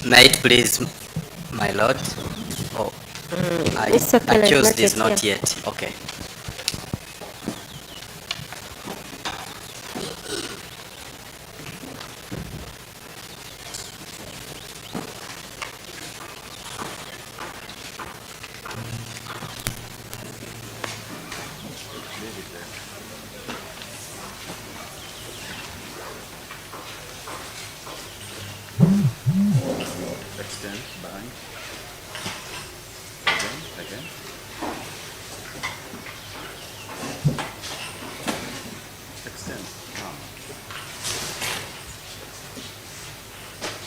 Night, please, my lord. Oh, accused is not yet. Okay. Extend behind. Again. Extend.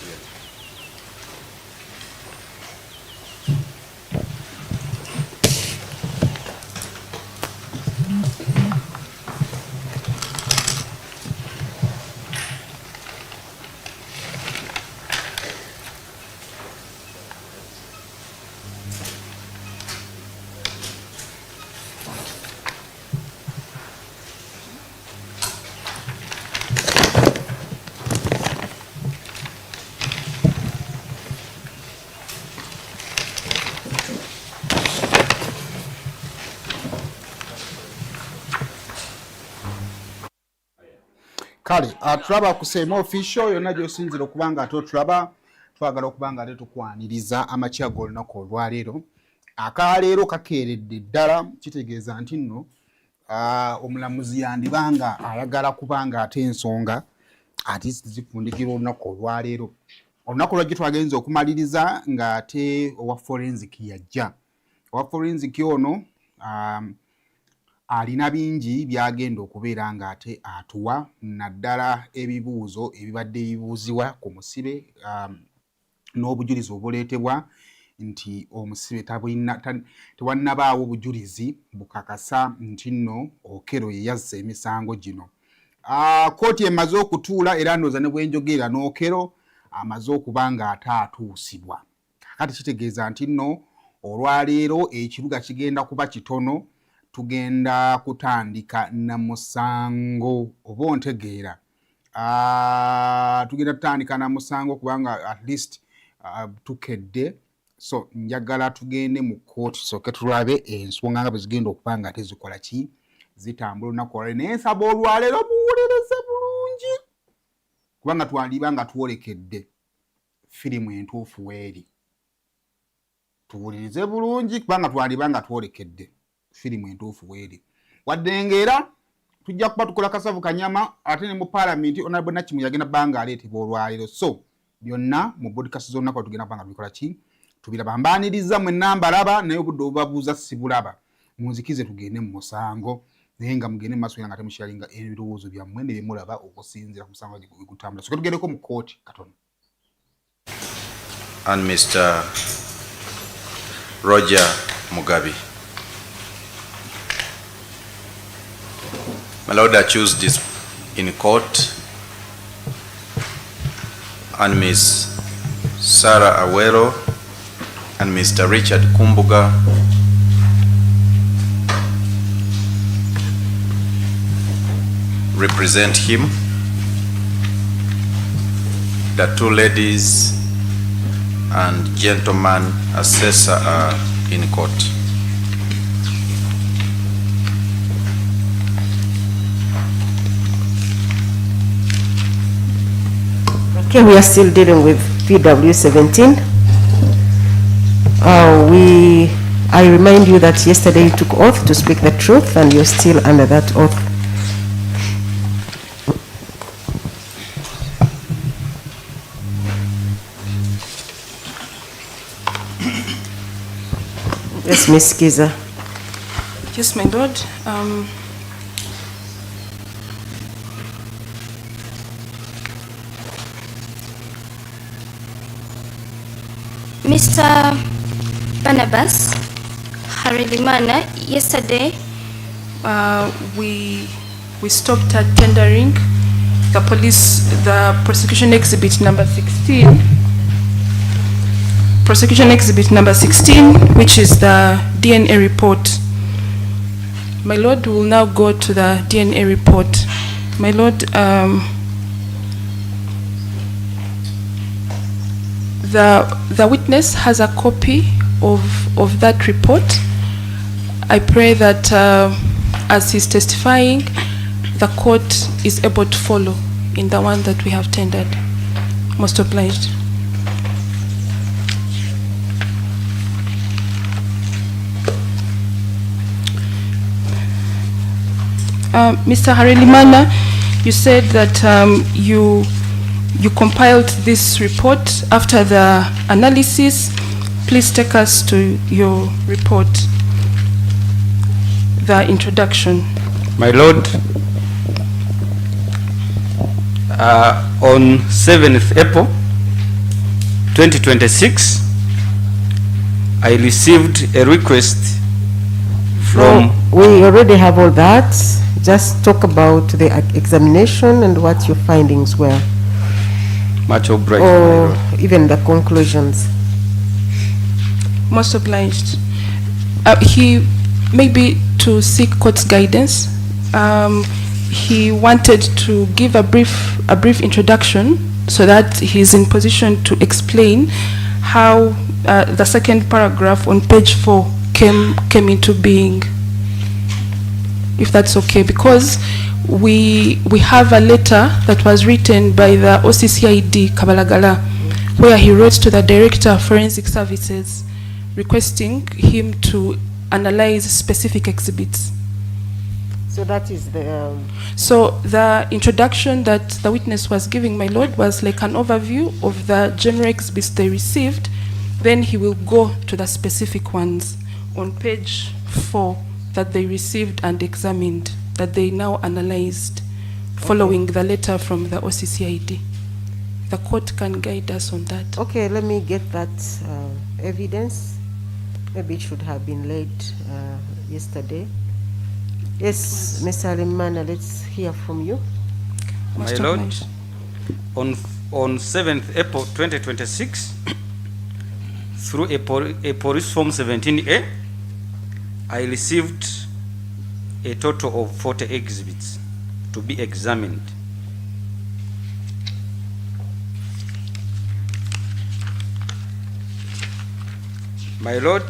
Yes. Kale tulaba ku same official yonna gy'osinzira okuba nga ate otulaba twagala okuba nga ate tukwaniriza amakya g'olunaku olwaleero. Akaleero kakeeredde ddala, kitegeeza nti nno omulamuzi yandibanga ayagala kubanga ate ensonga ate zifundikira olunaku olwaleero. Olunaku lwajjo twagenza okumaliriza ng'ate owa forensic yajja. Owa forensic ono alina bingi byagenda okubeera ng'ate atuwa, naddala ebibuuzo ebibadde bibuuzibwa ku musibe n'obujulizi obuleetebwa nti omusibe tewannabaawo obujulizi bukakasa nti nno Okello ye yazza emisango gino. Kkooti emaze okutuula era ndowooza ne bwe njogera n'Okello amaze okuba ng'ate atuusibwa. Kakati kitegeeza nti nno olwaleero ekibuga kigenda kuba kitono, tugenda kutandika na musango oba ontegeera. Tugenda tutandika na musango kubanga at least tukedde, so njagala tugende mu kkooti tusooke tulabe ensonga nga bwe zigenda okuba nga tezikola ki zitambula olunaku olwaleero. Naye nsaba olwaleero muwulirize bulungi kubanga twandiba nga twolekedde firimu entuufu weeri. Tuwulirize bulungi kubanga twandiba nga twolekedde firimu entuufu weeri. Wadde ng'era tujja kuba tukola kasavu kanyama ate ne mu paalamenti Honorable Nakimu yagenda bbanga aleetebwa olwaleero. So byonna mu podcast z'olunaku tugenda kuba nga tubikola ki tubiraba. Mbaaniriza mwenna mbalaba naye obudde obubabuuza sibulaba. Munzikize tugende mu musango naye nga mugende mu maaso nga temusharinga ebirowoozo byammwe ne bye mulaba okusinziira ku musango gutambula. So tugendeko mu kkooti katono. And Mr. Roger Mugabe. My Lord accused this in court, and Ms. Sarah Awero and Mr. Richard Kumbuga represent him. The two ladies and gentleman assessor are in court. Okay, we are still dealing with PW 17. I remind you that yesterday you took oath to speak the truth and you're still under that oath. Yes, Ms. Kiza. Yes, my lord. Mr. Barnabas Harilimana, yesterday We stopped at tendering the prosecution exhibit number 16. Prosecution exhibit number 16, which is the DNA report. My lord, will now go to the DNA report. My lord, the witness has a copy of that report. I pray that as he's testifying, the court is able to follow in the one that we have tendered. Most obliged. Mr. Harelimana, you said that you compiled this report after the analysis. Please take us to your report, the introduction. My Lord, on 7th April 2026, I received a request from... We already have all that. Just talk about the examination and what your findings were. Much obliged, or my Lord. Even the conclusions. Most obliged. He, maybe to seek court's guidance, he wanted to give a brief introduction so that he's in position to explain how the second paragraph on page 4 came into being, if that's okay, because we have a letter that was written by the OCCID Kabalagala, where he wrote to the Director of Forensic Services requesting him to analyze specific exhibits. So that is the... So the introduction that the witness was giving, my Lord, was like an overview of the general exhibits they received. Then he will go to the specific ones on page 4 that they received and examined, that they now analyzed, following the letter from the OCCID. The court can guide us on that. Okay, let me get that evidence. Maybe it should have been laid yesterday. Yes, Mr. Alimana, let's hear from you. My Lord, on 7th April 2026, through a police form 17A, I received a total of 40 exhibits to be examined. My Lord,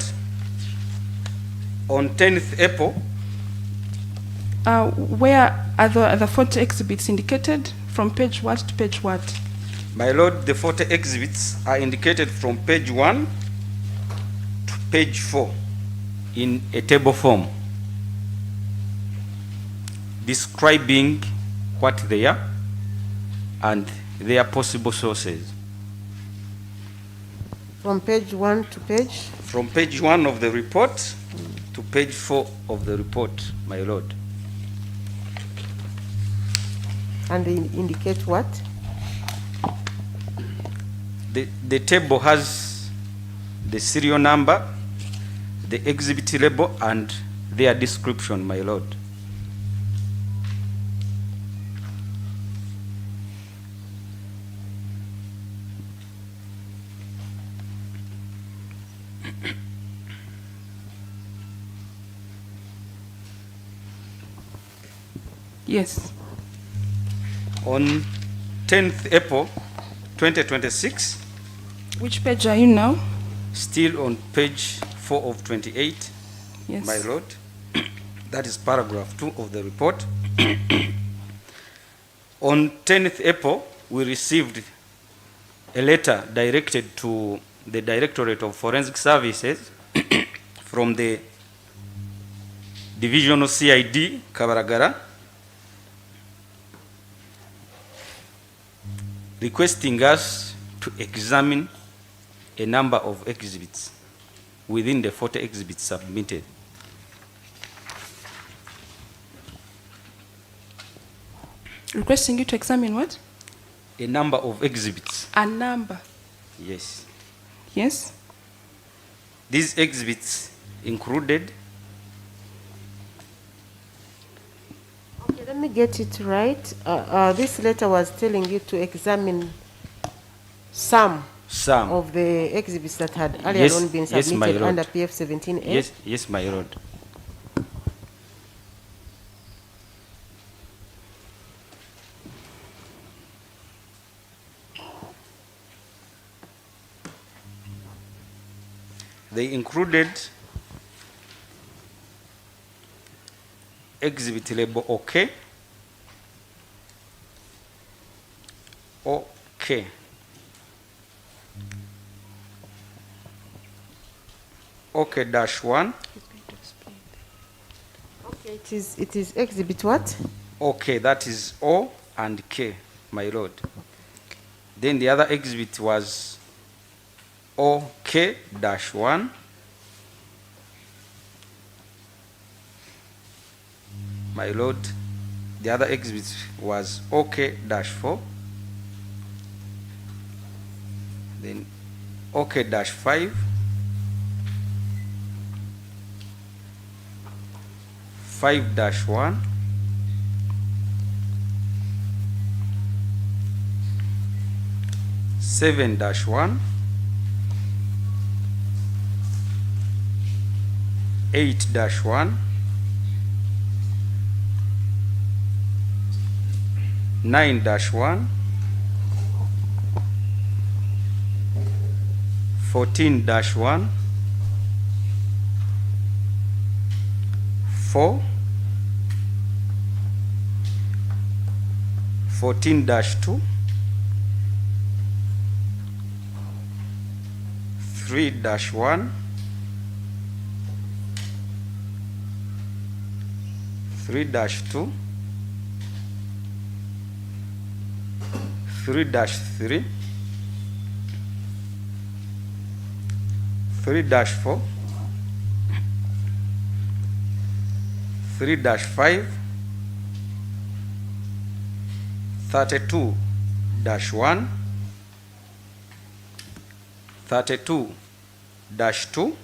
on 10th April, where are the 40 exhibits indicated? From page what to page what? my Lord, the 40 exhibits are indicated from page 1 to page 4 in a table form, describing what they are and their possible sources. From page 1 to page? From page 1 of the report to page 4 of the report, my Lord. And they indicate what? The table has the serial number, the exhibit label, and their description, my Lord. Yes. On 10th April 2026, Which page are you now? still on page 4 of 28, Yes. my Lord, that is paragraph 2 of the report. On 10th April, we received a letter directed to the Directorate of Forensic Services from the Divisional CID, Kabaragara, requesting us to examine a number of exhibits within the 40 exhibits submitted. Requesting you to examine what? A number of exhibits, A number. yes. Yes. These exhibits included Okay, let me get it right. This letter was telling you to examine some some. of the exhibits that had earlier Yes, on been yes, my submitted lord. under PF 17A. Yes, yes, my Lord. They included exhibit label OK, OK, OK-1, Okay, it is exhibit what? OK, that is O and K, my lord. Then the other exhibit was OK-1, my lord. The other exhibit was OK-4, then OK-5, 5-1, (7-1), 8-1, 9-1, 14-1, 4, 14-2, 3-1, 3-2, 3-3, 3-4, 3-5, 32-1, 32-2,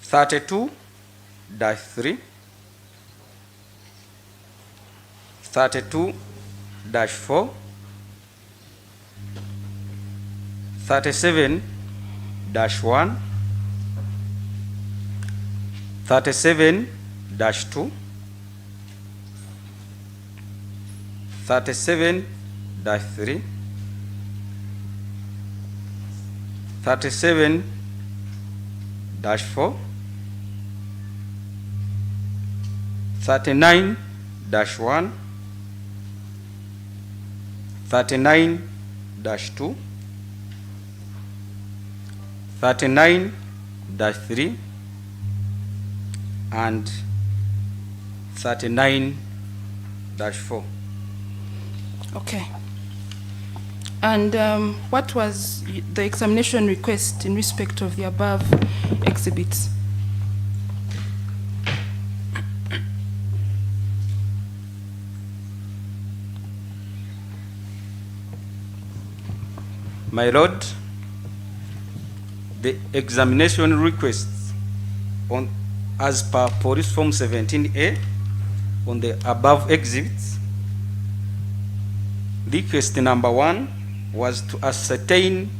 32-3, 32-4, 37-1, 37-2, 37-3, 37-4, 39-1, 39-2, 39-3, and 39-4. Okay. And what was the examination request in respect of the above exhibits? My lord, the examination requests on as per Police Form 17A on the above exhibits, request number 1 was to ascertain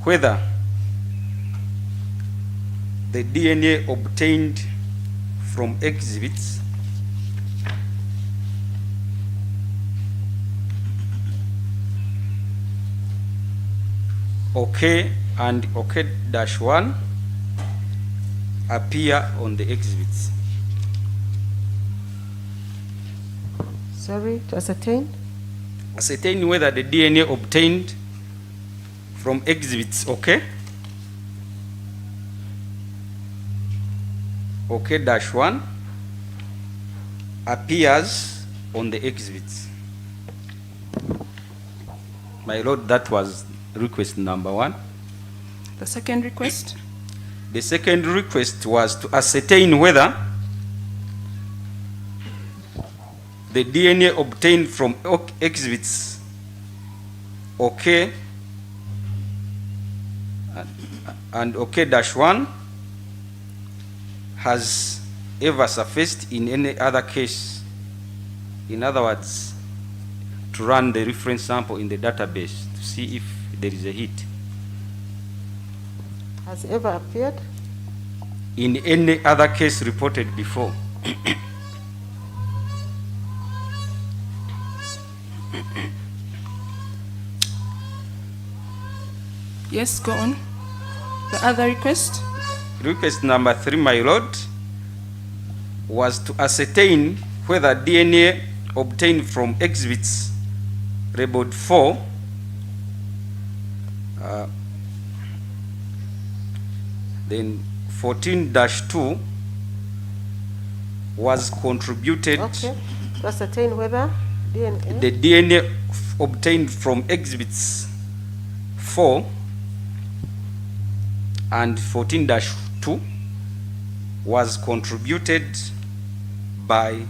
whether the DNA obtained from exhibits OK and OK-1 appear on the exhibits. Sorry, to ascertain? Ascertain whether the DNA obtained from exhibits OK, OK-1 appears on the exhibits. My lord, that was request number 1. The second request? The second request was to ascertain whether the DNA obtained from exhibits OK and OK-1 has ever surfaced in any other case. In other words, to run the reference sample in the database to see if there is a hit. Has ever appeared? In any other case reported before. Yes, go on. The other request? Request number 3, my lord, was to ascertain whether DNA obtained from exhibits labeled 4 then 14-2 was contributed. Okay. To ascertain whether DNA. The DNA obtained from exhibits 4 and 14-2 was contributed by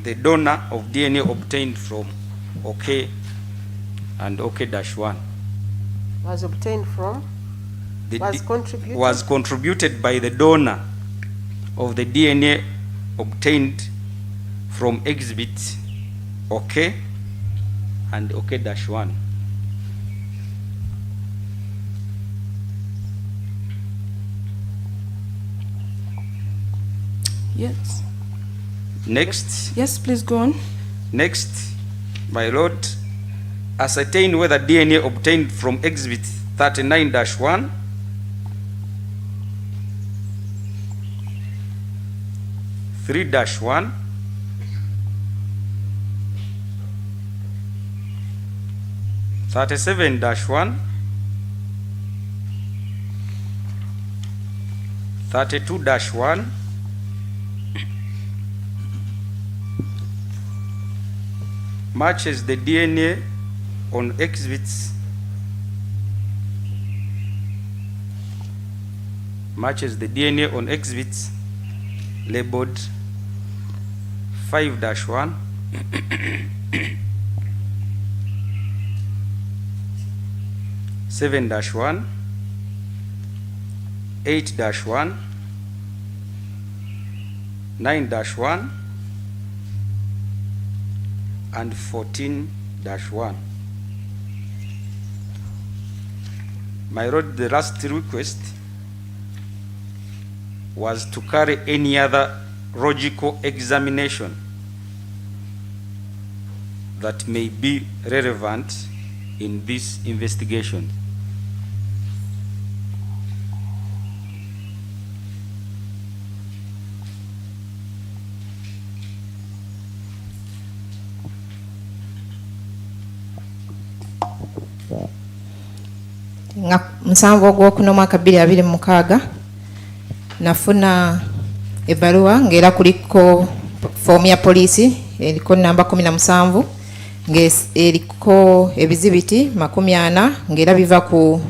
the donor of DNA obtained from OK and OK-1. Was obtained from? Was contributed by the donor of the DNA obtained from exhibit OK and OK-1. Yes. Next. Yes, please go on. Next, my lord, ascertain whether DNA obtained from exhibit 39-1 3-1 37-1 32-1 matches the DNA on exhibits labeled 5-1 7-1 8-1 9-1 and 14-1. My lord, the last request was to carry any other logical examination that may be relevant in this investigation. nga 7 ogwokuna mwaka 2026 nafuna ebbaluwa ng'era kuliko foomu ya poliisi eriko namba 17 ng'eriko ebizibiti 40 ng'era biva ku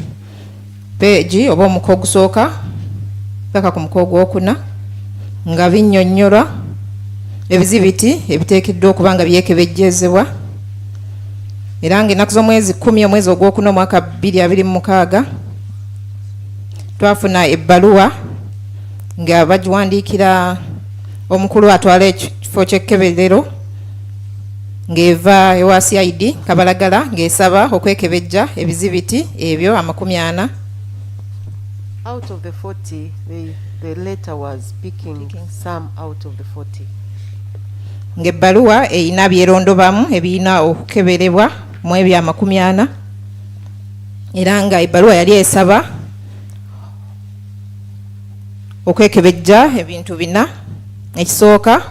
peegi oba omuko ogusooka paka ku muko ogwokuna nga binnyonnyolwa ebizibiti ebiteekeddwa okuba nga byekebejjezebwa era ng'ennaku z'omwezi 10 omwezi ogwokuna omwaka 2026 twafuna ebbaluwa nga bagiwandiikira omukulu atwala ekifo ky'ekkeberero ng'eva ewa CID Kabalagala ng'esaba okwekebejja ebizibiti ebyo 40. Out of the 40, the letter was picking some out of the 40. Ng'ebbaluwa eyina byerondobamu ebiyina okukeberebwa mu ebyo 40 era nga ebbaluwa yali esaba okwekebejja ebintu 4. Ekisooka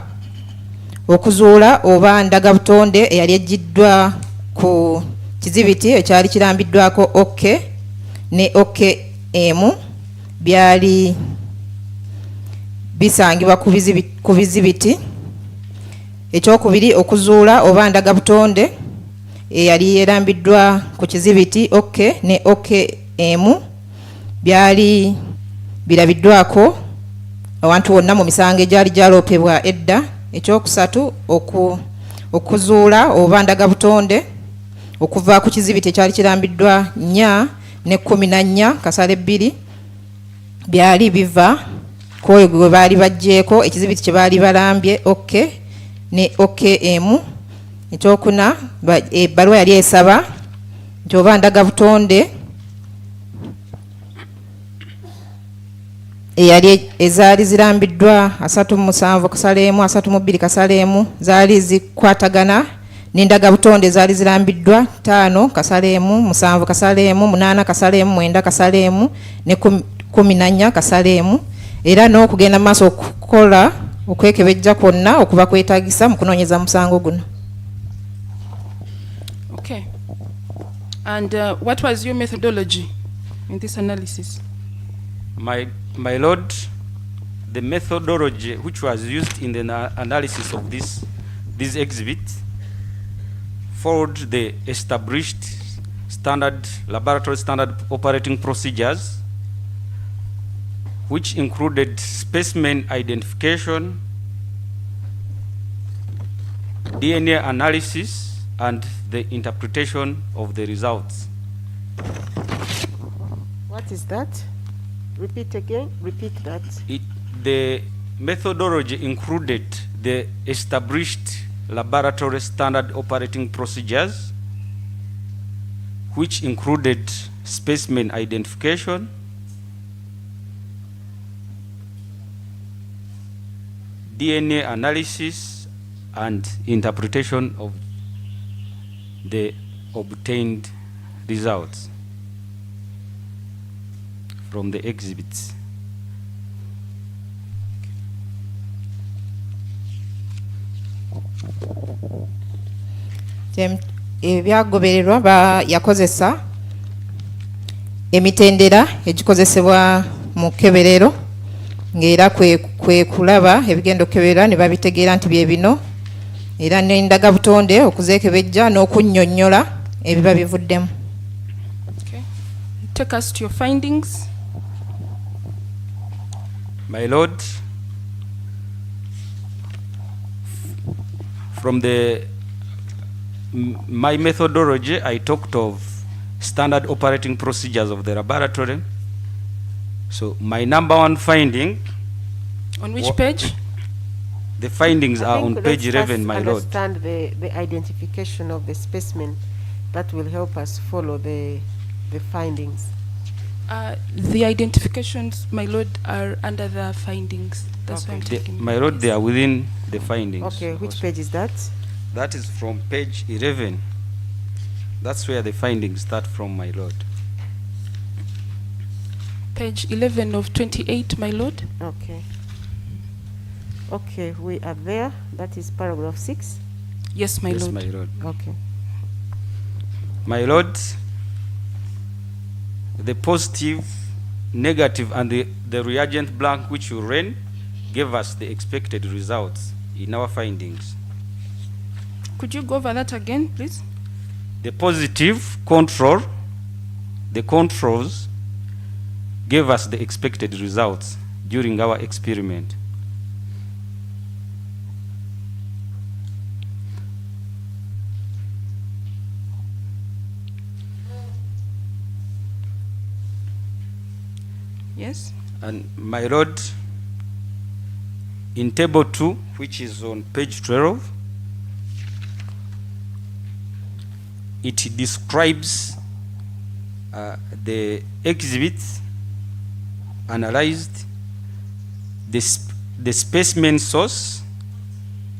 okuzuula oba ndagabutonde eyali ejjiddwa ku kizibiti ekyali kirambiddwako OK ne OKM byali bisangibwa ku bizibiti. Ekyokubiri okuzuula oba ndagabutonde eyali yerambiddwa ku kizibiti OK ne OKM byali birabiddwako awantu wonna mu misango egyali gyaloopebwa edda. Ekyokusatu okuzuula oba ndagabutonde okuva ku kizibiti ekyali kirambiddwa 4 ne 14 kasale 2 byali biva kwoyo gwe baali bajjeeko ekizibiti kye baali balambye OK ne OKM. Ekyokuna ebbaluwa yali esaba nti oba ndagabutonde eyali ezaali zirambiddwa 37 kasale 1 32 kasale 1 zaali zikwatagana n'endagabutonde zaali zirambiddwa 5 kasaleemu 7 kasaleemu 8 kasaleemu 9 kasaleemu ne 14 kasaleemu era n'okugenda mu maaso okukola okwekebejja kwonna okuba kwetaagisa mu kunoonyeza musango guno. Okay. And what was your methodology in this analysis? My lord, the methodology which was used in the analysis of this exhibit followed the established laboratory standard operating procedures, which included specimen identification, DNA analysis, and the interpretation of the results. What is that? Repeat again. Repeat that. The methodology included the established laboratory standard operating procedures, which included specimen identification, DNA analysis, and interpretation of the obtained results from the exhibits. Ebyagobererwa yakozesa emitendera egikozesebwa mu keberero ng'era kwe kulaba ebigendo keberera ne babitegeera nti bye bino era n'endagabutonde okuzeekebejja n'okunnyonnyola ebiba bivuddemu. Okay. Take us to your findings. My lord, from my methodology, I talked of standard operating procedures of the laboratory. So my number one finding. On which page? The findings are on page 11, my lord. Understand the identification of the specimen. That will help us follow the findings. The identifications, my lord, are under the findings. That's why I'm taking. My lord, they are within the findings. Okay, which page is that? That is from page 11. That's where the findings start from, my lord. Page 11 of 28, my lord. Okay. Okay, we are there. That is paragraph 6. Yes, my Yes, lord. my lord. Okay. My lord, the positive, negative, and the reagent blank which you ran gave us the expected results in our findings. Could you go over that again, please? The positive control, the controls, gave us the expected results during our experiment. Yes. And my lord, in table 2, which is on page 12, it describes the exhibits analyzed, the specimen source,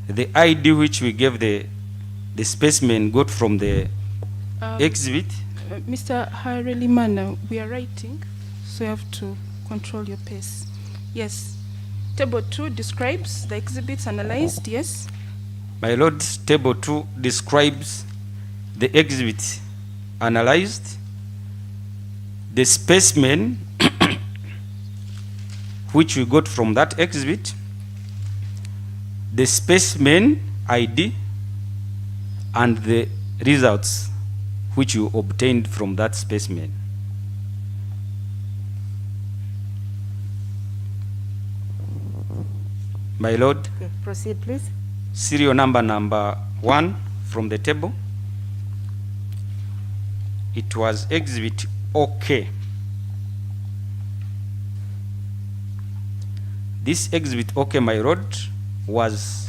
the ID which we gave the specimen got from the exhibit. Mr. Harelimana, we are writing, so you have to control your pace. Yes. Table 2 describes the exhibits analyzed, yes? My lord, table 2 describes the exhibit analyzed, the specimen which we got from that exhibit, the specimen ID, and the results which you obtained from that specimen. My lord, Okay, proceed, please. serial number 1 from the table. It was exhibit OK. This exhibit OK, my lord, was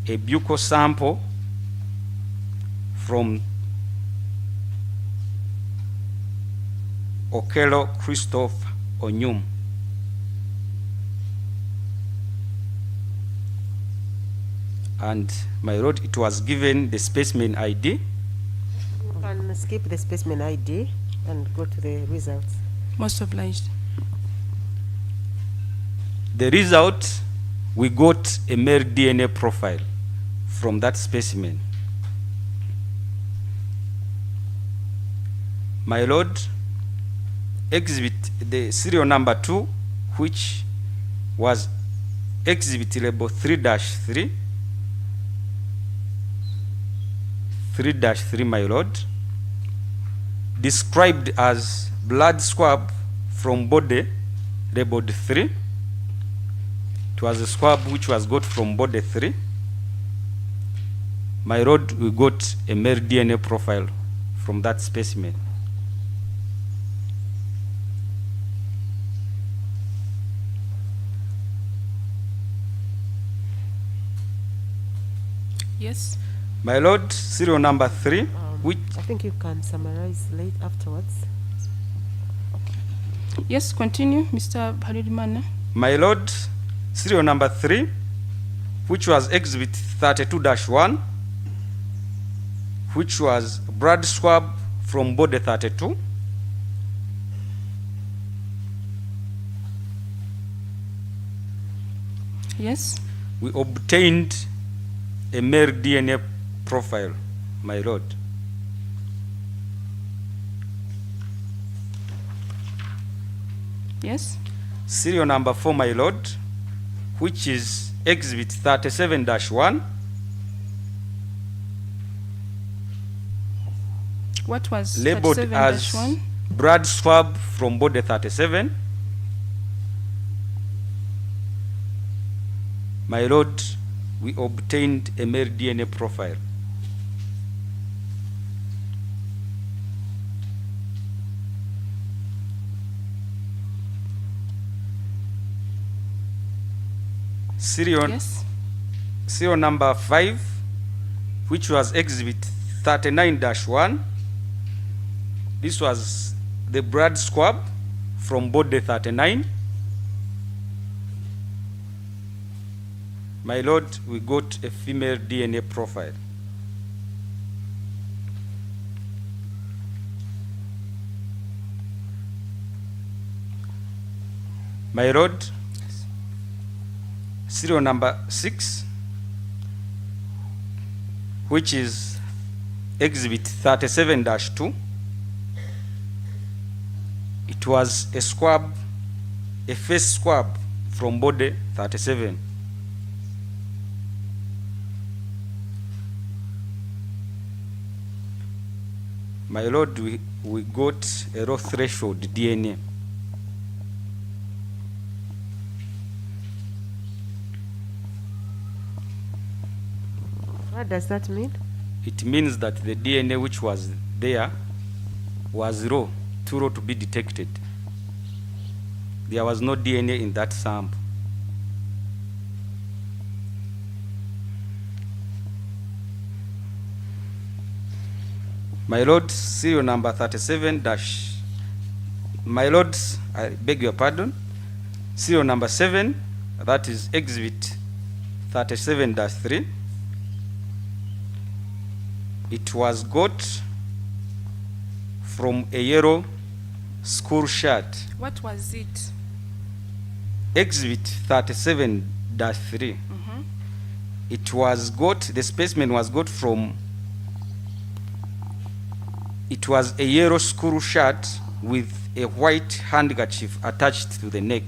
a buccal sample from Okello Christophe Onyum. And my lord, it was given the specimen ID. You can skip the specimen ID and go to the results. Most obliged. The result, we got a male DNA profile from that specimen. My lord, exhibit the serial number 2, which was exhibit label 3-3, 3-3, my lord, described as blood swab from body labeled 3. It was a swab which was got from body 3. My lord, we got a male DNA profile from that specimen. Yes. My lord, serial number 3, which I think you can summarize late afterwards. Yes, continue, Mr. Haridimana. my lord, serial number 3, which was exhibit 32-1, which was blood swab from body 32. Yes. We obtained a male DNA profile, my lord. Yes. Serial number 4, my lord, which is exhibit 37-1. What was Labeled 37-1? as blood swab from body 37. My lord, we obtained a male DNA profile. Serial, Yes. serial number 5, which was exhibit 39-1. This was the blood swab from body 39. My lord, we got a female DNA profile. My lord, serial number 6, which is exhibit 37-2. It was a swab, a face swab from body 37. My lord, we got a low threshold DNA. What does that mean? It means that the DNA which was there was raw, too raw to be detected. There was no DNA in that sample. My lord, serial number 37 dash. My lord, I beg your pardon. Serial number 7, that is exhibit 37-3. It was got from a yellow school shirt. What was it? Exhibit 37-3. It was got, the specimen was got from, it was a yellow school shirt with a white handkerchief attached to the neck.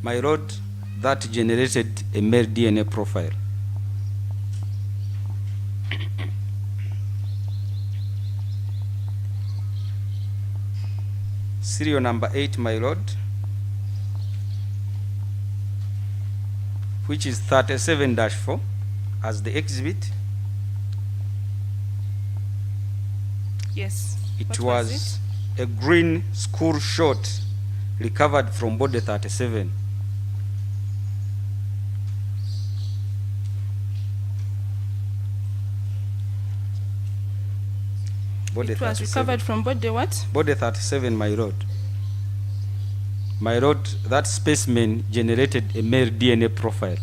My lord, that generated a male DNA profile. Serial number 8, my lord, which is 37-4 as the exhibit. Yes. It What was a green school short recovered from body 37. Body It was 37. recovered from body what? Body 37, my lord. My lord, that specimen generated a male DNA profile.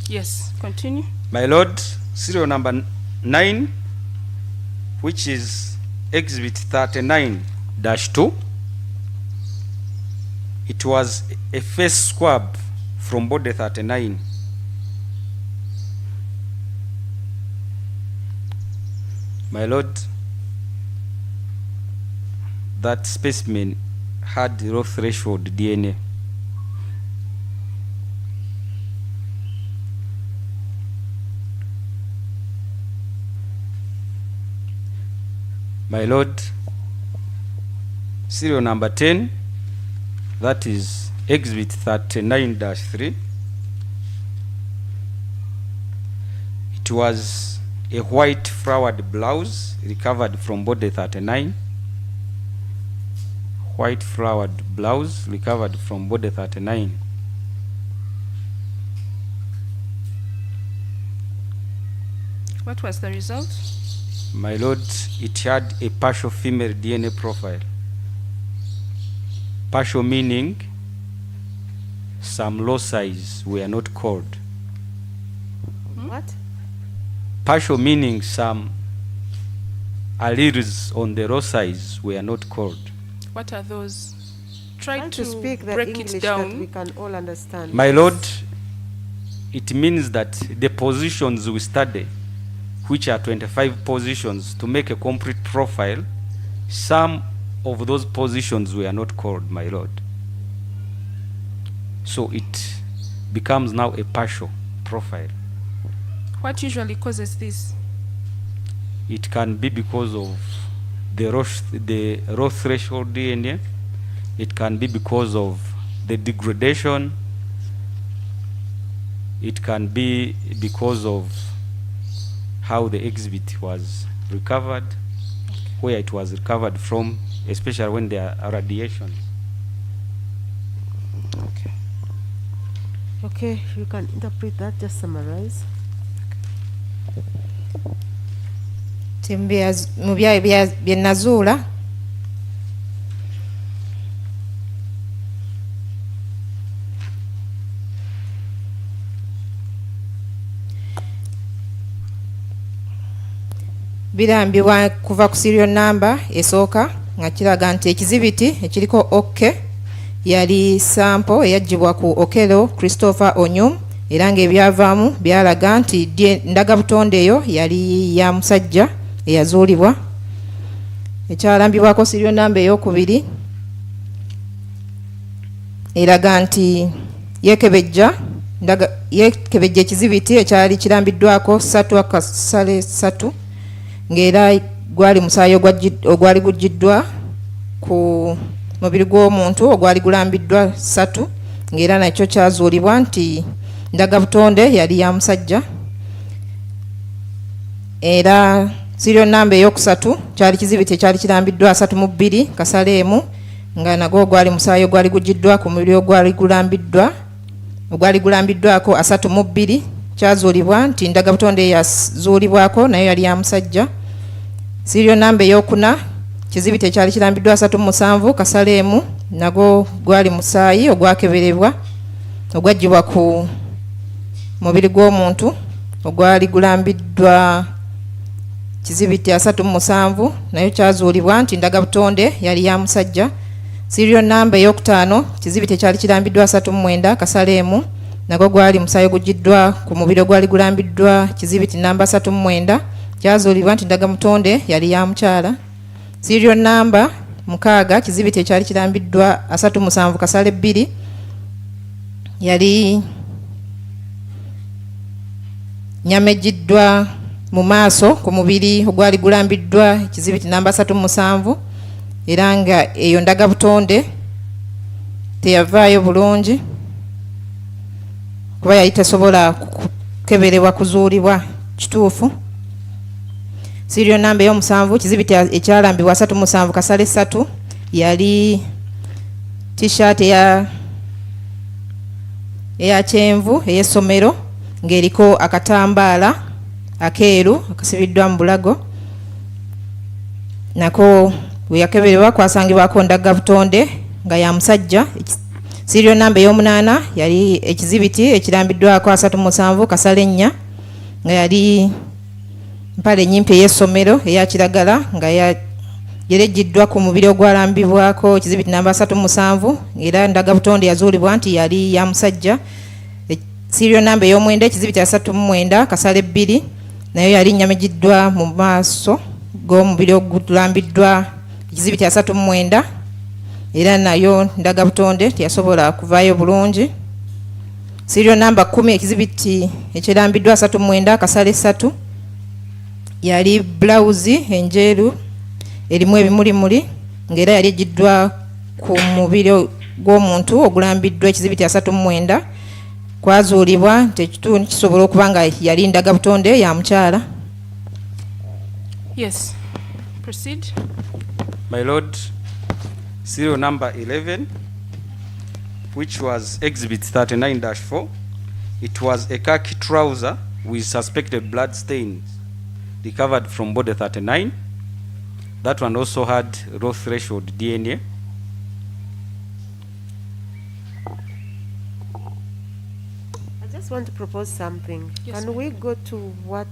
Yes, continue. My lord, serial number 9, which is exhibit 39-2, it was a face swab from body 39. My lord, that specimen had low threshold DNA. My lord, serial number 10, that is exhibit 39-3. It was a white flowered blouse recovered from body 39. White flowered blouse recovered from body 39. What was the result? My lord, it had a partial female DNA profile. Partial meaning some loci were not called. What? Partial meaning some alleles on the loci were not called. What are those? Try To speak the break English it that we down. can all understand. My lord, it means that the positions we study, which are 25 positions, to make a complete profile, some of those positions were not called, my lord. So it becomes now a partial profile. What usually causes this? It can be because of the raw threshold DNA. It can be because of the degradation. It can be because of how the exhibit was recovered, where it was recovered from, especially when there are radiations. Okay, you can interpret that, just summarize. Mu bye nazuula birambibwa kuva ku serial number esooka nga kiraga nti ekizibiti ekiriko OK yali sample eyaggyibwa ku Okello Christopher Onyum era ng'ebyavaamu byalaga nti ndagabutonde eyo yali ya musajja eyazuulibwa. Ekyalambibwako serial number ey'okubiri eraga nti yeekebejja ekizibiti ekyali kirambiddwako 3 akasale 3 ng'era gwali musaayi ogwali guggiddwa ku mubiri gw'omuntu ogwali gulambiddwa 3 ng'era nakyo kyazuulibwa nti ndagabutonde yali ya musajja. Era serial number ey'okusatu kyali kizibiti ekyali kirambiddwa 32 kasale emu nga nagwo gwali musaayi ogwali guggiddwa ku mubiri ogwali gulambiddwako 32 kyazuulibwa nti ndagabutonde yazuulibwako nayo yali ya musajja. Serial number ey'okuna kizibiti ekyali kirambiddwa 37 kasale emu nagwo gwali musaayi ogwakeberebwa ogwaggyibwa ku mubiri gw'omuntu ogwali gulambiddwa kizibiti 37 nayo kyazuulibwa nti ndagabutonde yali ya musajja. Serial number ey'okutaano kizibiti ekyali kirambiddwa 39 kasale emu nagwo gwali musaayi oguggiddwa ku mubiri ogwali gulambiddwa kizibiti namba 39 kyazuulibwa nti ndagabutonde yali ya mukyala. Serial number 6 kizibiti ekyali kirambiddwa 37 kasale 2 yali nyamejiddwa mu maaso ku mubiri ogwali gulambiddwa kizibiti namba 37 era nga eyo ndagabutonde teyavaayo bulungi kuba yali tesobola kukeberebwa kuzuulibwa kituufu. Serial number ey'omusanvu kizibiti ekyalambibwa 37 kasale 3 yali t-shirt eya kyenvu ey'essomero ng'eriko akatambaala akeeru akasibiddwa mu bulago nako we yakeberebwa kwasangibwako ndagabutonde nga ya musajja. Serial number ey'omunaana yali ekizibiti ekirambiddwako 37 Kasalennya nga yali mpale nyimpi ey'essomero eya kiragala nga yerejiddwa ku mubiri ogwalambibwako ekizibiti namba 37 era ndagabutonde yazuulibwa nti yali ya musajja. Serial number ey'omwenda ekizibiti 39 Kasale 2 nayo yali nnyamigiddwa mu maaso g'omubiri ogulambiddwa ekizibiti 39 era nayo ndagabutonde teyasobola kuvaayo bulungi. Serial number 10 ekizibiti ekirambiddwa 39 Kasale 3 yali blouse enjeru erimu ebimulimuli ng'era yali ejiddwa ku mubiri gw'omuntu ogulambiddwa ekizibiti 39 kwazuulibwa nti ekitundu kisobola okuba nga yali ndagabutonde ya mukyala. Yes, proceed. My Lord, serial number 11, which was exhibit 39-4, it was a khaki trouser with suspected blood stains recovered from body 39. That one also had low threshold DNA. I just want to propose something. Yes, Can ma'am. we go to what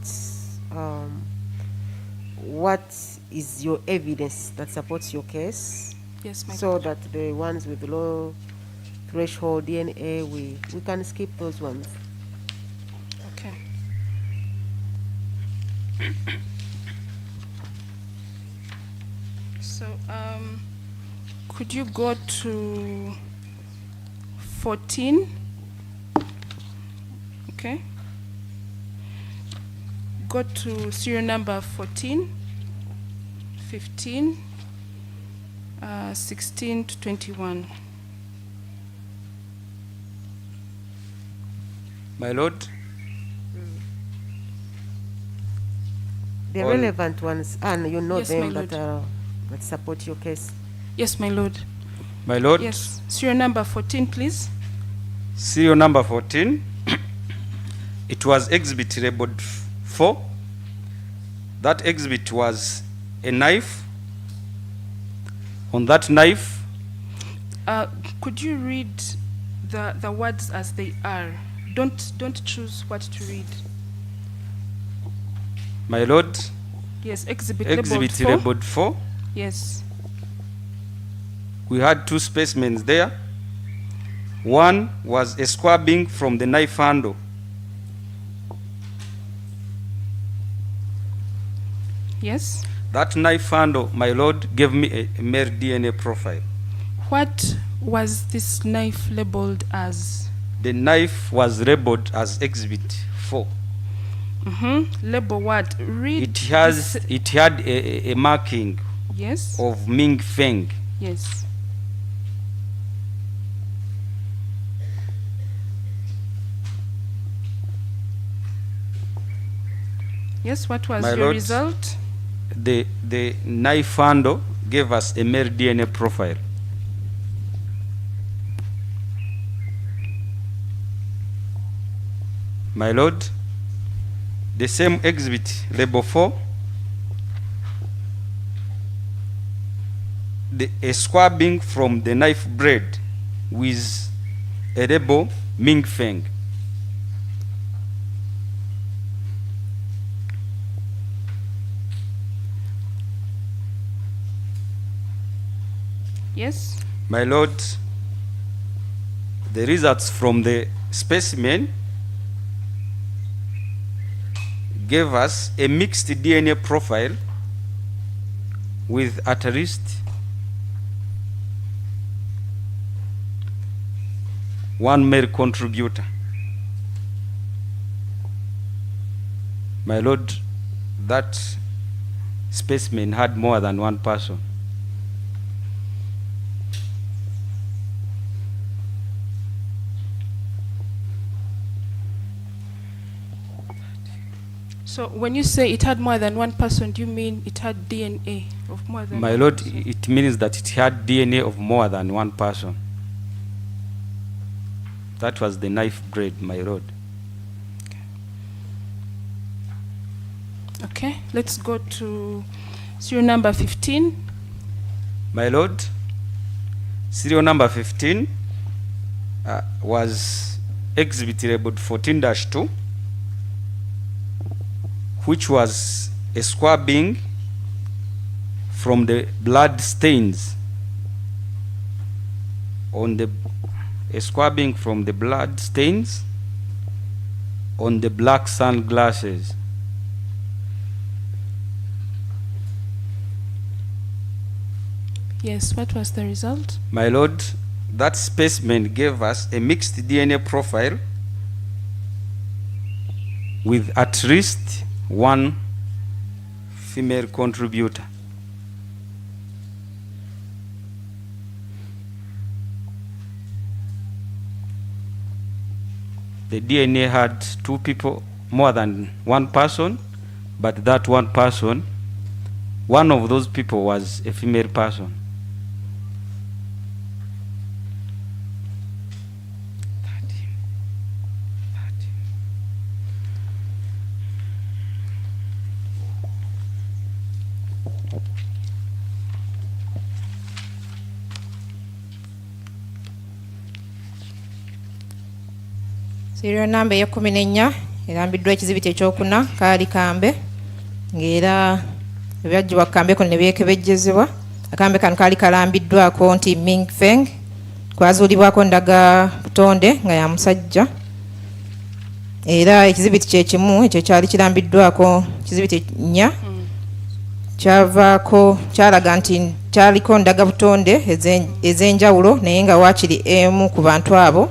is your evidence that supports your case, Yes, my so lord. that the ones with low threshold DNA, we can skip those ones. Okay. So, could you go to 14? Okay. Go to serial number 14, 15, 16 to 21. My Lord, The On- relevant ones, and you know Yes, my them lord. that support your case. Yes, my lord. my Lord, Yes. Serial number 14, please. serial number 14, it was exhibit labeled 4. That exhibit was a knife. On that knife, Could you read the words as they are? Don't choose what to read. my Lord, Yes, exhibit exhibit labeled 4. labeled 4. Yes. We had two specimens there. One was a squabbing from the knife handle. Yes. That knife handle, my Lord, gave me a male DNA profile. What was this knife labeled as? The knife was labeled as exhibit 4. Label what? Read. It has, this- it had a marking Yes. of Ming Feng. Yes. Yes. What was My your lord, result? The knife handle gave us a male DNA profile. My Lord, the same exhibit, label 4, a squabbing from the knife blade with a label Ming Feng. Yes. My Lord, the results from the specimen gave us a mixed DNA profile with at least one male contributor. My Lord, that specimen had more than one person. So when you say it had more than one person, do you mean it had DNA of more than My one Lord, person? it means that it had DNA of more than one person. That was the knife blade, my Lord. Okay, let's go to serial number 15. My Lord, serial number 15 was exhibit labeled 14-2, which was a squabbing from the blood stains on the blood stains on the black sunglasses. Yes, what was the result? My Lord, that specimen gave us a mixed DNA profile with at least one female contributor. The DNA had two people, more than one person, but that one person, one of those people was a female person. Serial number ya 14 erambiddwa ekizibiti ekyokuna kaali kambe ng'era ebyaggyibwa ku kambe kono ne byekebejjezebwa. Akambe kano kaali kalambiddwako nti Ming Feng, kwazuulibwako ndaga butonde nga ya musajja, era ekizibiti kye kimu ekyo kyali kirambiddwako kizibiti 4 kyavaako kyalaga nti kyaliko ndaga butonde ez'enjawulo naye nga waakiri emu ku bantu abo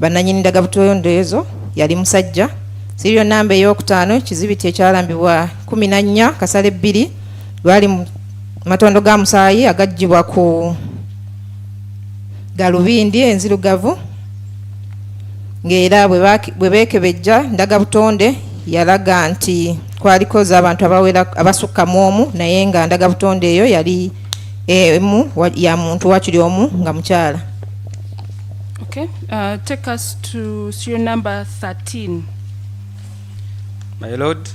bannannyini ndaga butonde ezo yali musajja. Serial number ey'okutaano kizibiti ekyalambibwa 14 kasale 2 lwali matondo ga musaayi agaggyibwa ku galubindi enzirugavu, ng'era bwe beekebejja ndaga butonde yalaga nti kwaliko z'abantu abasukka mu omu naye nga ndaga butonde eyo yali emu ya muntu wakiri omu nga mukyala. Okay, take us to serial number 13. My Lord,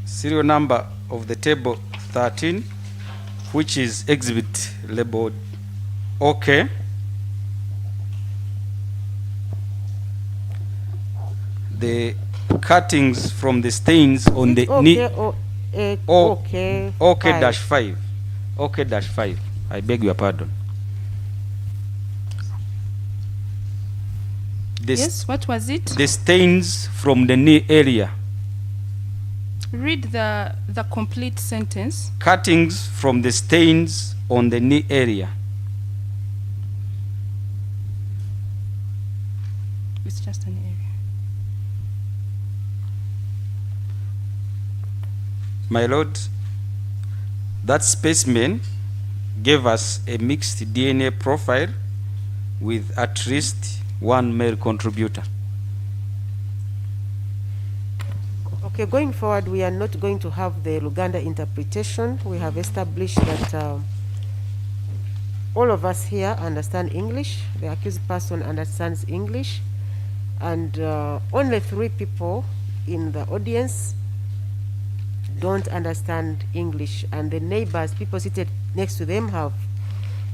serial number of the table 13, which is exhibit labeled OK. The cuttings from the stains on the knee. OK-5. OK-5. I beg your pardon. Yes, what was it? The stains from the knee area. Read the complete sentence. Cuttings from the stains on the knee area. It's just an area. My Lord, that specimen gave us a mixed DNA profile with at least one male contributor. Okay, going forward, we are not going to have the Luganda interpretation. We have established that all of us here understand English. The accused person understands English. And only 3 people in the audience don't understand English. And the neighbors, people seated next to them, have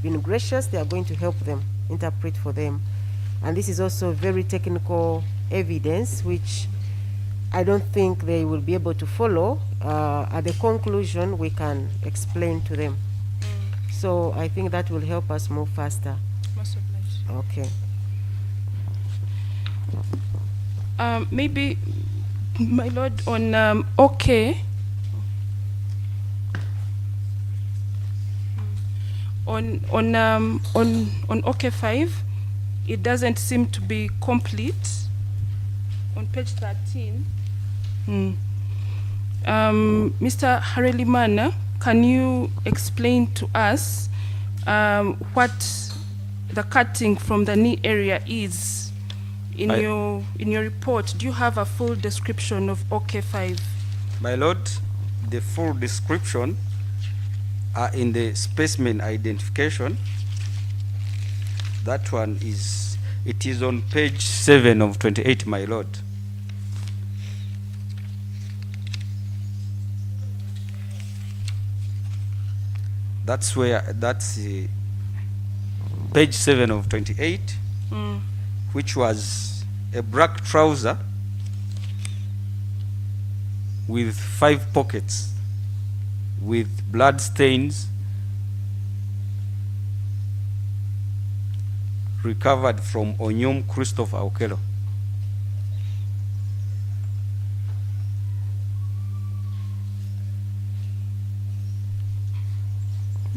been gracious. They are going to help them interpret for them. And this is also very technical evidence, which I don't think they will be able to follow. At the conclusion, we can explain to them. So I think that will help us move faster. Most obliged. Okay. Maybe, my Lord, on OK. On OK5, it doesn't seem to be complete. On page 13, Mr. Harelimana, can you explain to us what the cutting from the knee area is in your report? Do you have a full description of OK5? My Lord, the full description are in the specimen identification. That one is, it is on page 7 of 28, my Lord. That's page 7 of 28, which was a black trouser with 5 pockets with blood stains recovered from Onyum Christopher Okello.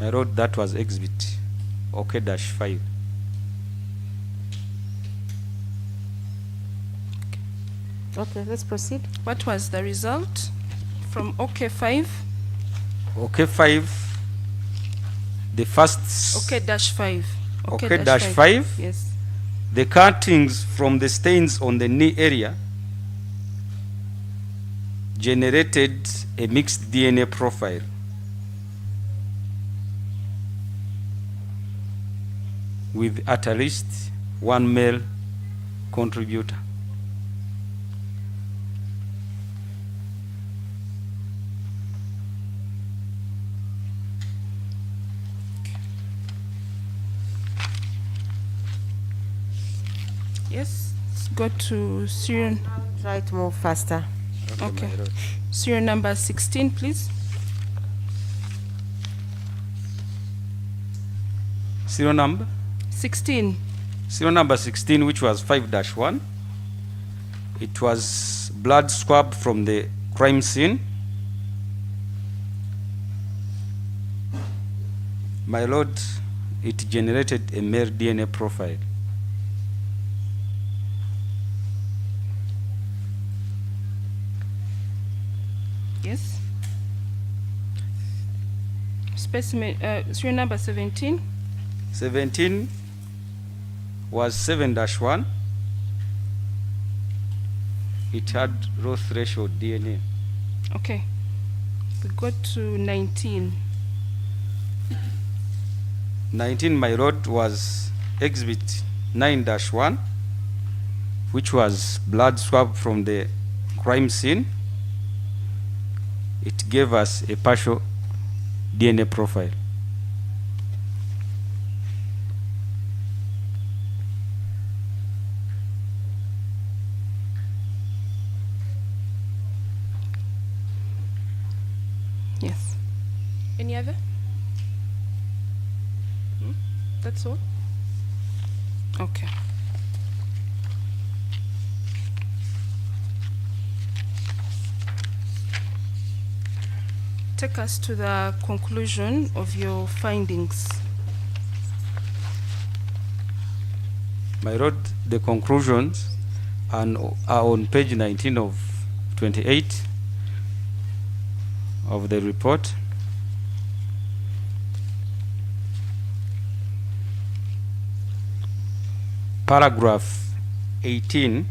I wrote that was exhibit OK-5. Okay, let's proceed. What was the result from OK5? OK5, the first OK-5. OK-5. Yes. The cuttings from the stains on the knee area generated a mixed DNA profile. With at least 1 male contributor. Yes, let's go to serial. Try to move faster. Okay. Serial number 16, please. Serial number? 16. Serial number 16, which was 5-1. It was blood swab from the crime scene. My lord, it generated a male DNA profile. Yes. Specimen, serial number 17. 17 was 7-1. It had raw threshold DNA. Okay. We go to 19. 19, my lord, was exhibit 9-1, which was blood swab from the crime scene. It gave us a partial DNA profile. Yes. Any other? That's all? Okay. Take us to the conclusion of your findings. My lord, the conclusions are on page 19 of 28 of the report. Paragraph 18,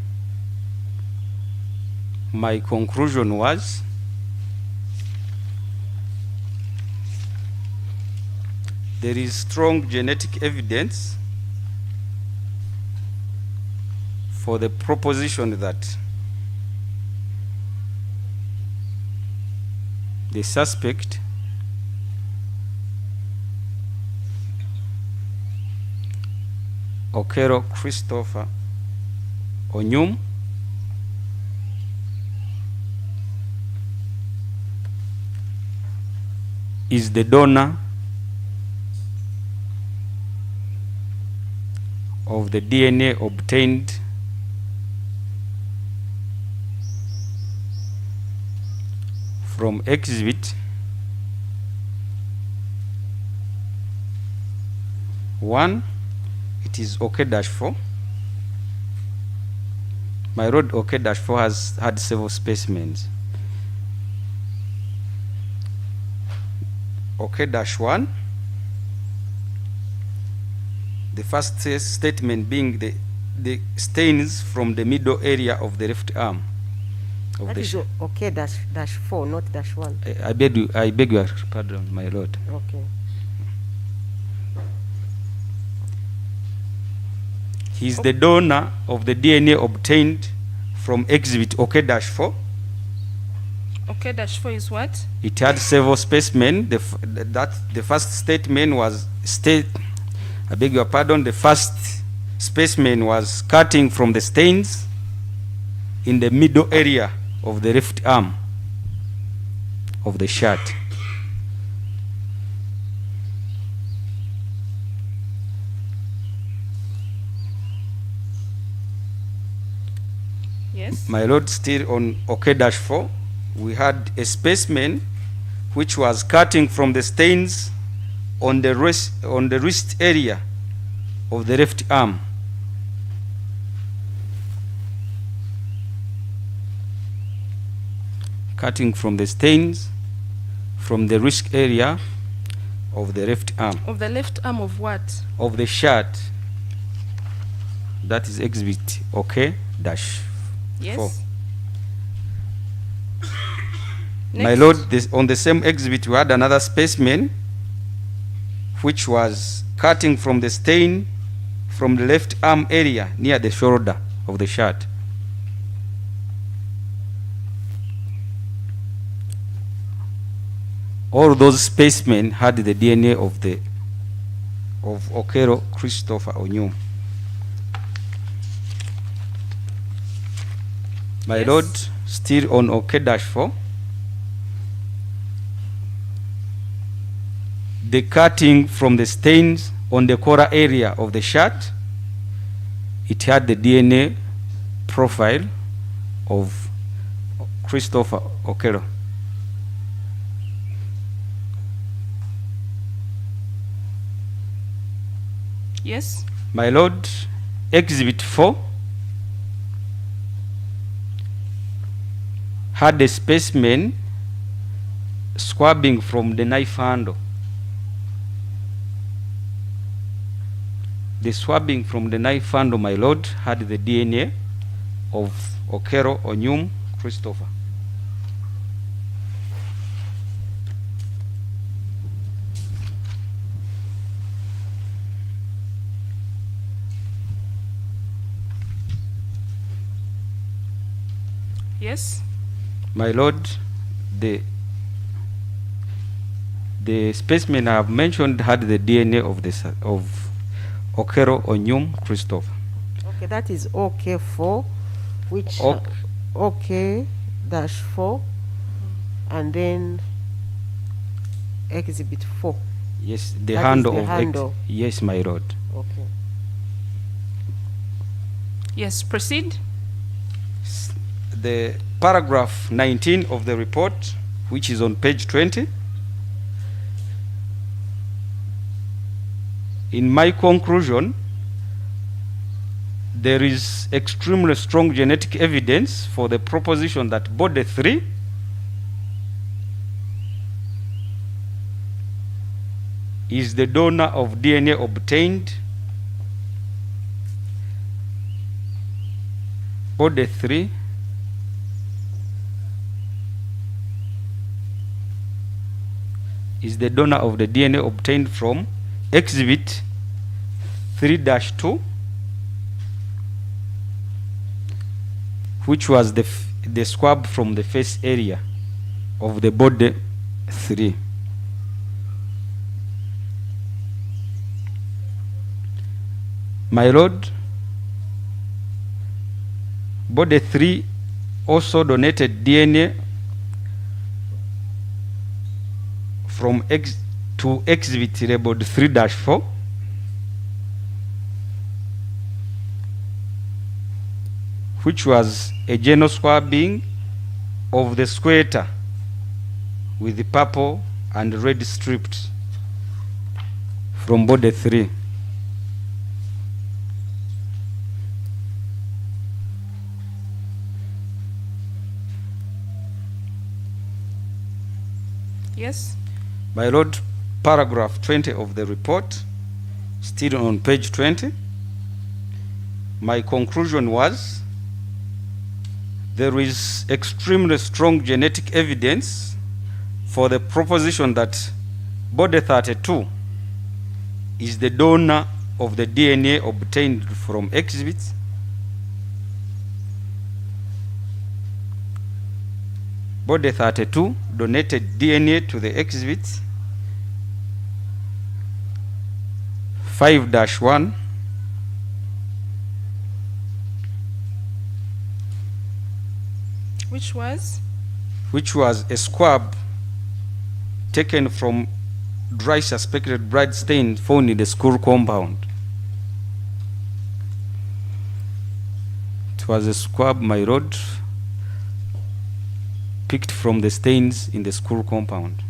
my conclusion was there is strong genetic evidence for the proposition that the suspect Okello Christopher Onyum is the donor of the DNA obtained from exhibit 1. It is OK-4. My road OK-4 has had several specimens. OK-1, the first statement being the stains from the middle area of the left arm. That is OK-4, not -1. I beg your pardon, my lord. Okay. He is the donor of the DNA obtained from exhibit OK-4. Okay, dash 4 is what? It had several specimen. The first statement was I beg your pardon. The first specimen was cutting from the stains in the middle area of the left arm of the shirt. Yes. My lord, still on OK-4, we had a specimen which was cutting from the stains on the wrist area of the left arm. Cutting from the stains from the wrist area of the left arm. Of the left arm of what? Of the shirt. That is exhibit OK-4. Yes. My lord, on the same exhibit we had another specimen which was cutting from the stain from the left arm area near the shoulder of the shirt. All those specimens had the DNA of Okello Christopher Onyum. My Yes. lord, still on OK-4, the cutting from the stains on the collar area of the shirt, it had the DNA profile of Christopher Okello. Yes. My lord, exhibit 4 had a specimen squabbing from the knife handle. The swabbing from the knife handle, my lord, had the DNA of Okello Onyum Christopher. Yes. My lord, the specimen I have mentioned had the DNA of Okello Onyum Christopher. Okay, that is OK4, which OK-4, and then exhibit 4. Yes, the That is handle the of handle. yes, my lord. Okay. Yes, proceed. The paragraph 19 of the report, which is on page 20. In my conclusion, there is extremely strong genetic evidence for the proposition that body 3 is the donor of DNA obtained. Body 3 is the donor of the DNA obtained from exhibit 3-2, which was the swab from the face area of the body 3. My lord, body 3 also donated DNA from to exhibit labeled 3-4, which was a general swabbing of the squatter with the purple and red strips from body 3. Yes. My lord, paragraph 20 of the report, still on page 20. My conclusion was there is extremely strong genetic evidence for the proposition that body 32 is the donor of the DNA obtained from exhibits. Body 32 donated DNA to the exhibit 5-1 which was a swab taken from dry suspected blood stain found in the school compound. It was a swab, my lord, picked from the stains in the school compound.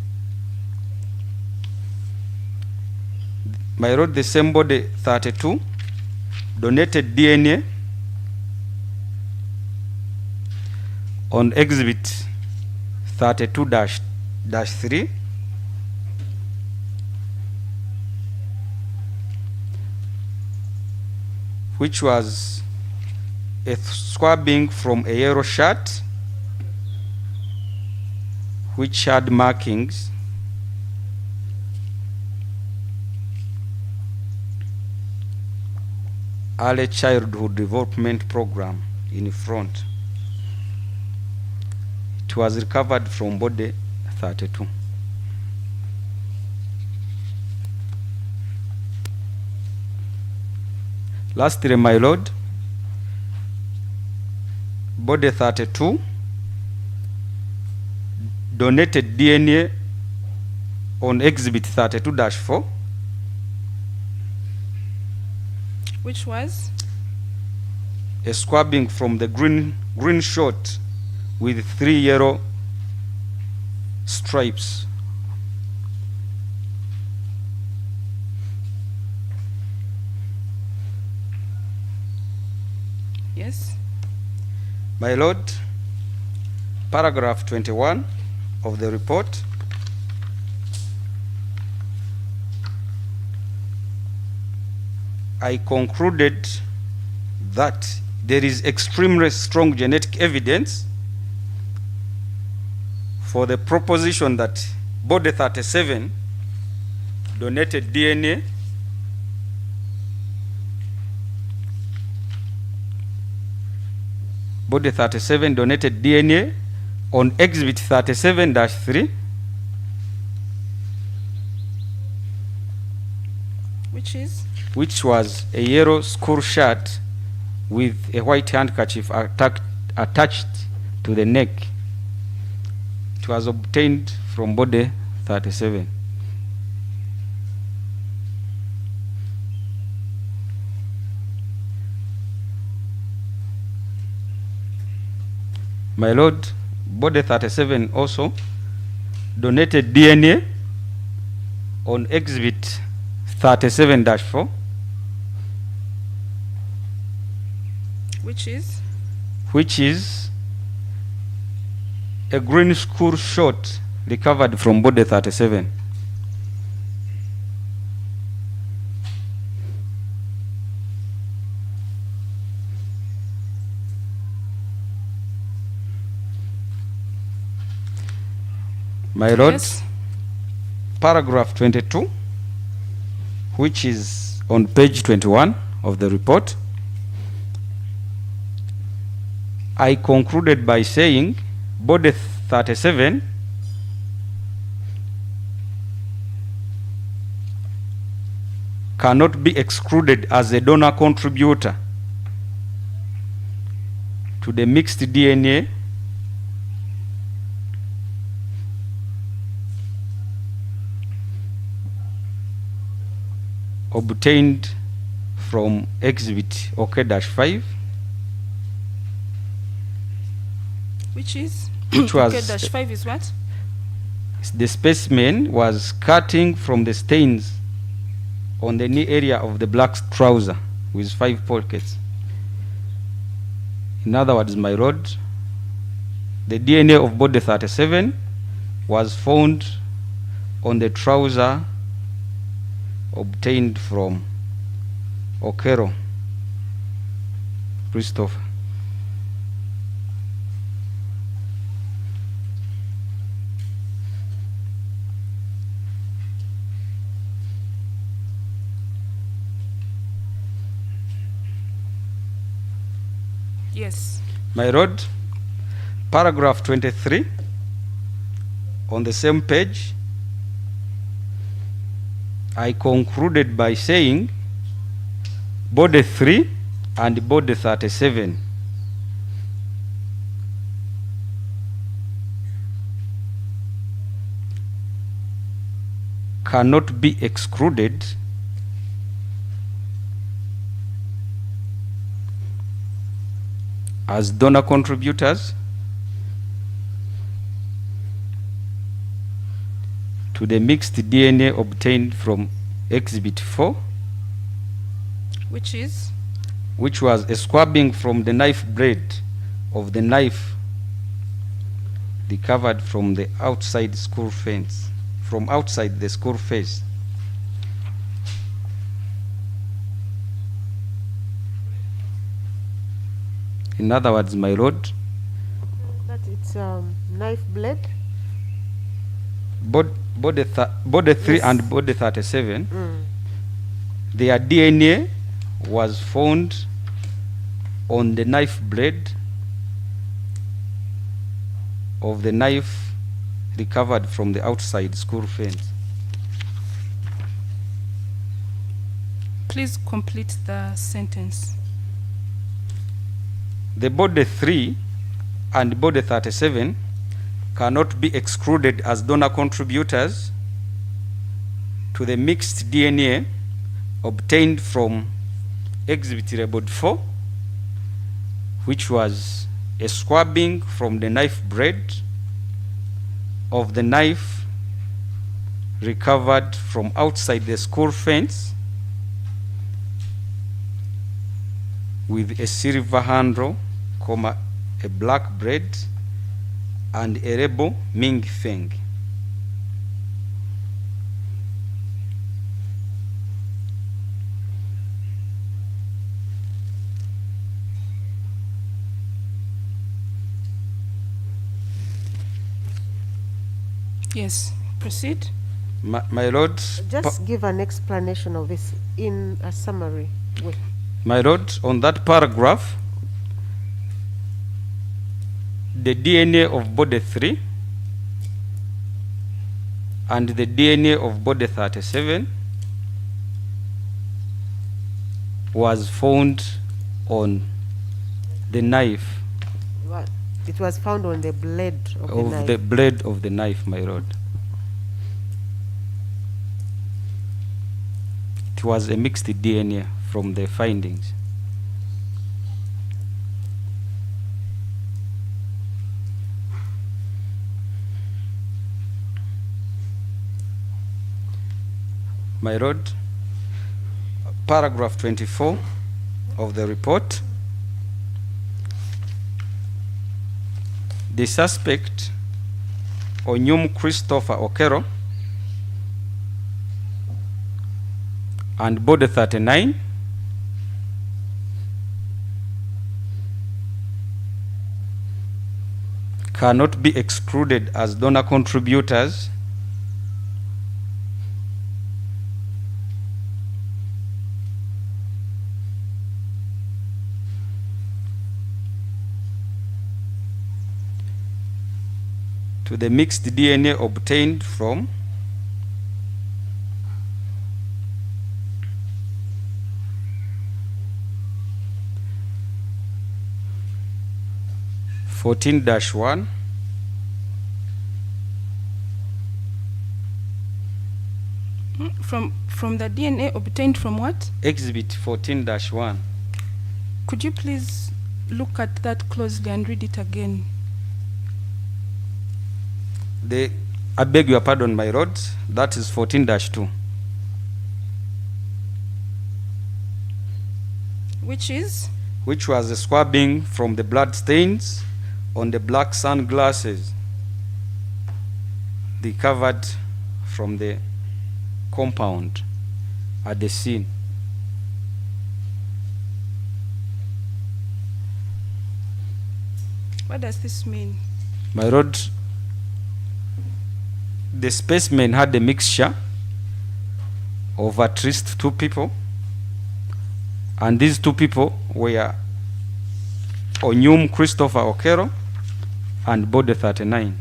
My lord, the same body 32 donated DNA on exhibit 32-3 which was a swabbing from a yellow shirt which had markings early childhood development program in front. It was recovered from body 32. Lastly, my lord, body 32 donated DNA on exhibit 32-4, which was a swabbing from the green short with 3 yellow stripes. Yes. My lord, paragraph 21 of the report. I concluded that there is extremely strong genetic evidence for the proposition that body 37 donated DNA on exhibit 37-3, which was a yellow school shirt with a white handkerchief attached to the neck. It was obtained from body 37. My lord, body 37 also donated DNA on exhibit 37-4, which is a green school short recovered from body 37. My lord, Yes. paragraph 22, which is on page 21 of the report, I concluded by saying body 37 cannot be excluded as a donor contributor to the mixed DNA obtained from exhibit OK-5, Which was Okay-5 is what? the specimen was cutting from the stains on the knee area of the black trouser with 5 pockets. In other words, my lord, the DNA of body 37 was found on the trouser obtained from Okello Christopher. Yes. My lord, paragraph 23 on the same page, I concluded by saying body 3 and body 37 cannot be excluded as donor contributors to the mixed DNA obtained from Exhibit 4, which was a squabbing from the knife blade of the knife recovered from the outside school fence, from outside the school fence. In other words, my lord, That it's knife blade. body 3 Yes. and body 37, their DNA was found on the knife blade of the knife recovered from the outside school fence. Please complete the sentence. The body 3 and body 37 cannot be excluded as donor contributors to the mixed DNA obtained from Exhibit Labeled 4, which was a squabbing from the knife blade of the knife recovered from outside the school fence with a silver handle, comma, a black blade, and a label Ming Feng. Yes, proceed. My lord, Just give an explanation of this in a summary way. my lord, on that paragraph, the DNA of body 3 and the DNA of body 37 was found on the knife What? It was found on the blade of the of knife. the blade of the knife, my lord. It was a mixed DNA from the findings. My lord, paragraph 24 of the report. The suspect, Onyum Christopher Okello, and body 39, cannot be excluded as donor contributors to the mixed DNA obtained from (14-1) From the DNA obtained from what? Exhibit 14-1. Could you please look at that closely and read it again? I beg your pardon, my lord, that is 14-2. Which was a squabbing from the blood stains on the black sunglasses recovered from the compound at the scene. What does this mean? My lord, the specimen had a mixture of at least 2 people, and these 2 people were Onyum Christopher Okello and body 39.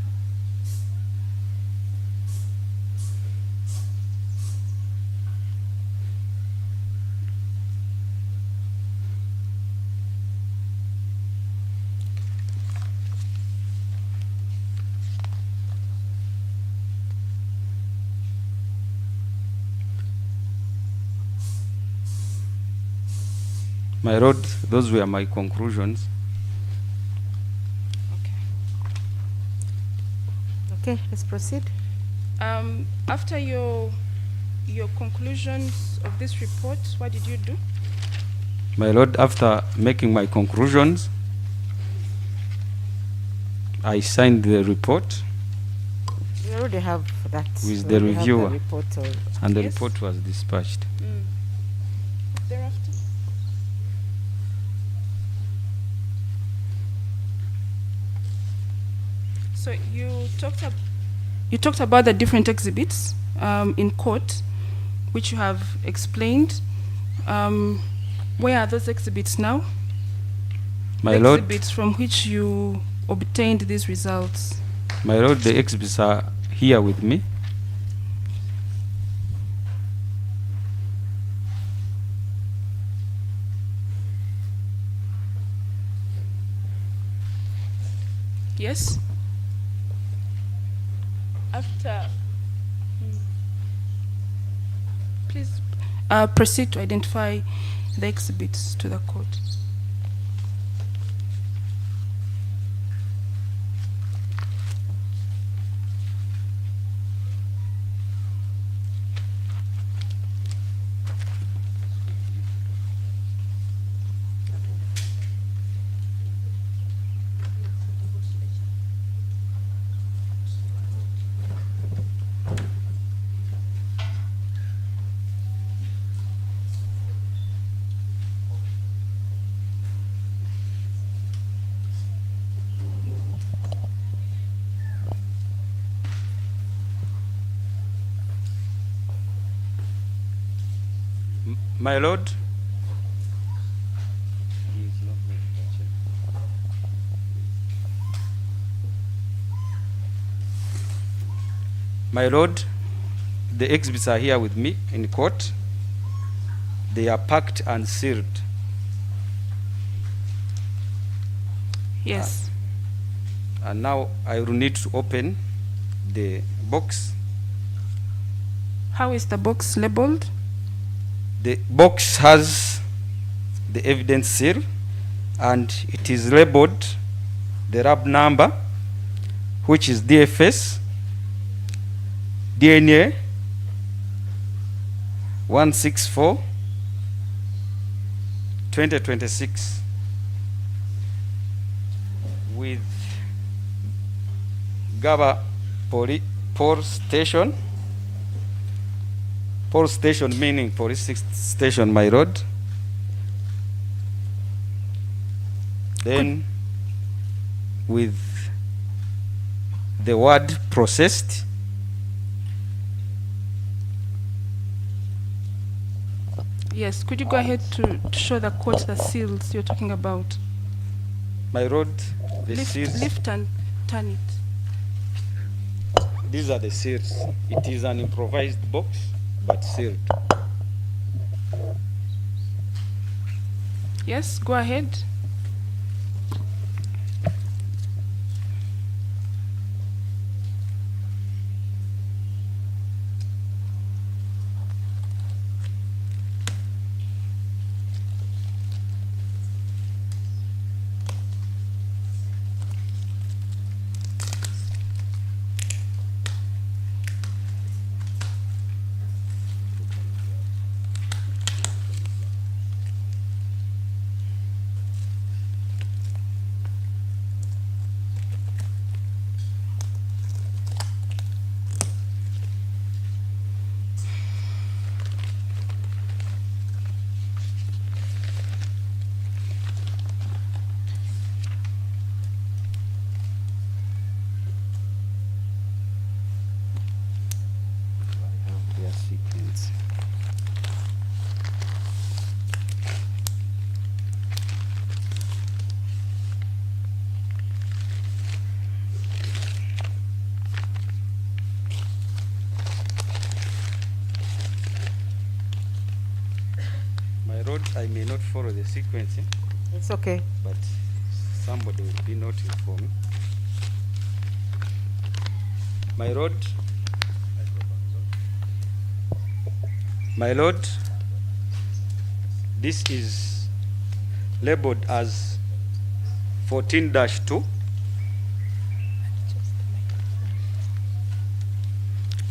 My lord, those were my conclusions. Okay, let's proceed. After your conclusions of this report, what did you do? My lord, after making my conclusions, I signed the report We already have that. with We the already have reviewer, report, and the Yes. report was dispatched. Thereafter? So you talked about the different exhibits in court, which you have explained. Where are those exhibits now? My The lord, exhibits from which you obtained these results. my lord, the exhibits are here with me. Yes? After, please proceed to identify the exhibits to the court. My lord, my lord, the exhibits are here with me in court. They are packed and sealed. Yes. And now I will need to open the box. How is the box labeled? The box has the evidence seal, and it is labeled the RAB number, which is DFS DNA 164 2026 with GABA police station meaning police station, my lord. Then with the word processed, Yes. Could you go ahead to show the court the seals you're talking about? my lord, the seals. Lift and turn it. These are the seals. It is an improvised box, but sealed. Yes, go ahead. Their sequence. My lord, I may not follow the sequence, It's okay. but somebody will be noting for me. My lord, this is labeled as 14-2.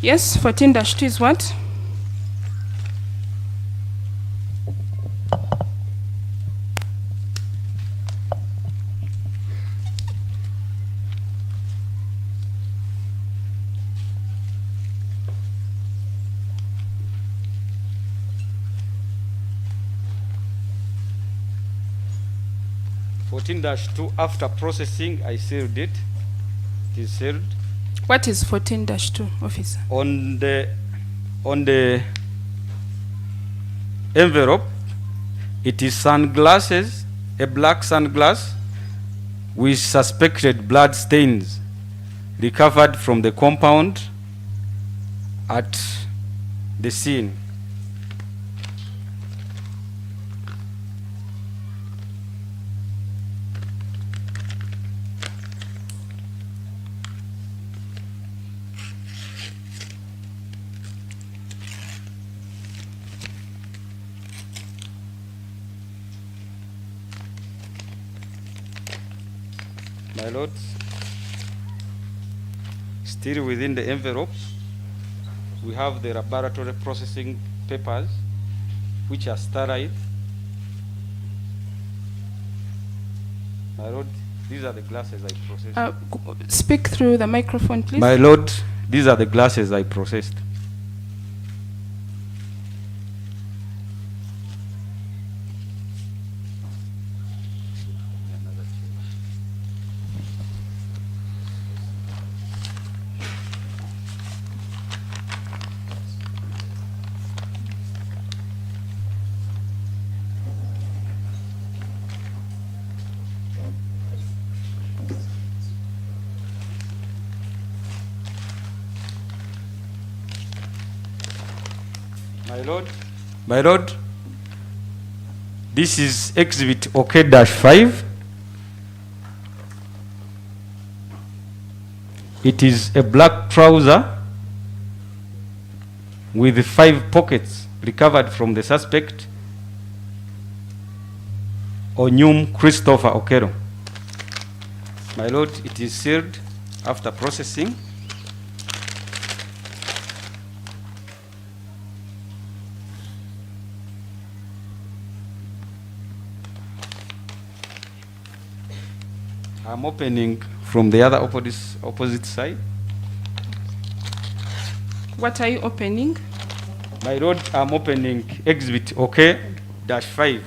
Yes, 14-2 is what? After processing, I sealed it. It is sealed. What is 14-2, officer? On the envelope, it is sunglasses, a black sunglass with suspected blood stains recovered from the compound at the scene. My lords, still within the envelope, we have the laboratory processing papers, which are sterile. My lord, these are the glasses I processed. Speak through the microphone, please. My lord, these are the glasses I processed. My lord, this is exhibit OK-5. It is a black trouser with 5 pockets recovered from the suspect, Onyum Christopher Okello. My lord, it is sealed after processing. I'm opening from the other opposite side. What are you opening? My lord, I'm opening exhibit OK-5.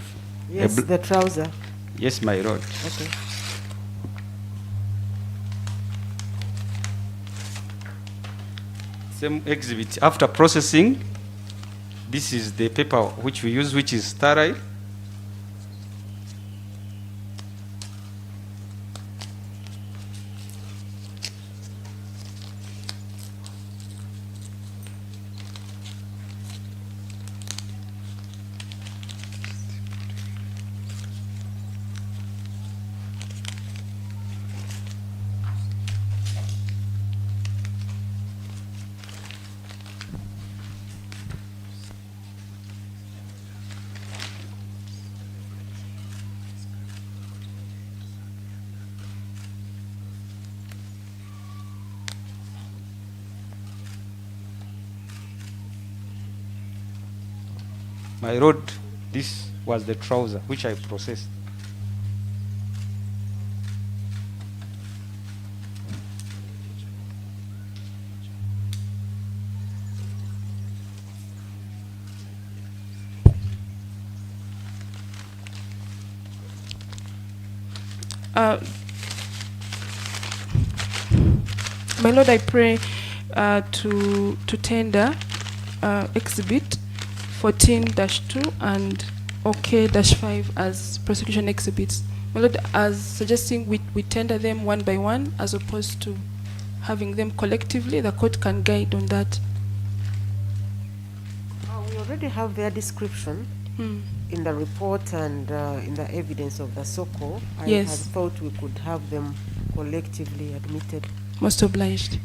Yes, the trouser. Yes, my lord. Okay. Same exhibit. After processing, this is the paper which we use, which is sterile. My lord, this was the trouser which I processed. My lord, I pray to tender exhibit 14-2 and OK-5 as prosecution exhibits. My lord, as suggesting we tender them one by one as opposed to having them collectively. The court can guide on that. We already have their description in the report and in the evidence of the SOCO. I had thought we could have them collectively admitted. Most obliged.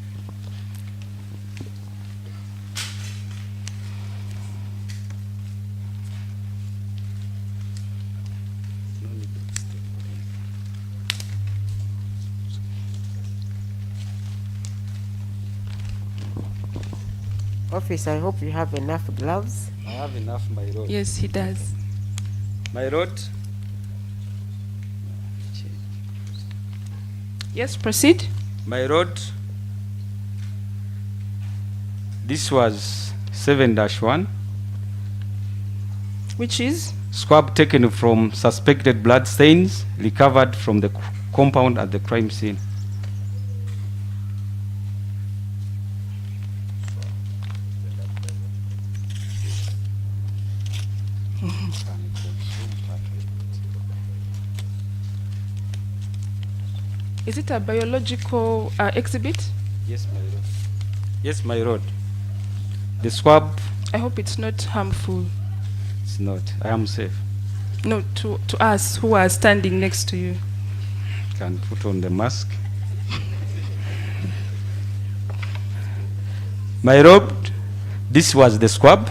Officer, I hope you have enough gloves. I have enough, my lord. Yes, he does. My lord, Yes, proceed. my lord, this was 7-1, Which is? swab taken from suspected blood stains recovered from the compound at the crime scene. Is it a biological exhibit? Yes, my lord. Yes, my lord. The swab, I hope it's not harmful. it's not. I am safe. No, to us who are standing next to you. Can put on the mask. My lord, this was the swab.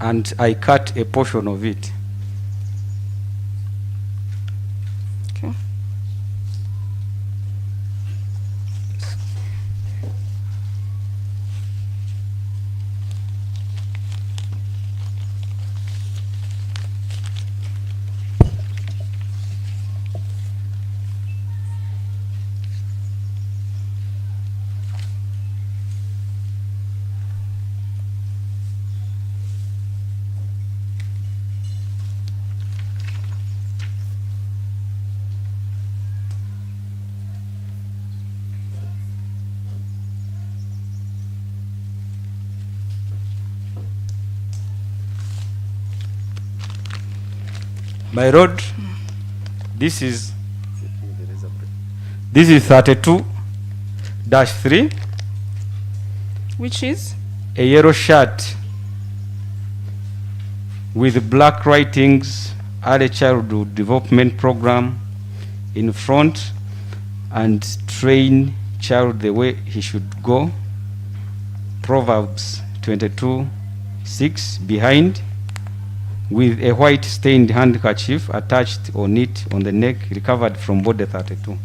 And I cut a portion of it. Okay. My lord, this is 32-3, Which is? a yellow shirt with black writings, early childhood development program in front, and train child the way he should go. Proverbs 22:6 behind, with a white stained handkerchief attached on it on the neck, recovered from body 32.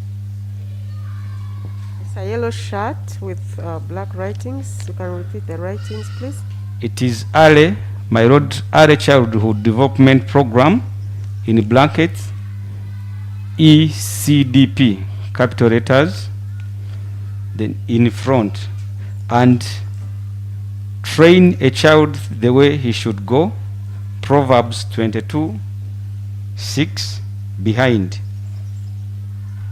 It's a yellow shirt with black writings. You can repeat the writings, please. It is early, my lord, early childhood development program in blankets, ECDP, capital letters, then in front, and train a child the way he should go. Proverbs 22:6 behind,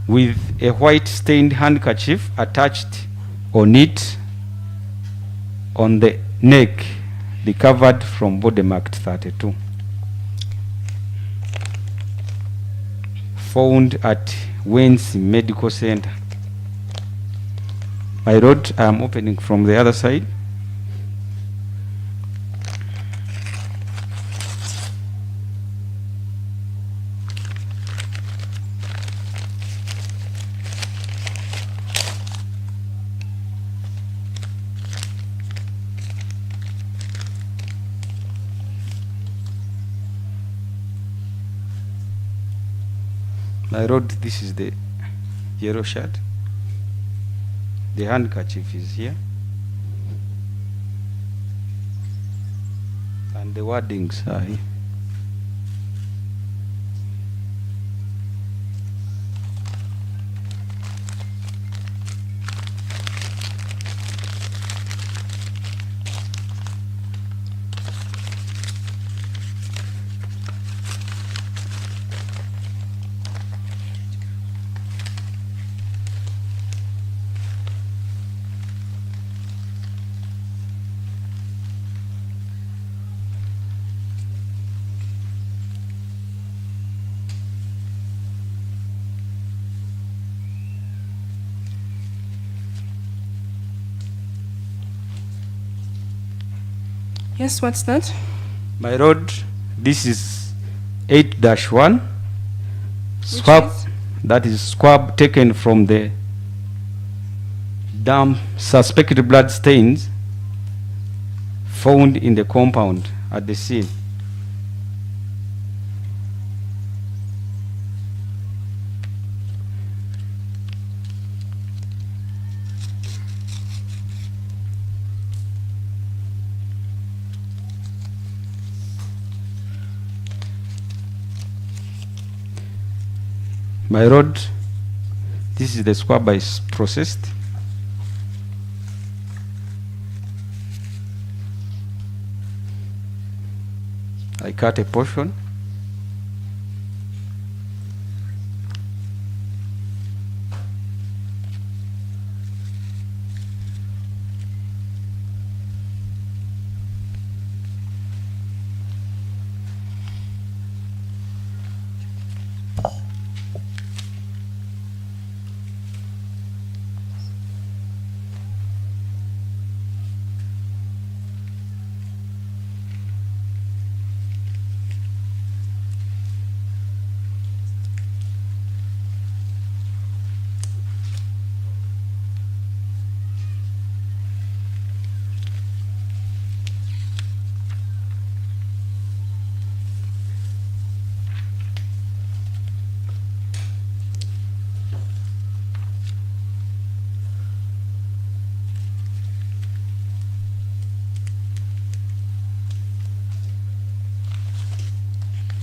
with a white stained handkerchief attached on it on the neck, recovered from body marked 32. Found at Wayne's Medical Center. My lord, I am opening from the other side. My lord, this is the yellow shirt. The handkerchief is here. And the wordings are here. Yes, what's that? My lord, this is 8-1. Swab, that is swab taken from the damp suspected blood stains found in the compound at the scene. My lord, this is the squab I processed. I cut a portion.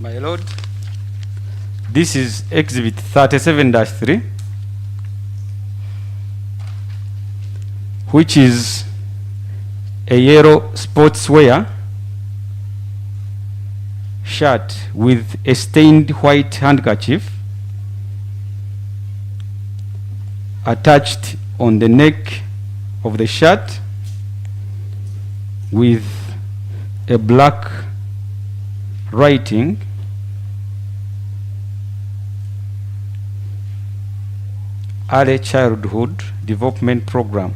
My lord, this is exhibit 37-3, which is a yellow sportswear shirt with a stained white handkerchief attached on the neck of the shirt with a black writing Early Childhood Development Program,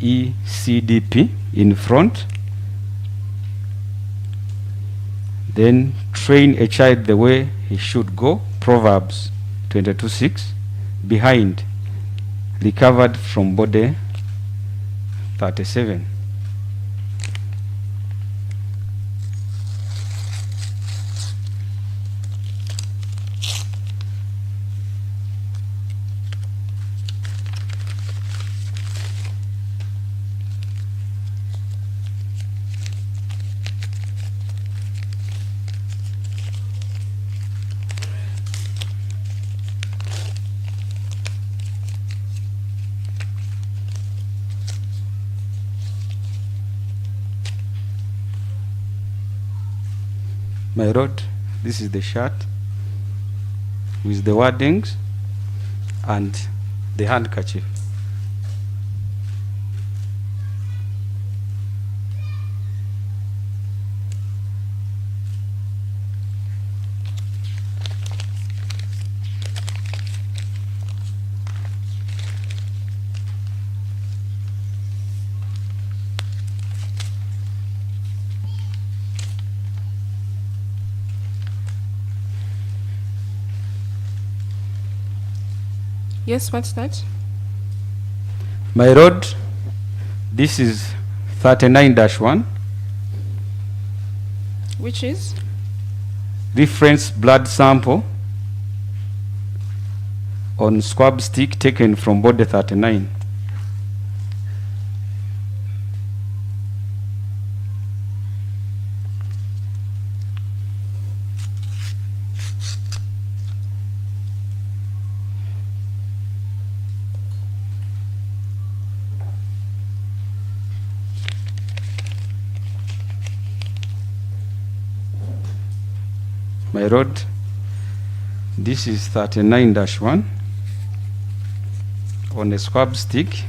ECDP, in front. Then train a child the way he should go, Proverbs 22:6. Behind, recovered from body 37. My lord, this is the shirt with the wordings and the handkerchief. Yes, what's that? My lord, this is 39-1. Which is? Reference blood sample on swab stick taken from body 39. My lord, this is 39-1 on a swab stick,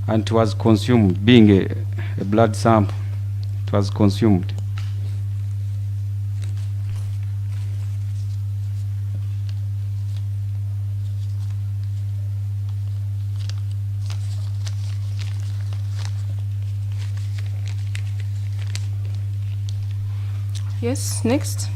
and it was consumed, being a blood sample, it was consumed. Yes, next.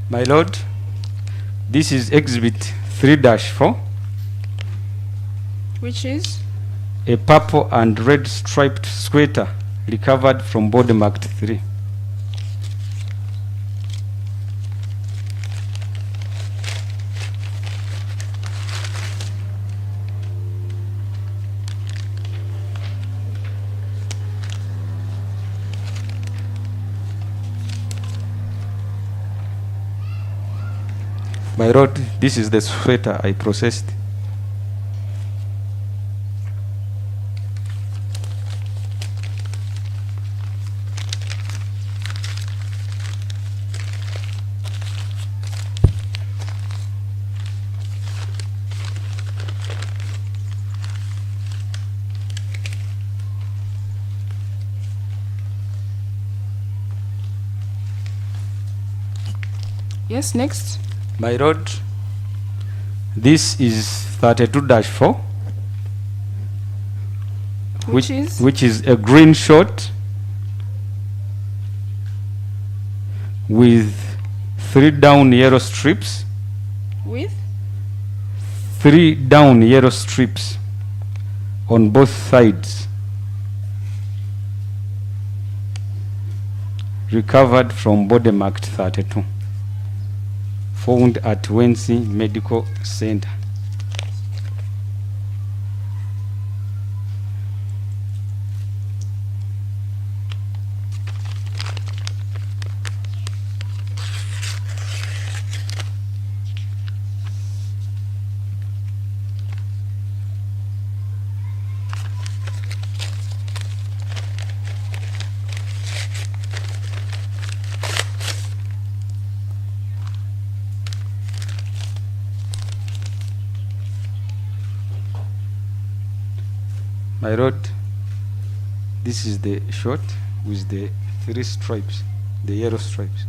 My Lord, this is Exhibit 3-4, which is a purple and red striped sweater recovered from body marked 3. My Lord, this is the sweater I processed. Yes, next. My Lord, this is 32-4, Which is? which is a green short with 3 down yellow strips. With? 3 down yellow strips on both sides. Recovered from body marked 32. Found at Wensi Medical Center. My Lord, this is the short with the 3 stripes, the yellow stripes.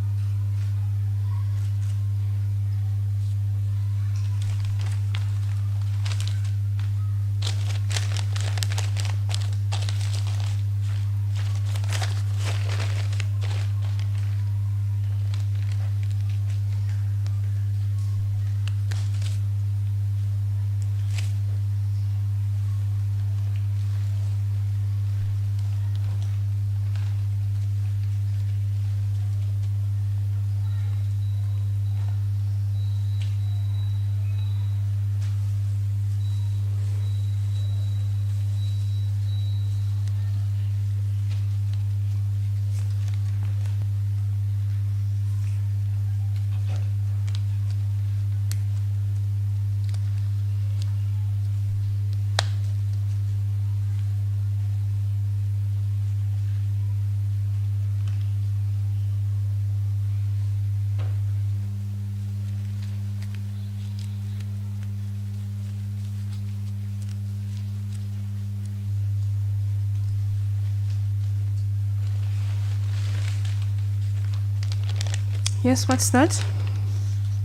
Yes, what's that?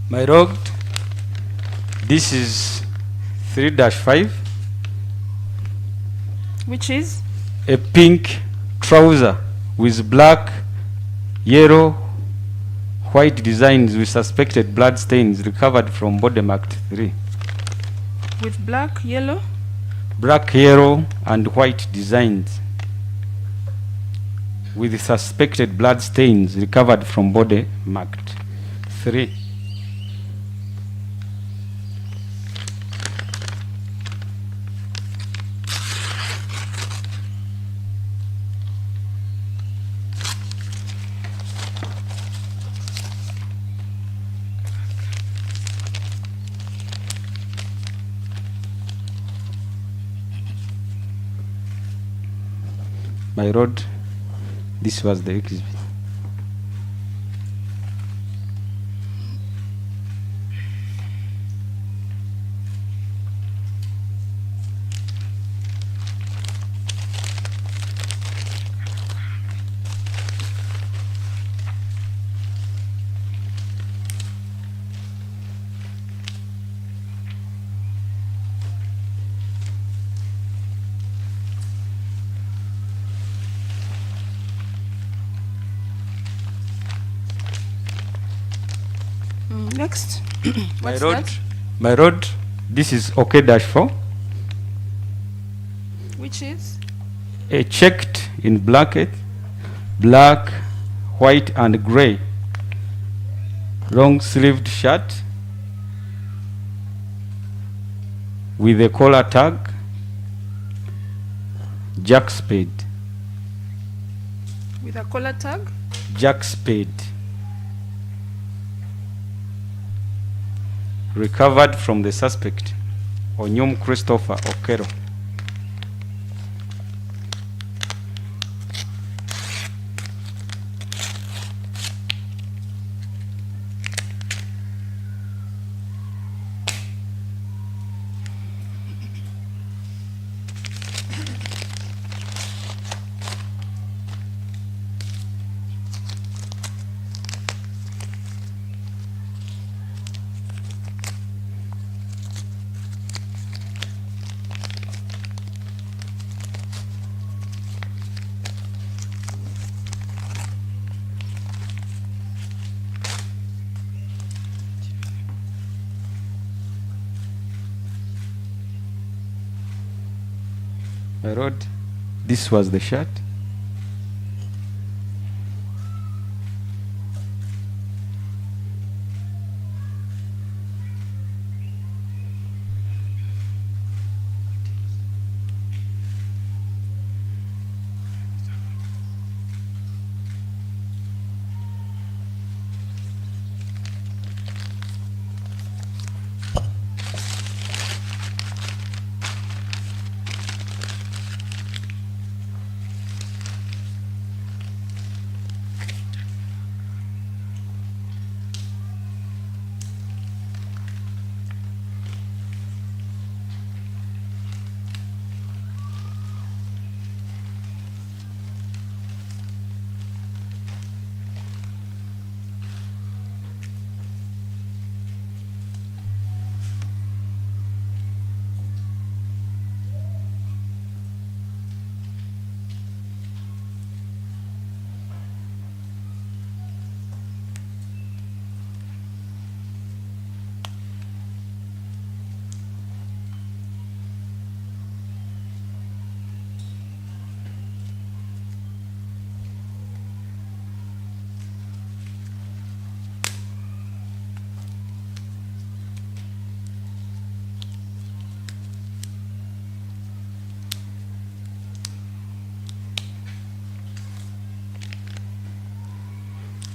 My Lord, this is 3-5, Which is? a pink trouser with black, yellow, white designs with suspected blood stains recovered from body marked 3. With black, yellow? Black, yellow, and white designs with suspected blood stains recovered from body marked 3. My Lord, this was the exhibit. Next. My What's road, that? my road, this is OK-4. Which is? Checked in black, white and gray. Long-sleeved shirt with a collar tag, jack spade. With a collar tag? Jack spade. Recovered from the suspect, Onyum Christopher Okello. My road, this was the shirt.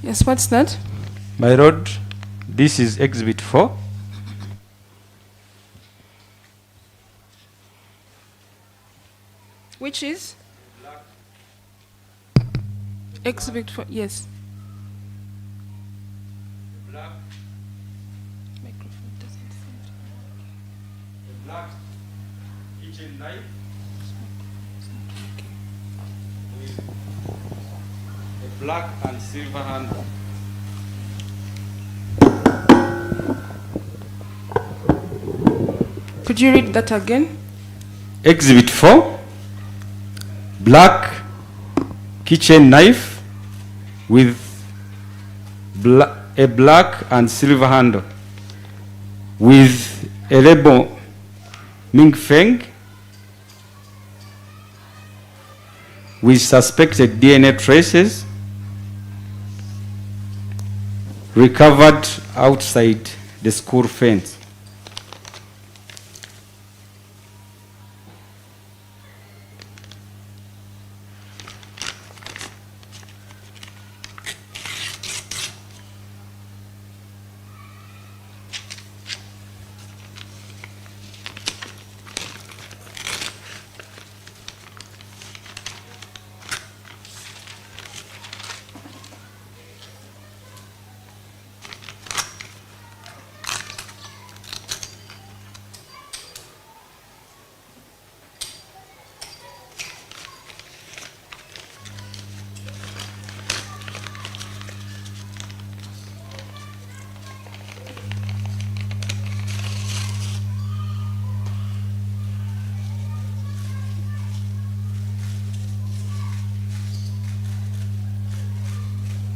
Yes, what's that? My road, this is exhibit 4. Which is? Exhibit 4, yes. Microphone doesn't seem to A black kitchen knife with a black and silver handle. Could you read that again? Exhibit 4, black kitchen knife with a black and silver handle with a label Ming Feng with suspected DNA traces recovered outside the school fence.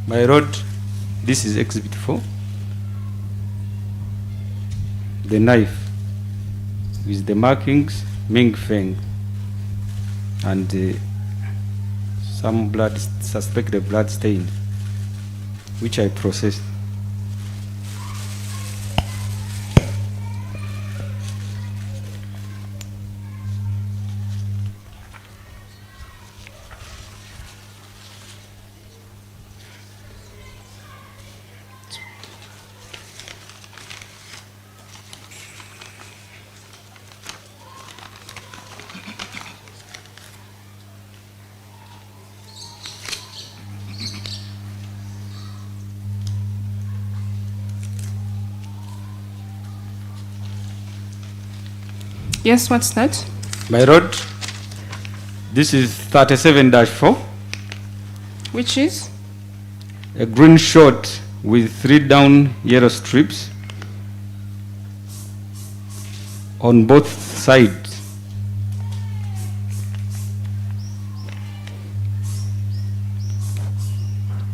My road, this is exhibit 4. the knife with the markings Ming Feng and some blood, suspected blood stain, which I processed. Yes, what's that? My road, this is 37-4, Which is? a green shot with 3 down yellow strips on both sides.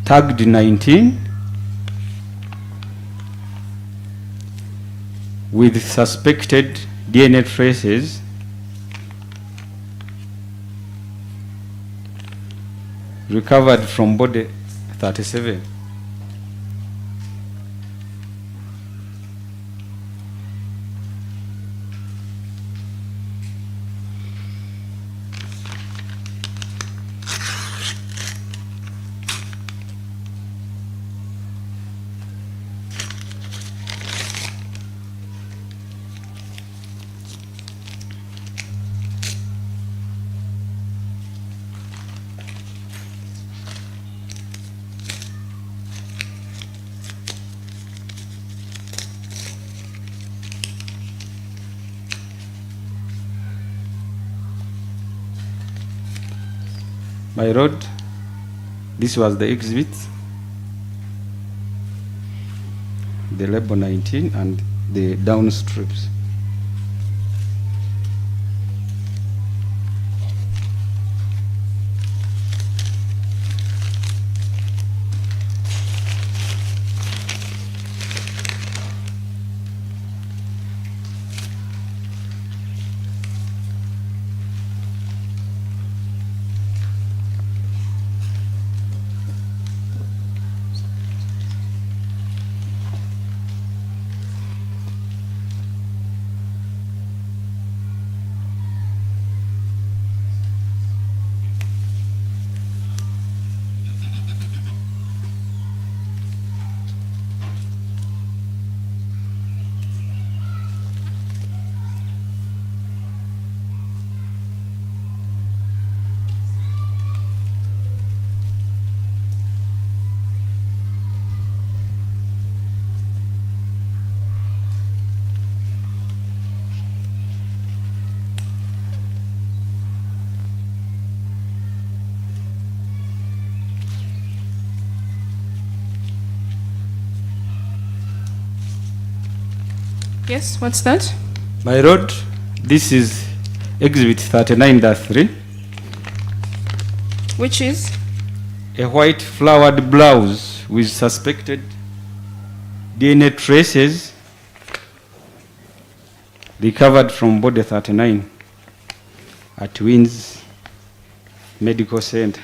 Tagged 19 with suspected DNA traces recovered from body 37. My road, this was the exhibit, the label 19 and the down strips. Yes, what's that? My road, this is exhibit 39-3, Which is? a white flowered blouse with suspected DNA traces recovered from body 39 at Wins Medical Center.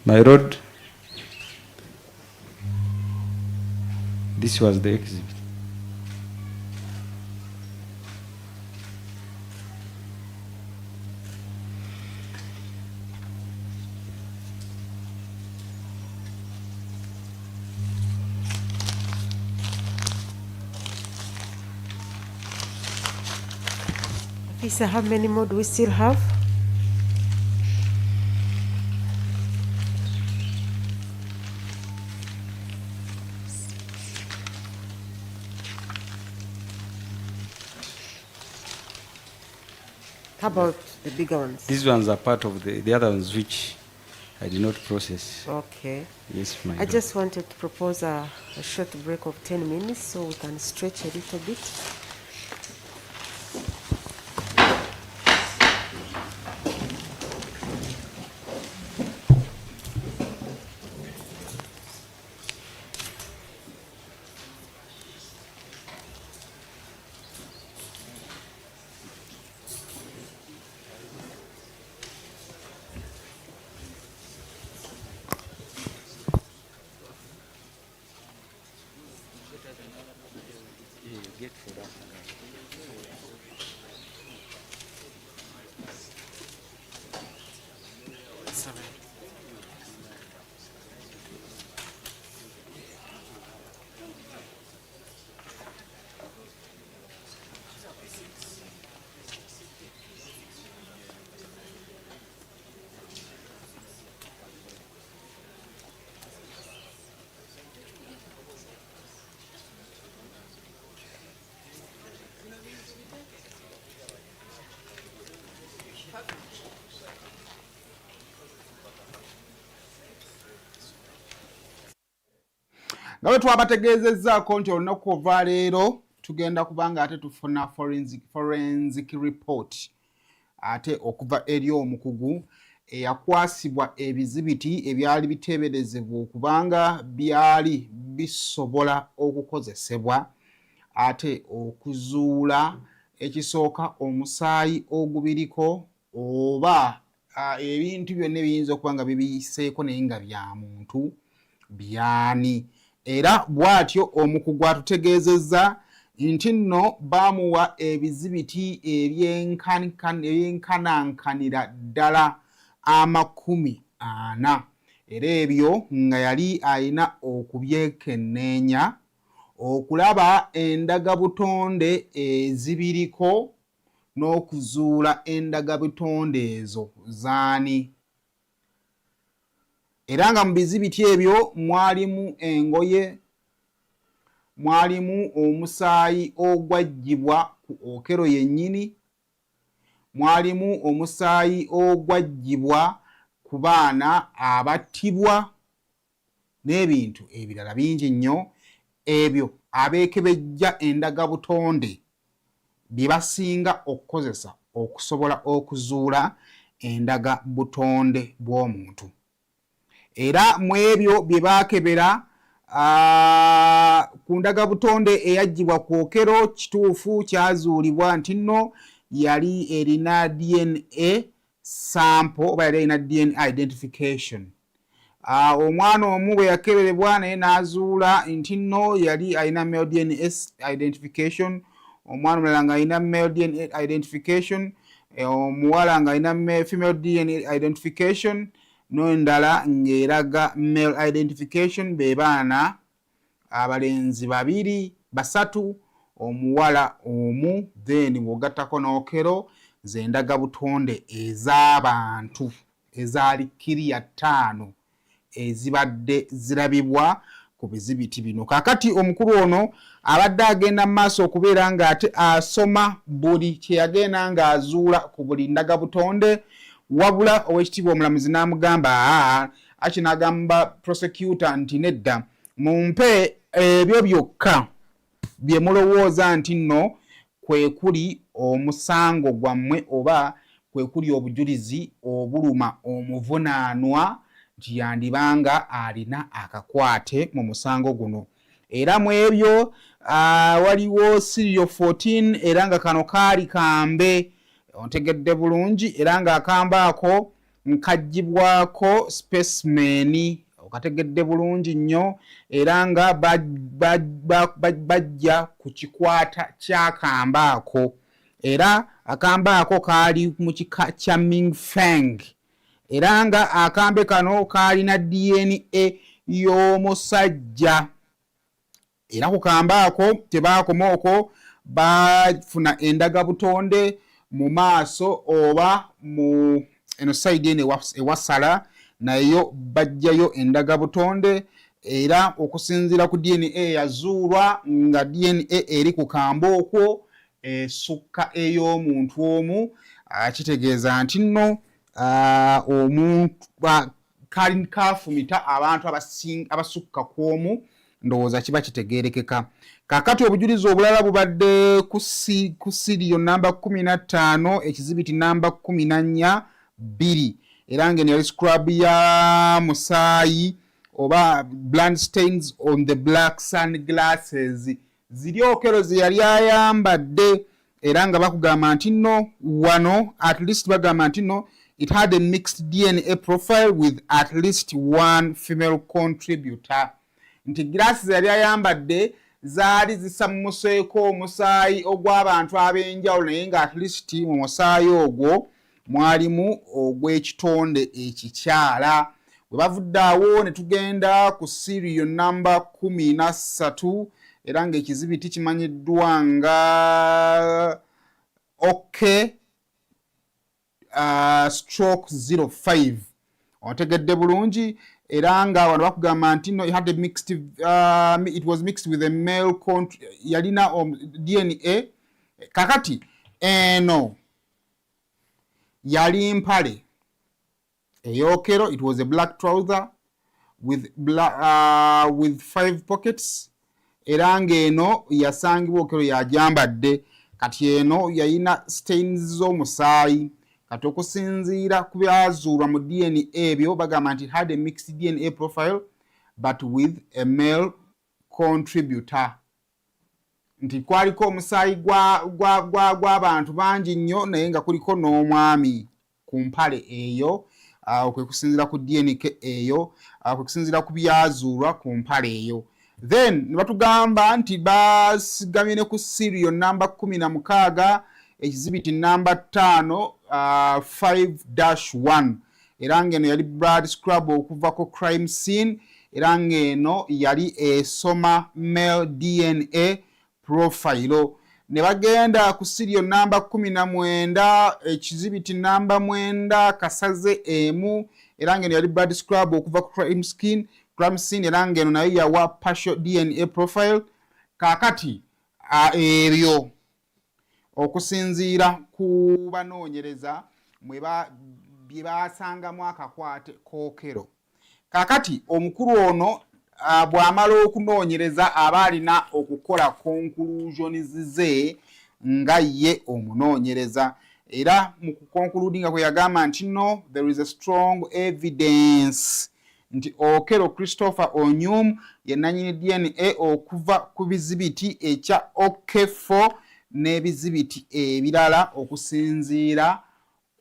My road, this was the exhibit. Okay, so how many more do we still have? How about the bigger ones? These ones are part of the other ones which I did not process. Okay. Yes, my I lord. just wanted to propose a short break of 10 minutes so we can stretch a little bit. nga bwe twabategeezezzaako nti olunaku ova leero tugenda kubanga ate tufuna forensic report ate okuva eri omukugu eyakwasibwa ebizibiti ebyali biteeberezebwa okubanga byali bisobola okukozesebwa ate okuzuula ekisooka omusaayi ogubiriko oba ebintu byonna ebiyinza okuba nga bibiyiseeko naye nga bya muntu byani. Era bw'atyo omukugu atutegeezezza nti nno baamuwa ebizibiti ebyenkanankanira ddala 40 era ebyo nga yali ayina okubyekenneenya okulaba endagabutonde ezibiriko n'okuzuula endagabutonde ezo zaani. Era nga mu bizibiti ebyo mwalimu engoye, mwalimu omusaayi ogwaggyibwa ku Okello yennyini, mwalimu omusaayi ogwaggyibwa ku baana abattibwa n'ebintu ebirala bingi nnyo ebyo abeekebejja endagabutonde bye basinga okukozesa okusobola okuzuula endagabutonde bw'omuntu. Era mu ebyo bye baakebera ku ndagabutonde eyaggyibwa ku Okello kituufu kyazuulibwa nti nno yali erina DNA sample oba yali erina DNA identification. Omwana omu bwe yakeberebwa naye n'azuula nti nno yali alina male DNA identification, omwana omulala ng'alina male DNA identification, omuwala ng'alina female DNA identification, n'endala ng'eraga male identification. Be baana abalenzi 3, omuwala omu, then bw'ogattako n'Okello z'endagabutonde ez'abantu ezaali 5 ezibadde zirabibwa ku bizibiti bino. Kaakati omukulu ono abadde agenda mu maaso okubeera ng'ate asoma buli kye yagenda ng'azuula ku buli ndagabutonde, wabula Oweekitiibwa Omulamuzi n'amugamba n'agamba prosecutor nti nedda mumpe ebyo byokka bye mulowooza nti nno kwe kuli omusango gwammwe oba kwe kuli obujulizi obuluma omuvunaanwa nti yandibanga alina akakwate mu musango guno. Era mu ebyo waliwo serial 14 era nga kano kaali kambe, ontegedde bulungi, era ng'akambe ako nkaggyibwako specimen, okategedde bulungi nnyo, era nga bajja ku kikwata ky'akambe ako. Era akambe ako kaali mu kika kya Mingfeng, era nga akambe kano kaalina DNA y'omusajja. Era ku kambe ako tebaakoma okwo, baafuna endagabutonde mu maaso oba mu eno side eno ewasala nayo bajjayo endagabutonde era okusinziira ku DNA yazuulwa nga DNA eri ku kambo okwo esukka ey'omuntu omu kitegeeza nti nno omuntu kafumita abantu abasukka kw'omu ndowooza kiba kitegeerekeka. Kaakati obujulizi obulala bubadde ku siriyo namba 15 ekizibiti namba 14 era ng'eno yali scrub ya musaayi oba blood stains on the black sunglasses ziri Okello ze yali ayambadde era nga bakugamba nti nno wano at least bagamba nti nno it had a mixed DNA profile with at least one female contributor. Nti glasses yali ayambadde zaali zisammuseeko omusaayi ogw'abantu ab'enjawulo naye nga at least mu musaayi ogwo mwalimu ogw'ekitonde ekikyala. Bwe bavudde awo ne tugenda ku serial namba 13 era ng'ekizibiti kimanyiddwa nga stroke 05 otegedde bulungi era nga wano bakugamba nti no it was mixed with a male yalina DNA. Kakati eno yali mpale ey'Okello, it was a black trouser with 5 pockets era ng'eno yasangibwa Okello yajambadde. Kati eno yayina stains z'omusaayi. Kati okusinziira ku byazuulwa mu DNA ebyo bagamba nti had a mixed DNA profile but with a male contributor. Nti kwaliko omusaayi gw'abantu bangi nnyo naye nga kuliko n'omwami ku mpale eyo. Kwe kusinziira ku DNA eyo, kwe kusinziira ku byazuulwa ku mpale eyo. Then ne batugamba nti basigamye ne ku serial namba 16 ekizibiti namba 5 5-1 era ng'eno yali blood scrub okuva ku crime scene era ng'eno yali esoma male DNA profile. Ne bagenda ku serial namba 19 ekizibiti namba 9 kasaze emu era ng'eno yali blood scrub okuva ku crime scene era ng'eno nayo yawa partial DNA profile. Kaakati ebyo okusinziira ku banoonyereza bye basangamu akakwate k'Okello. Kaakati omukulu ono bw'amala okunoonyereza aba alina okukola conclusions ze nga ye omunoonyereza era mu kukonkuludinga kwe yagamba nti no there is a strong evidence nti Okello Christopher Onyum ye nannyini DNA okuva ku bizibiti ekya OK4 n'ebizibiti ebirala okusinziira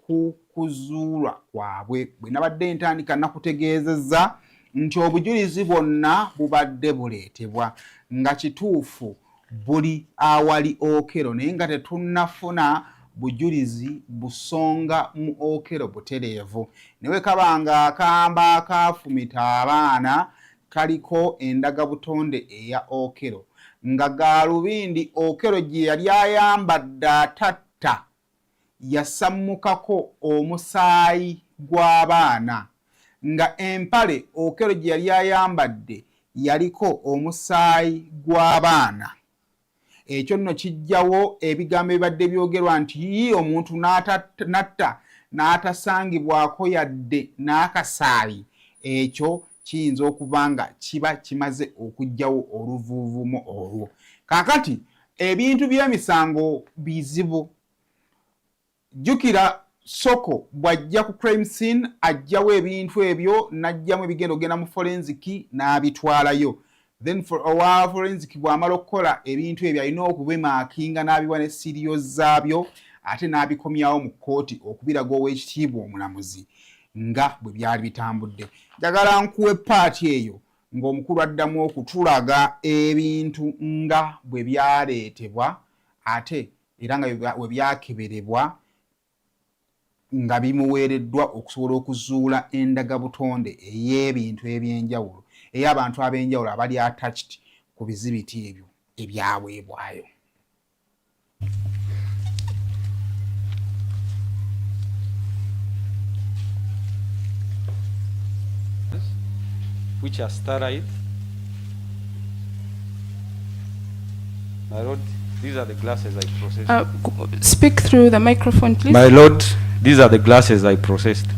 ku kuzuulwa kwabwe. Bwe nabadde ntandika nakutegeezezza nti obujulizi bwonna bubadde buleetebwa nga kituufu buli awali Okello naye nga tetunnafuna bujulizi busonga mu Okello butereevu. Newe kabanga akamba akafumita abaana kaliko endagabutonde eya Okello nga galubindi Okello gye yali ayambadde atatta yasammukako omusaayi gw'abaana nga empale Okello gye yali ayambadde yaliko omusaayi gw'abaana. Ekyo nno kijjawo ebigambo ebibadde byogerwa nti omuntu natta n'atasangibwako yadde n'akasaayi. Ekyo kiyinza okuba nga kiba kimaze okugjawo oluvuuvumo olwo. Kaakati ebintu by'emisango bizibu. Jjukira Soko bw'ajja ku crime scene ajjawo ebintu ebyo n'ajjamu ebigenda ogenda mu forensic n'abitwalayo. Then forensic bw'amala okukola ebintu ebyo alina okubimaakinga n'abiwa ne serials zaabyo ate n'abikomyawo mu kkooti okubiraga Oweekitiibwa Omulamuzi nga bwe byali bitambudde. Njagala nkuwe paati eyo ng'omukulu addamu okutulaga ebintu nga bwe byaleetebwa ate era nga bwe byakeberebwa nga bimuweereddwa okusobola okuzuula endagabutonde ey'ebintu eby'enjawulo ey'abantu ab'enjawulo abali attached ku bizibiti ebyo ebyaweebwayo. which are sterile. My lord, these are the glasses I processed. Speak through the microphone, please. My lord, these are the glasses I processed.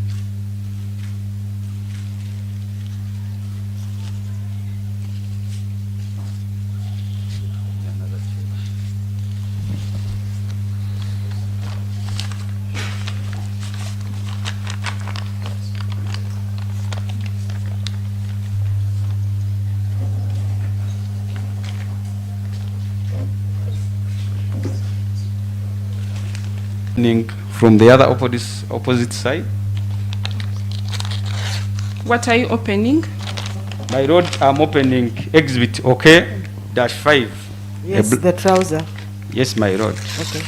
From the other opposite side. What are you opening? My lord, I'm opening exhibit OK-5. Yes, the trouser. Yes, my lord. Okay.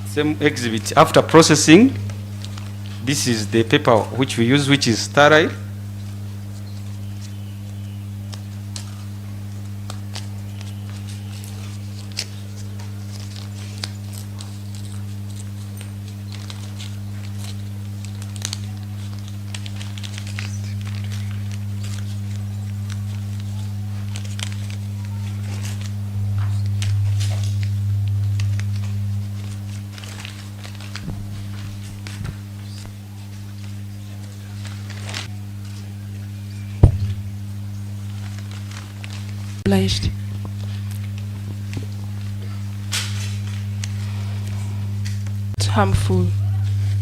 Same exhibit. After processing, this is the paper which we use, which is sterile. Obliged. It's harmful.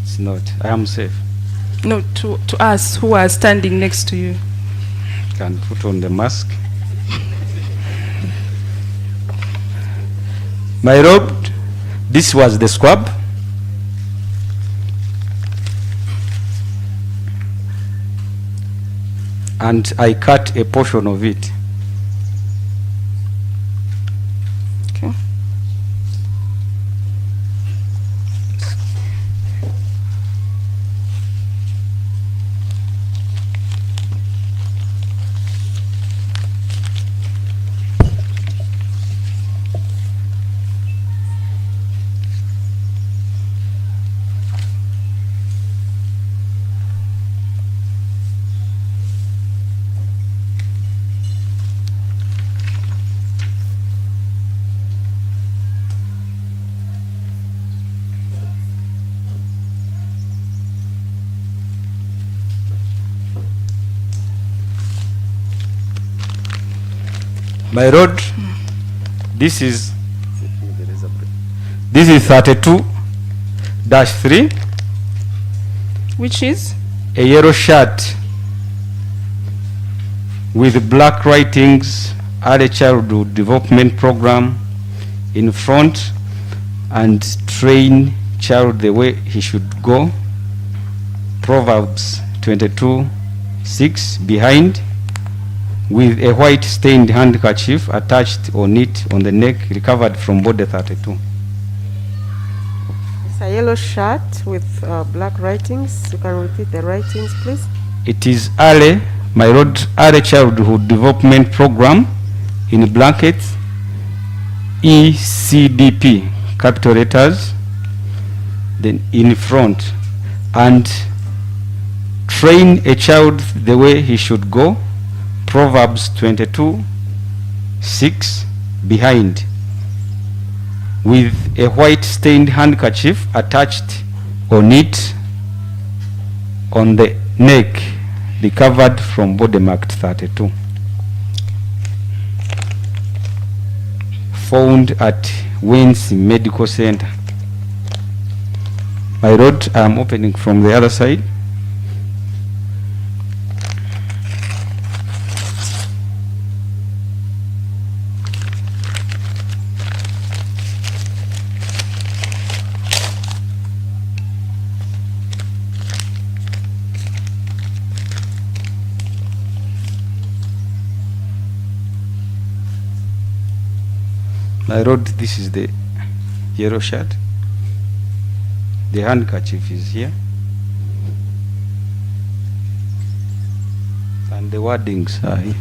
It's not. I am safe. No, to us who are standing next to you. Can put on the mask. My lord, this was the swab. And I cut a portion of it. Okay. My lord, this is 32-3, Which is? a yellow shirt with black writings, early childhood development program in front, and train child the way he should go. Proverbs 22:6 behind, with a white stained handkerchief attached on it on the neck, recovered from body 32. It's a yellow shirt with black writings. You can repeat the writings, please. It is early, my lord, early childhood development program in blankets, ECDP, capital letters, then in front, and train a child the way he should go. Proverbs 22:6 behind, with a white stained handkerchief attached on it on the neck, recovered from body marked 32. Found at Wayne's Medical Center. My lord, I am opening from the other side. My lord, this is the yellow shirt. The handkerchief is here. And the wordings are here.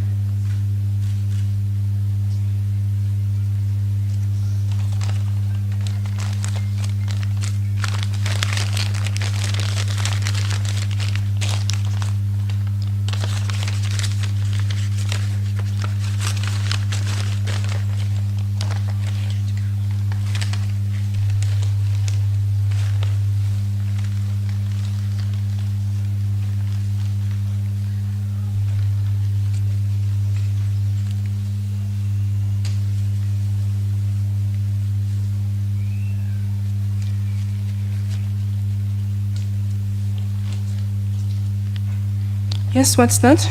Yes, what's that?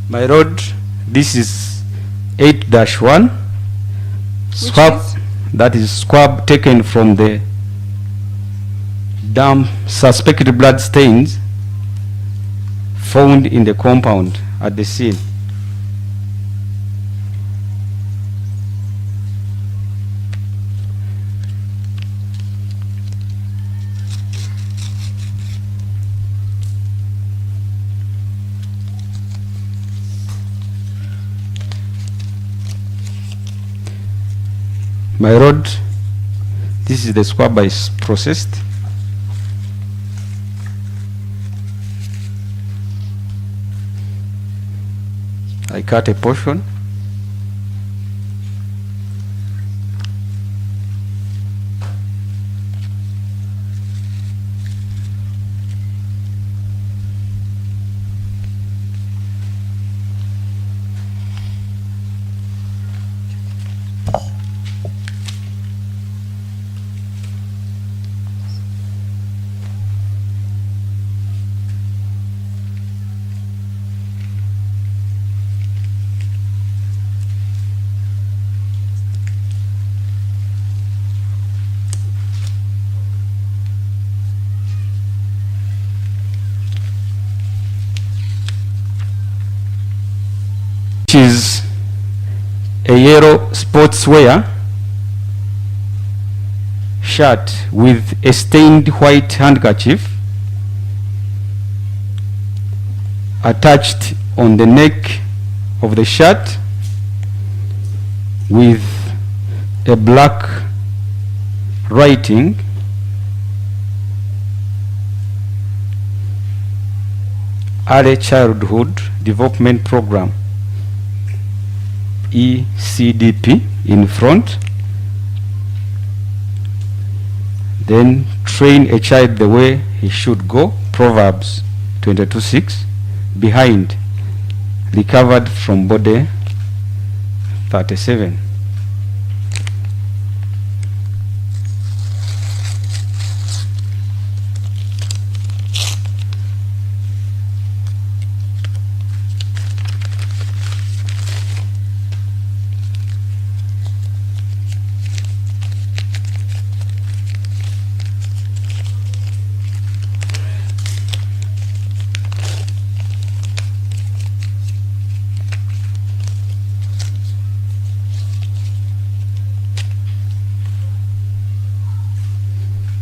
My lord, this is 8-1 swab. is? That is swab taken from the damp suspected blood stains found in the compound at the scene. My lord, this is the swab I processed. I cut a portion. Is a yellow sportswear shirt with a stained white handkerchief attached on the neck of the shirt with a black writing Early Childhood Development Program, ECDP, in front. Then train a child the way he should go, Proverbs 22:6. Behind, recovered from body 37.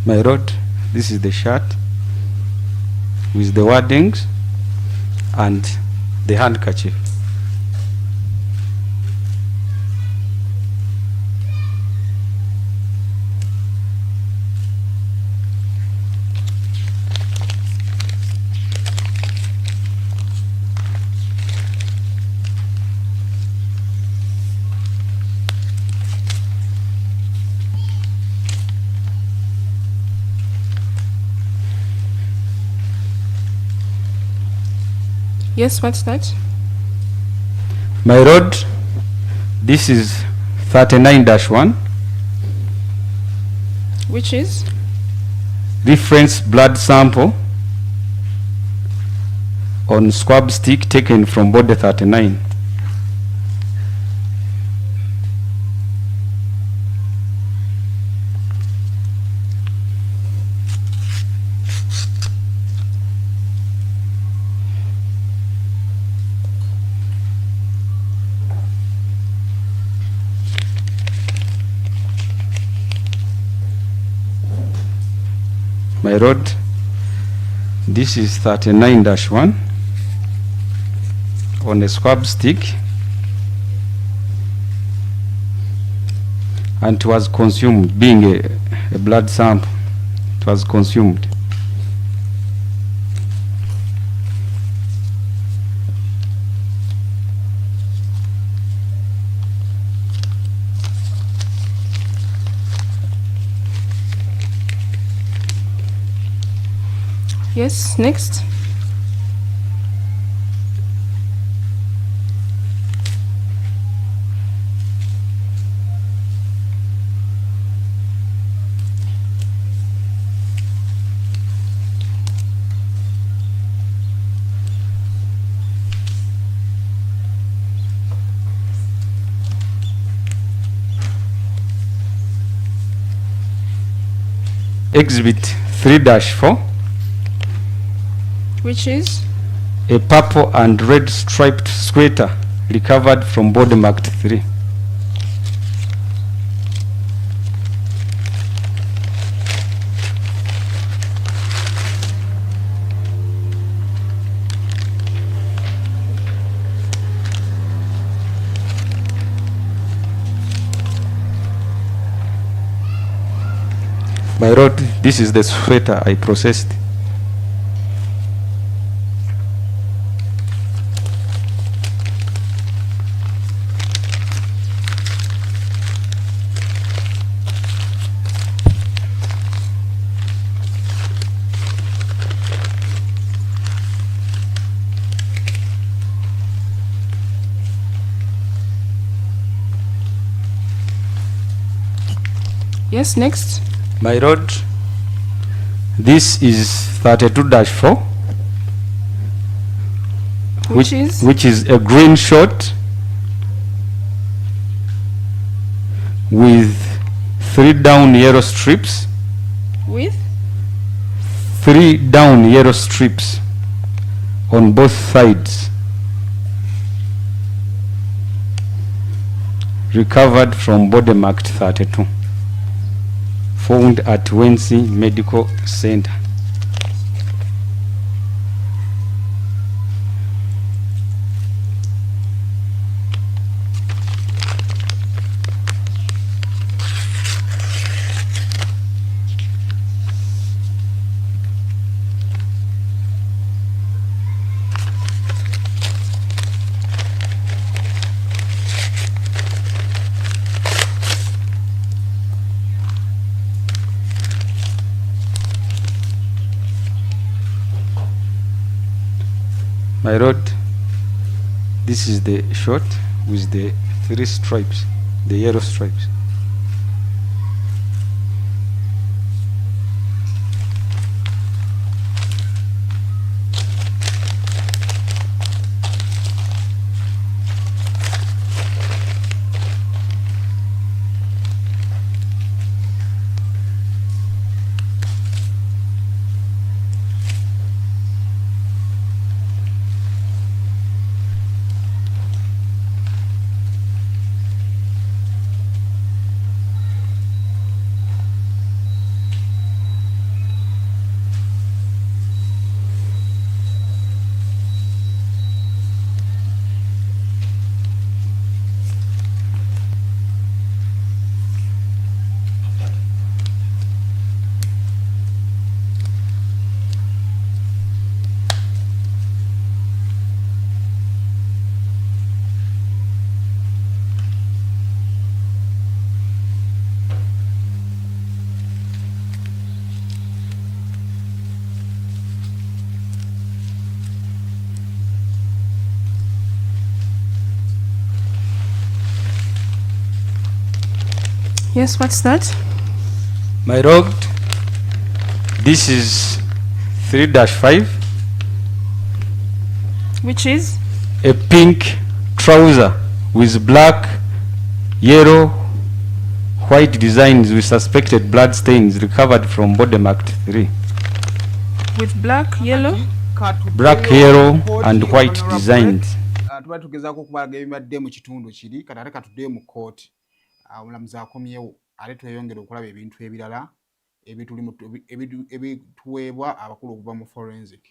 My lord, this is the shirt with the wordings and the handkerchief. Yes, what's that? My lord, this is 39-1. Which is? Reference blood sample on swab stick taken from body 39. My lord, this is 39-1 on a swab stick, and it was consumed, being a blood sample, it was consumed. Yes, next. exhibit 3-4, which is a purple and red striped sweater recovered from body marked 3. My lord, this is the sweater I processed. Yes, next. My lord, this is 32-4, which is a green short with 3 down yellow strips. With 3 down yellow strips on both sides. Recovered from body marked 32. Found at Wensi Medical Center. My lord, this is the short with the 3 stripes, the yellow stripes. Yes, what's that? My lord, this is 3-5, Which is a pink trouser with black, yellow, white designs with suspected blood stains recovered from body marked 3. with black, yellow. Black, yellow, and white designs. Tuba tugezaako okubalaga ebibadde mu kitundu kiri kati ate katuddeyo mu kkooti omulamuzi akomyewo ate tweyongera okulaba ebintu ebirala ebituweebwa abakulu okuva mu forensic.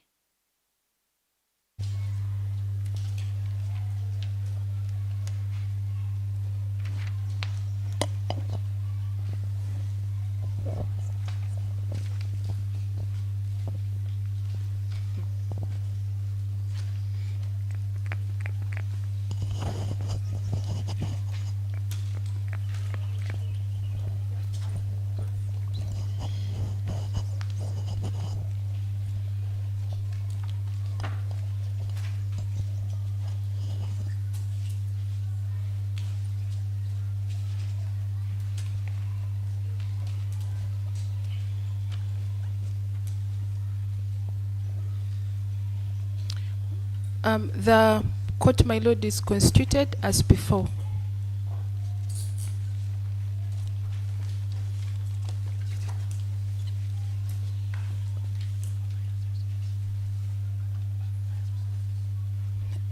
The court, my lord, is constituted as before.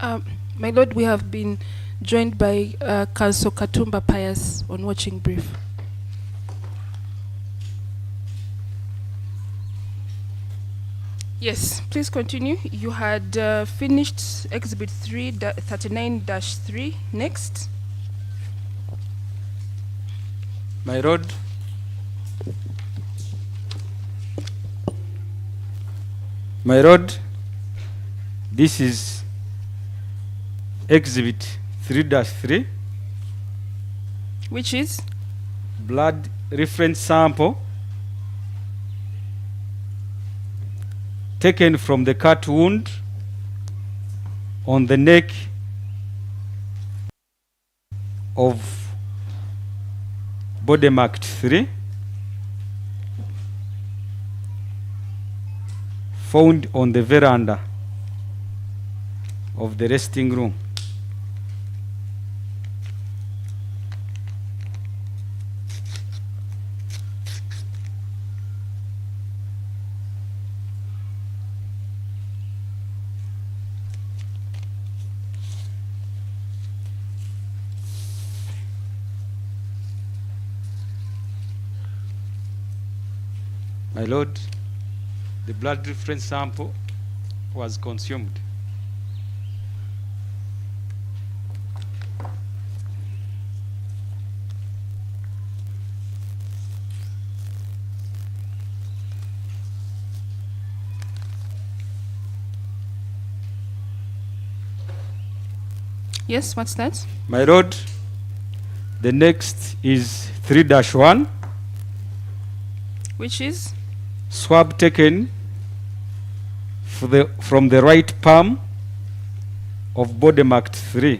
My Lord, we have been joined by Council Katumba Pius on watching brief. Yes, please continue. You had finished Exhibit 39-3. Next. My Lord, this is Exhibit 3-3, which is blood reference sample taken from the cut wound on the neck of body marked 3, found on the veranda of the resting room. My Lord, the blood reference sample was consumed. Yes, what's that? My Lord, the next is 3-1, which is swab taken from the right palm of body marked 3.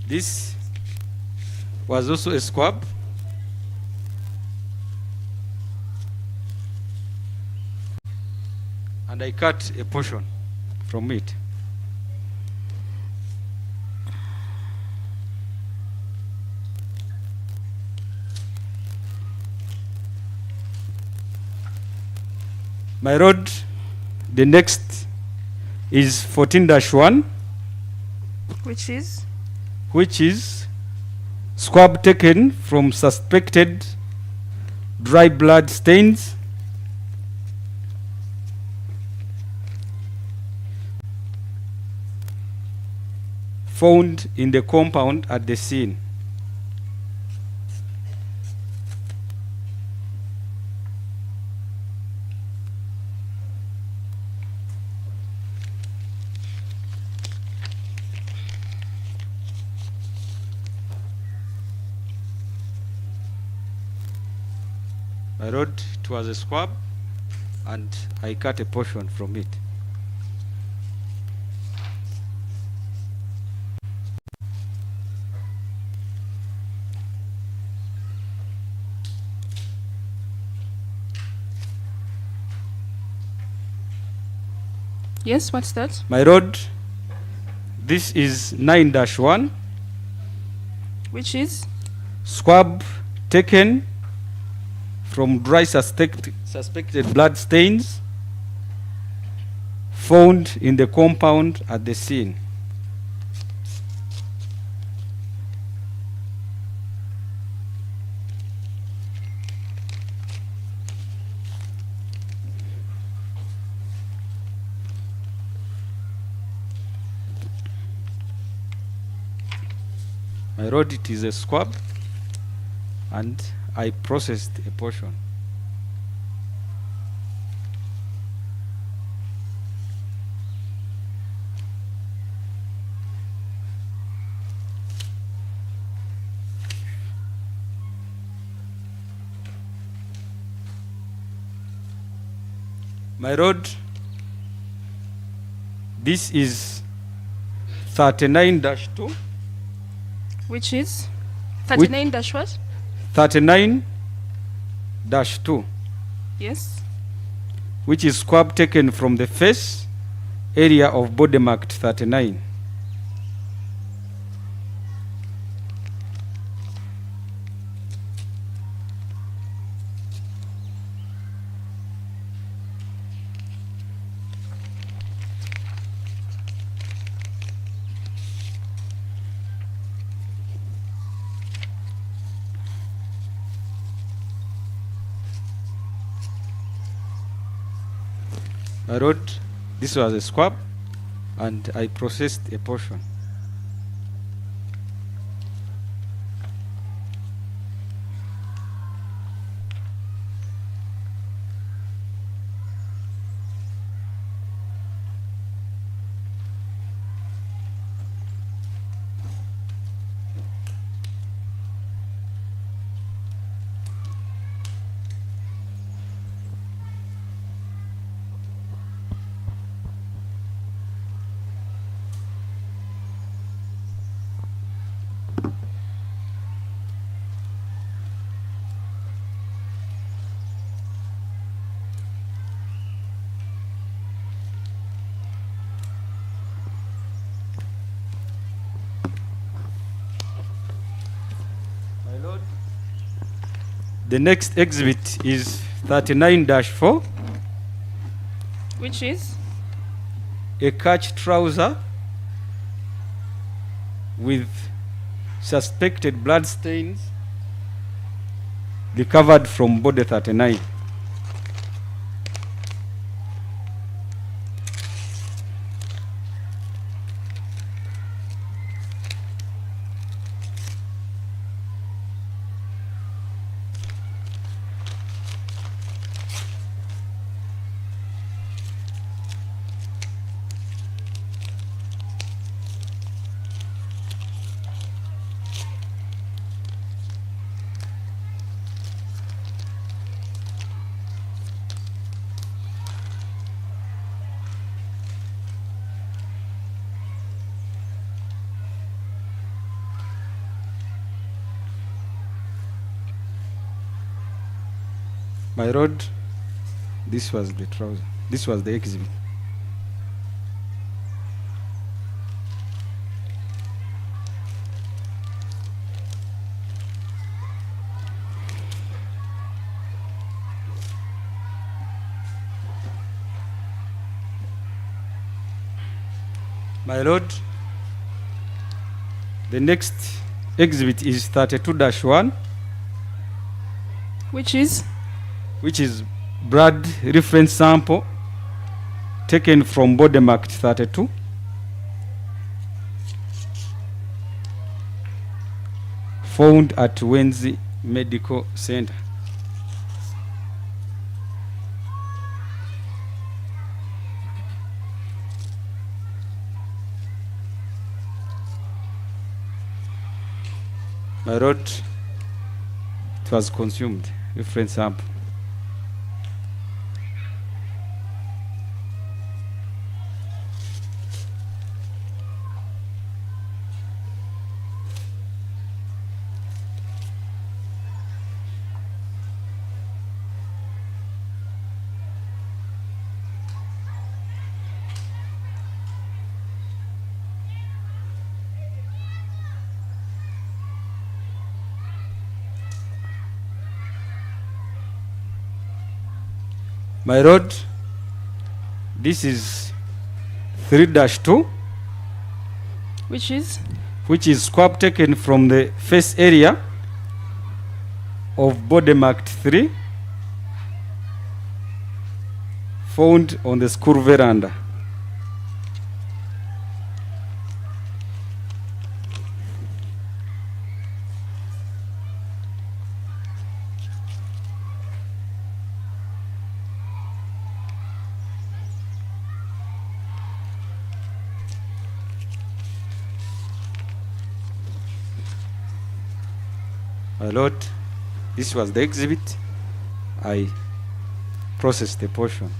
This was also a swab. And I cut a portion from it. My Lord, the next is 14-1, which is swab taken from suspected dry blood stains found in the compound at the scene. I wrote it was a swab and I cut a portion from it. Yes, what's that? My road, this is 9-1. Which is? Swab taken from dry suspected blood stains found in the compound at the scene. I wrote it is a swab and I processed a portion. My road, this is 39-2. Which is 39 dash what? 39-2, Yes. which is squab taken from the face area of body marked 39. I wrote this was a squab and I processed a portion. The next exhibit is 39-4, Which is? a catch trouser with suspected blood stains recovered from body 39. My road, this was the trouser. This was the exhibit. My lord, the next exhibit is 32-1, Which is? which is blood reference sample taken from body marked 32. Found at Wenzi Medical Center. My lord, it was consumed, reference sample. My road, this is 3-2, Which is? which is squab taken from the face area of body marked 3, found on the school veranda. My lord, this was the exhibit. I processed the portion.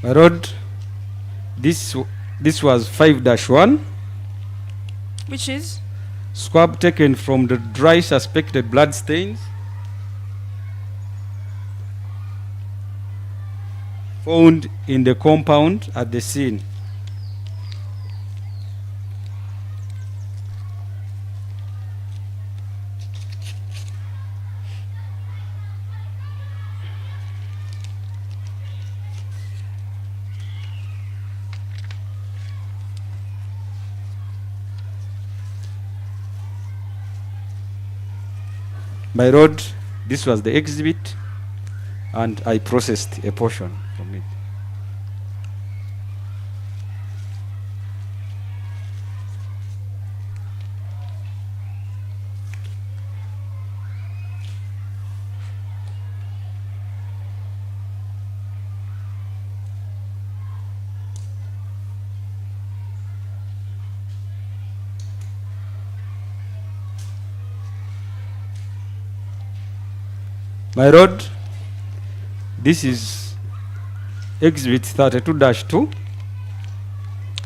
My lord, this was 5-1. Which is? Swab taken from the dry suspected blood stains found in the compound at the scene. My lord, this was the exhibit, and I processed a portion from it. My lord, this is exhibit 32-2,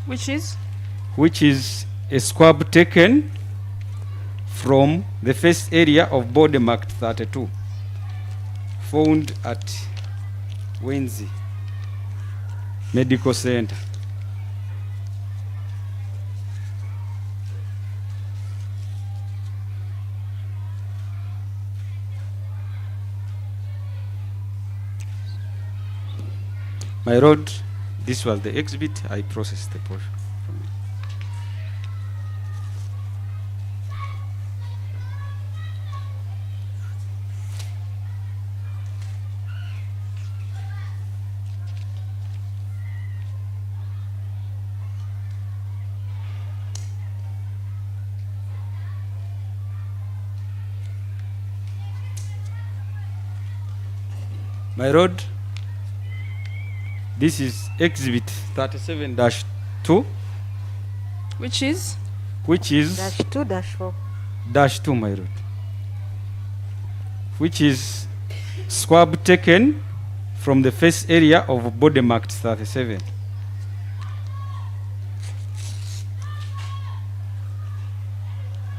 Which is? which is a swab taken from the face area of body marked 32, found at Wenzi Medical Center. My lord, this was the exhibit. I processed the portion from it. My lord, this is exhibit 37-2, Which is? which is -2-4. -2, my lord, which is swab taken from the face area of body marked 37.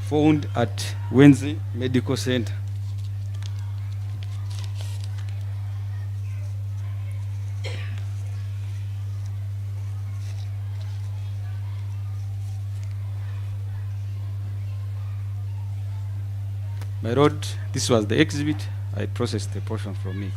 Found at Wenzi Medical Center. My lord, this was the exhibit. I processed a portion from it.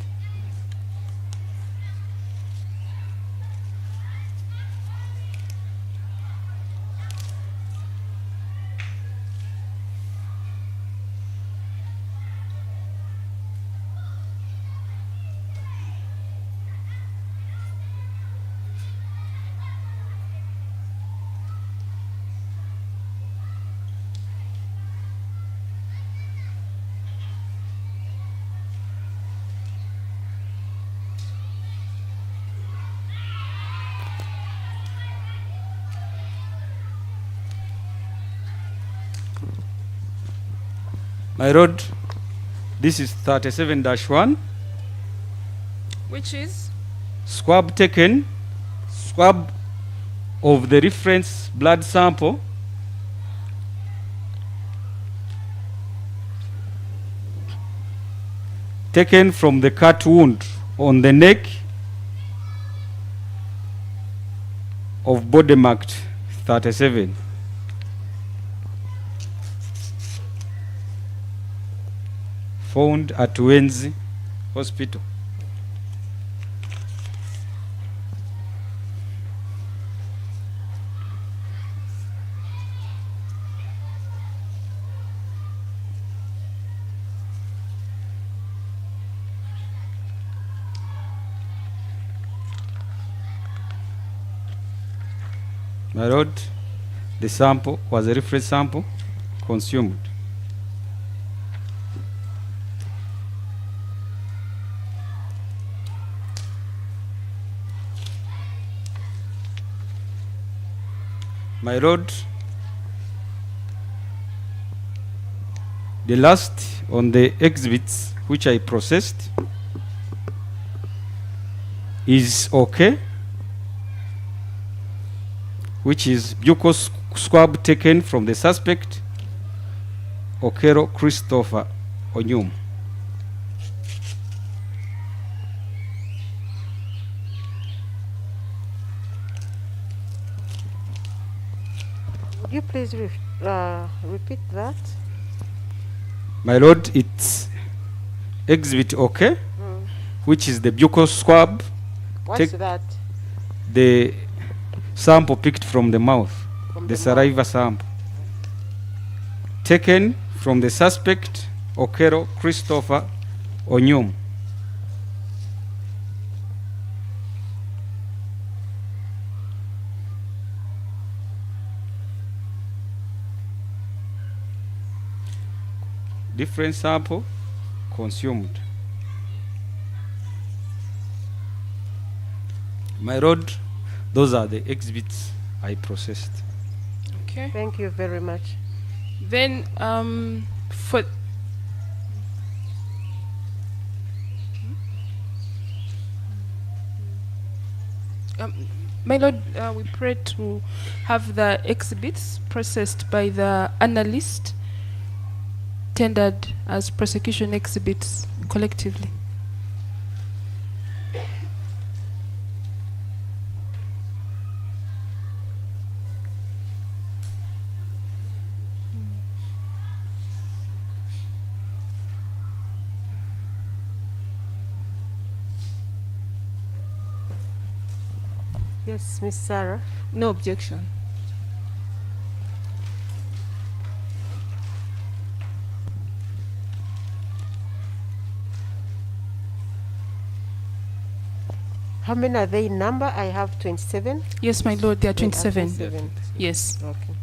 My lord, this is 37-1, Which is? swab taken, swab of the reference blood sample taken from the cut wound on the neck of body marked 37. Found at Wenzi Hospital. My lord, the sample was a reference sample consumed. My lord, the last on the exhibits which I processed is okay. which is buccal swab taken from the suspect, Okello Christopher Onyum. Would you please repeat that? My lord, it's exhibit OK, which is the buccal swab. What's that? The sample picked from the mouth, From the the saliva sample. Taken from the suspect, Okello Christopher Onyum. Different sample consumed. My lord, those are the exhibits I processed. Okay. Thank you very much. Then for my lord, we pray to have the exhibits processed by the analyst tendered as prosecution exhibits collectively. Yes, Miss Sarah. No objection. How many are they in number? I have 27. Yes, my lord, there are They are 27. 27. Yes. Okay.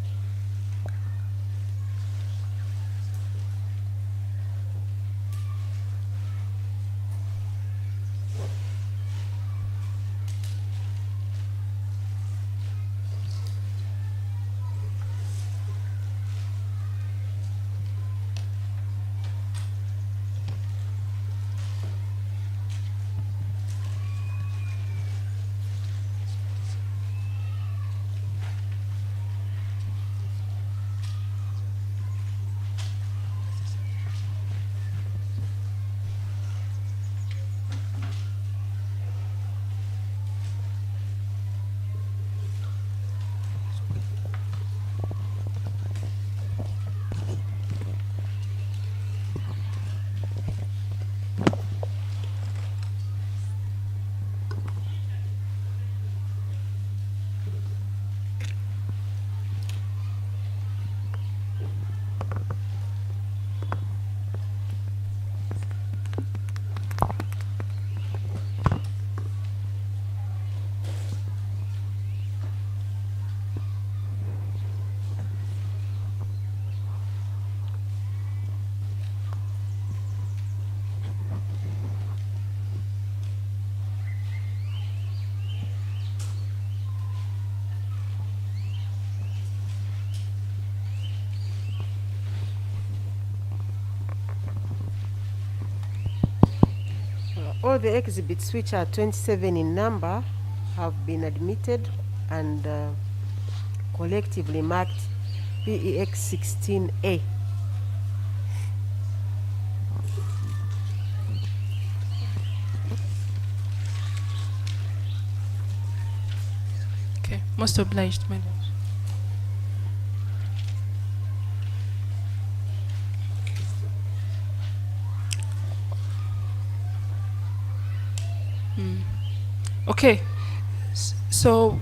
All the exhibits, which are 27 in number, have been admitted and collectively marked PEX 16A. Okay. Most obliged, my lord. Okay, so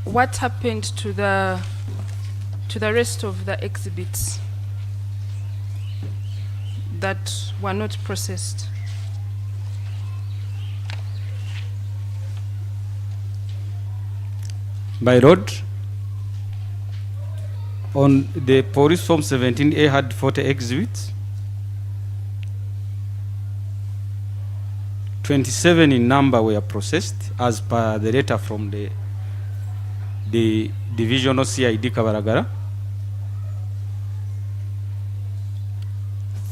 what happened to the rest of the exhibits that were not processed? My lord, on the police form 17A had 40 exhibits. 27 in number were processed as per the letter from the divisional CID Kabaragara.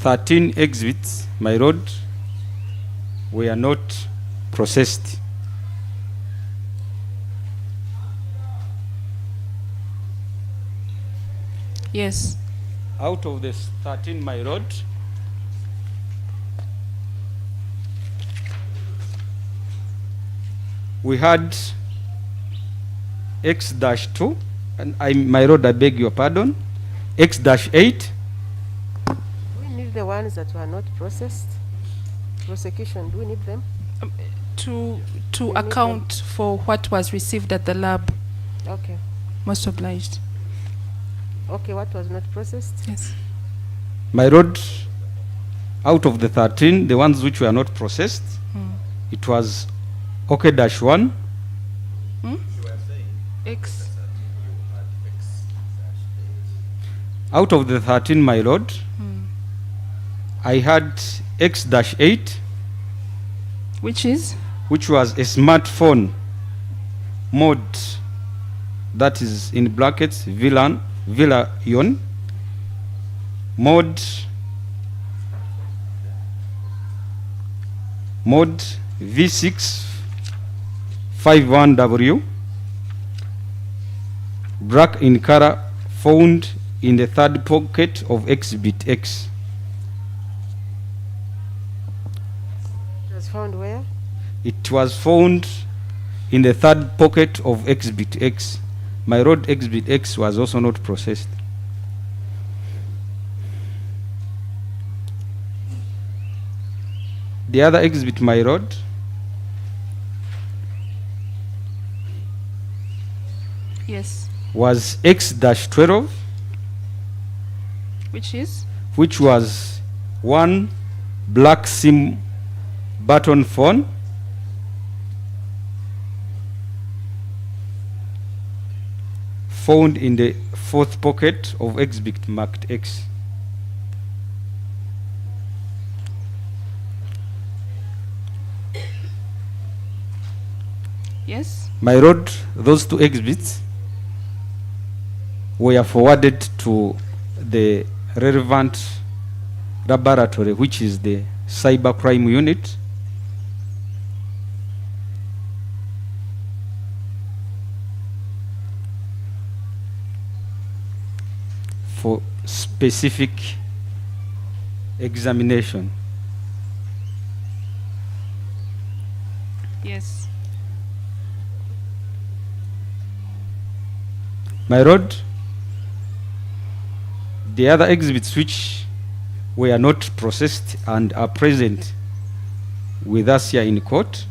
13 exhibits, my lord, were not processed. Yes. Out of the 13, my lord, we had X-2, and my lord, I beg your pardon, X-8. We need the ones that were not processed. Prosecution, do we need them? To We need account for what was received at the lab. Okay. Most obliged. Okay, what was not processed? Yes. My lord, out of the 13, the ones which were not processed, it was OK-1, X. out of the 13, my lord, I had X-8, Which is? which was a smartphone mode, that is in brackets, Villion, mode V651W, black in color, found in the third pocket of Exhibit X. It was found where? It was found in the third pocket of Exhibit X. My lord, Exhibit X was also not processed. The other exhibit, my lord, Yes. was X-12, Which is? which was one black SIM button phone, found in the fourth pocket of exhibit marked X. Yes. My lord, those two exhibits were forwarded to the relevant laboratory, which is the cybercrime unit, for specific examination. Yes. My lord, the other exhibits which were not processed and are present with us here in court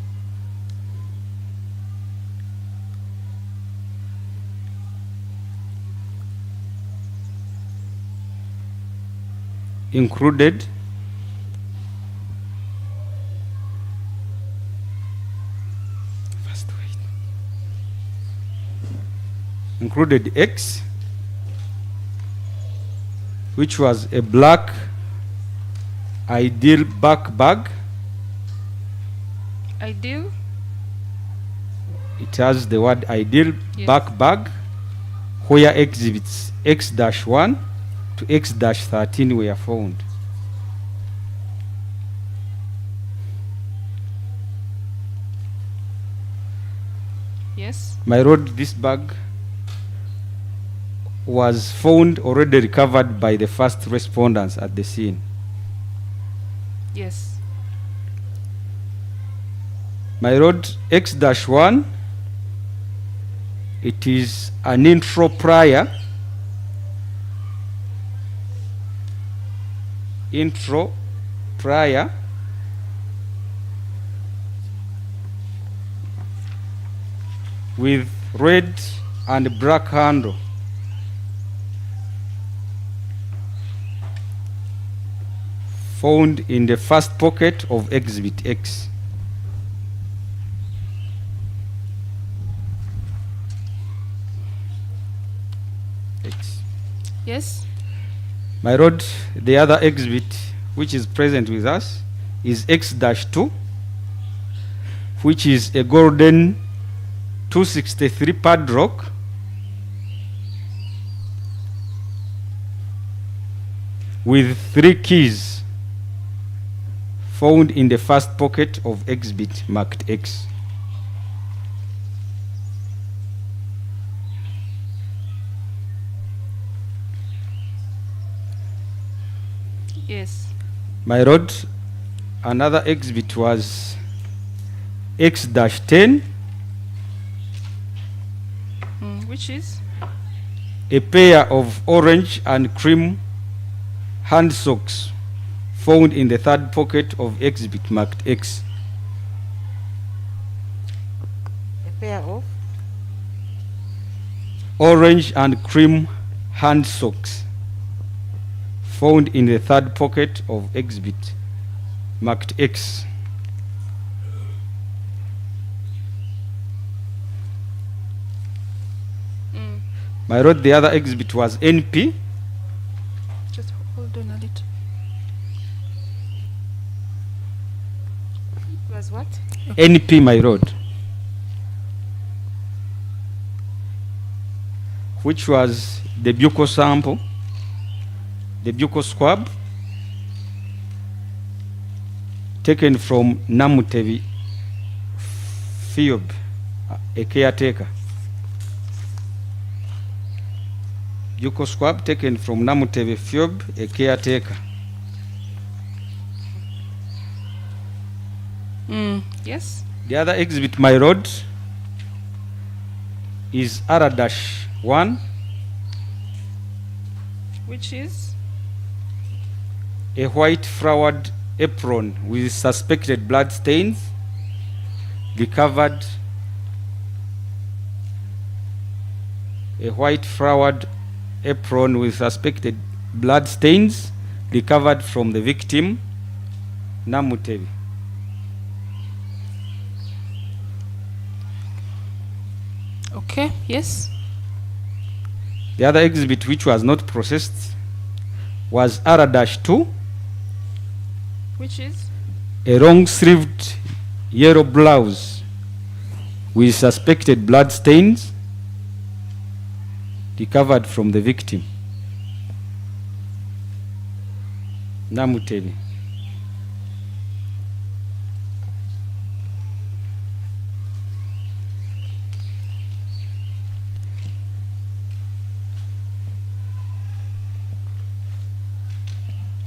included X, which was a black ideal back bag. Ideal? It has the word ideal, Yes. back bag, where exhibits X-1 to X-13 were found. Yes. My lord, this bag was found already recovered by the first respondents at the scene. Yes. My lord, X-1, it is an intro prior with red and black handle. Found in the first pocket of Exhibit X. X. Yes. My lord, the other exhibit which is present with us is X-2, which is a golden 263 padlock with 3 keys, found in the first pocket of exhibit marked X. Yes. My lord, another exhibit was X-10, Which is? a pair of orange and cream hand socks found in the third pocket of exhibit marked X. A pair of Orange and cream hand socks found in the third pocket of exhibit marked X. My lord, the other exhibit was NP. Just hold on a little. was what? NP, my lord, which was the buccal sample, the buccal swab taken from Namutebi Fiob, a caretaker. Buccal swab taken from Namutebi Fiob, a caretaker. Yes. The other exhibit, my lord, is R-1, Which is? a white flowered apron with suspected blood stains recovered. A white flowered apron with suspected blood stains recovered from the victim, Namutebi. Okay. Yes. The other exhibit which was not processed was R-2, Which is? a long-sleeved yellow blouse with suspected blood stains recovered from the victim, Namutebi.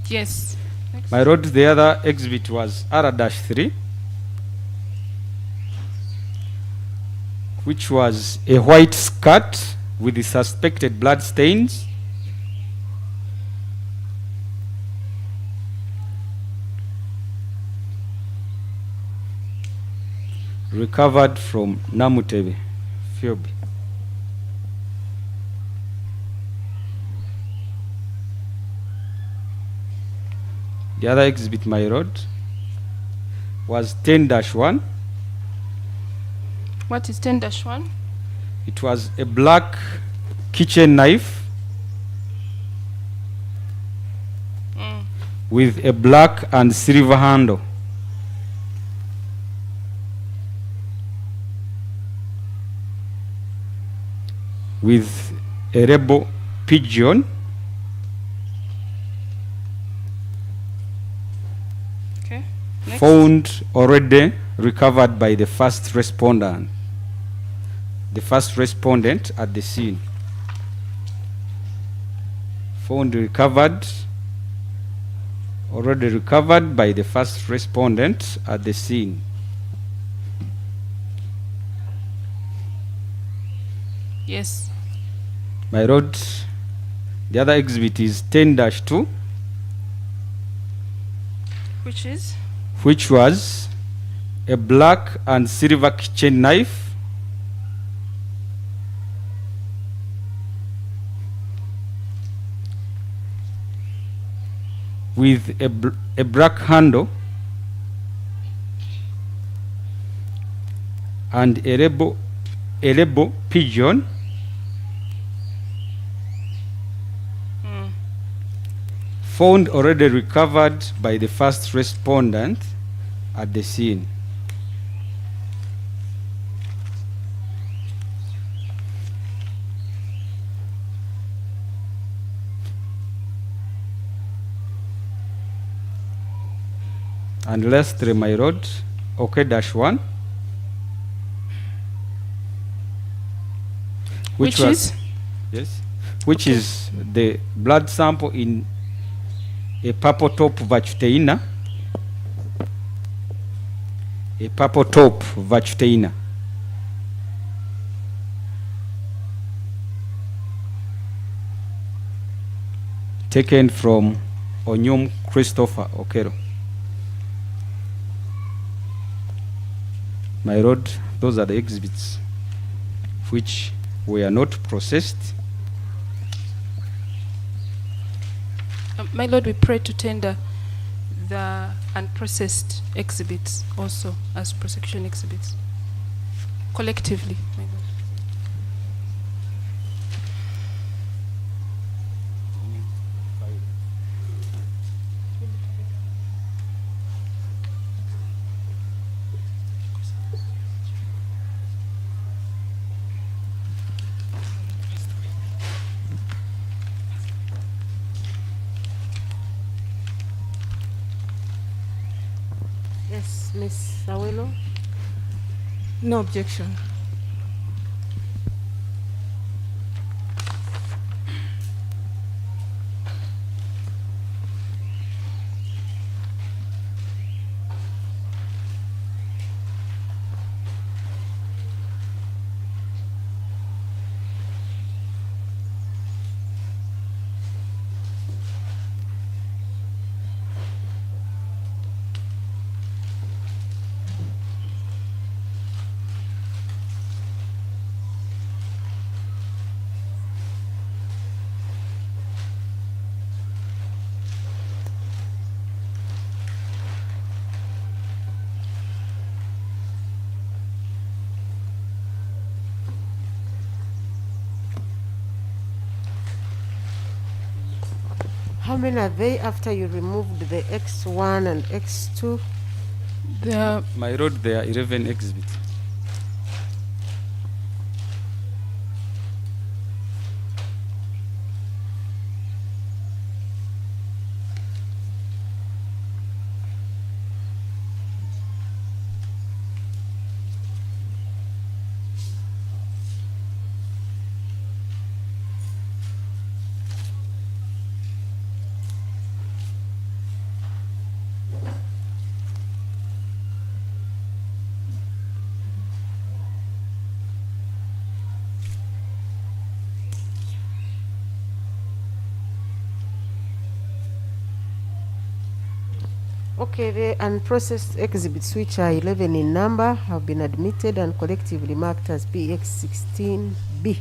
Yes. Next. My lord, the other exhibit was R-3, which was a white skirt with the suspected blood stains recovered from Namutebi Fiobi. The other exhibit, my lord, was 10-1. What is 10-1? It was a black kitchen knife with a black and silver handle. With a rebel pigeon Okay. Next. found already recovered by the first respondent. The first respondent at the scene. Found recovered, already recovered by the first respondent at the scene. Yes. My lord, the other exhibit is 10-2, Which is? which was a black and silver kitchen knife with a black handle and a rebel pigeon found already recovered by the first respondent at the scene. And lastly, my lord, OK-1, Which was, is? yes, which Okay. is the blood sample in a purple top vacuteina, a purple top vacuteina. Taken from Onyum Christopher Okello. My lord, those are the exhibits which were not processed. My lord, we pray to tender the unprocessed exhibits also as prosecution exhibits collectively. My lord. Yes, Ms. Awelo. No objection. How many are they after you removed the X1 and X2? My lord, there are 11 exhibits. Okay, the unprocessed exhibits, which are 11 in number, have been admitted and collectively marked as PX16B.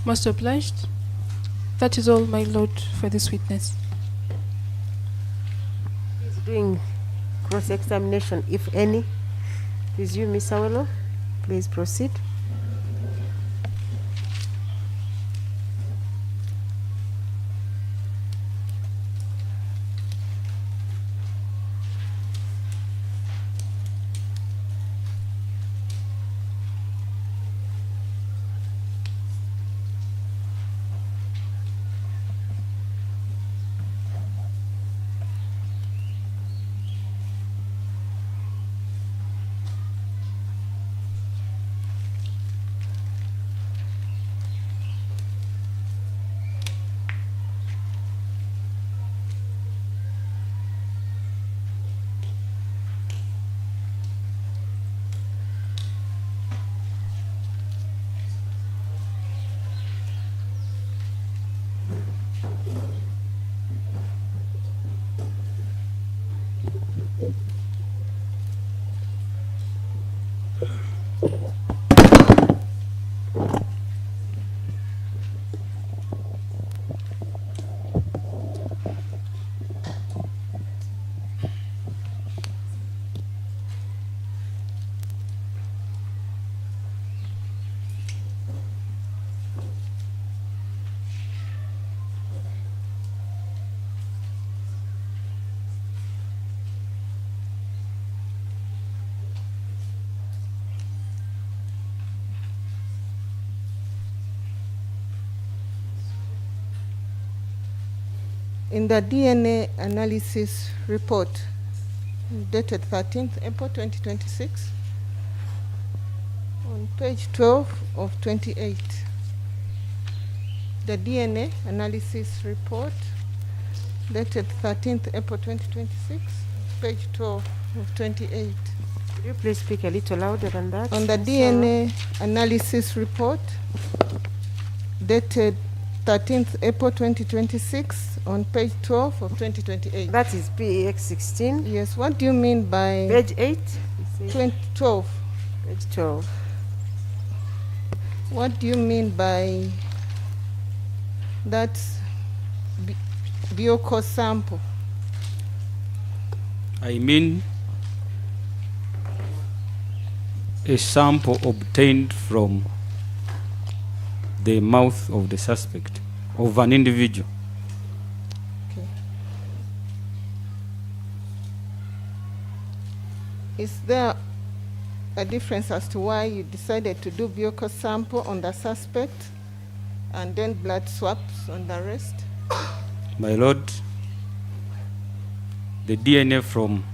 Most obliged. That is all, my lord, for this witness. He's doing cross-examination, if any. Please, you, Ms. Awelo, please proceed. In the DNA analysis report dated 13th April 2026, on page 12 of 28, the DNA analysis report dated 13th April 2026, page 12 of 28. Could you please speak a little louder than that? On the Ms. DNA analysis report dated 13th April 2026 on page 12 of 2028. That is PEX 16. Yes, what do you mean by Page 8? 12? Page 12. What do you mean by that bioco sample? I mean a sample obtained from the mouth of the suspect, of an individual. Okay. Is there a difference as to why you decided to do bioco sample on the suspect and then blood swaps on the rest? My lord, the DNA from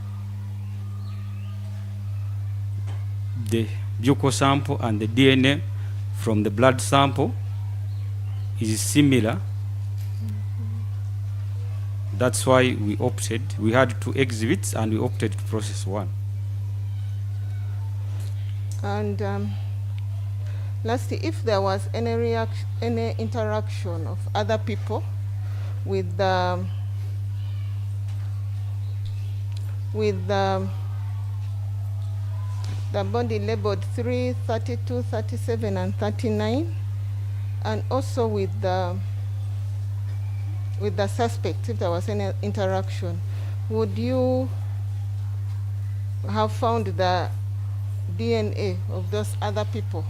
the buccal sample and the DNA from the blood sample is similar. That's why we had 2 exhibits and we opted to process 1. And lastly, if there was any interaction of other people with the body labeled 3, 32, 37, and 39, and also with the suspect, if there was any interaction, would you have found the DNA of those other people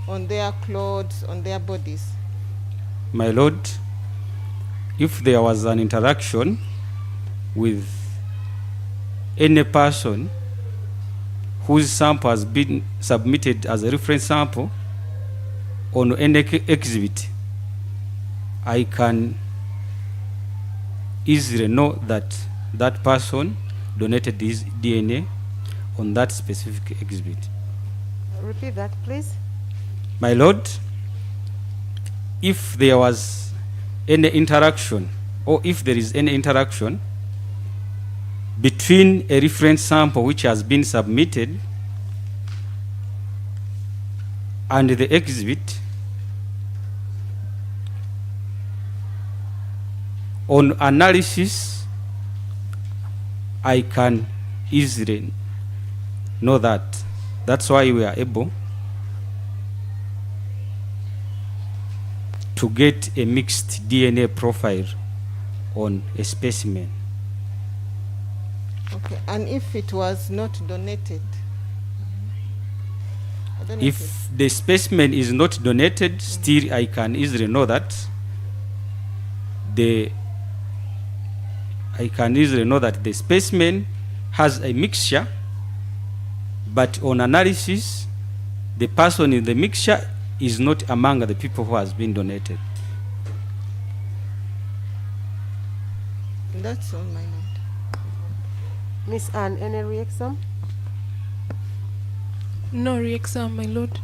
on their clothes, on their bodies? My lord, if there was an interaction with any person whose sample has been submitted as a reference sample on any exhibit, I can easily know that that person donated his DNA on that specific exhibit. Repeat that, please. My lord, if there was any interaction, or if there is any interaction between a reference sample which has been submitted and the exhibit, on analysis, I can easily know that. That's why we are able to get a mixed DNA profile on a specimen. Okay, and if it was not donated? I don't know If the specimen is not donated, still I can easily know that the specimen has a mixture, but on analysis, the person in the mixture is not among the people who has been donated. That's all, my lord. Miss Anne, any re-exam? No re-exam, my lord.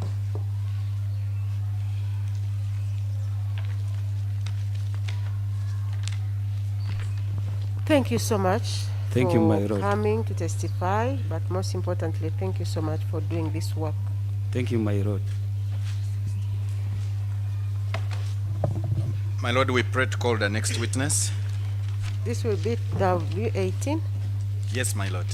Thank you so much. Thank you, my lord. For coming to testify, but most importantly, thank you so much for doing this work. Thank you, my lord. My lord, we pray to call the next witness. This will be W18. Yes, my lord.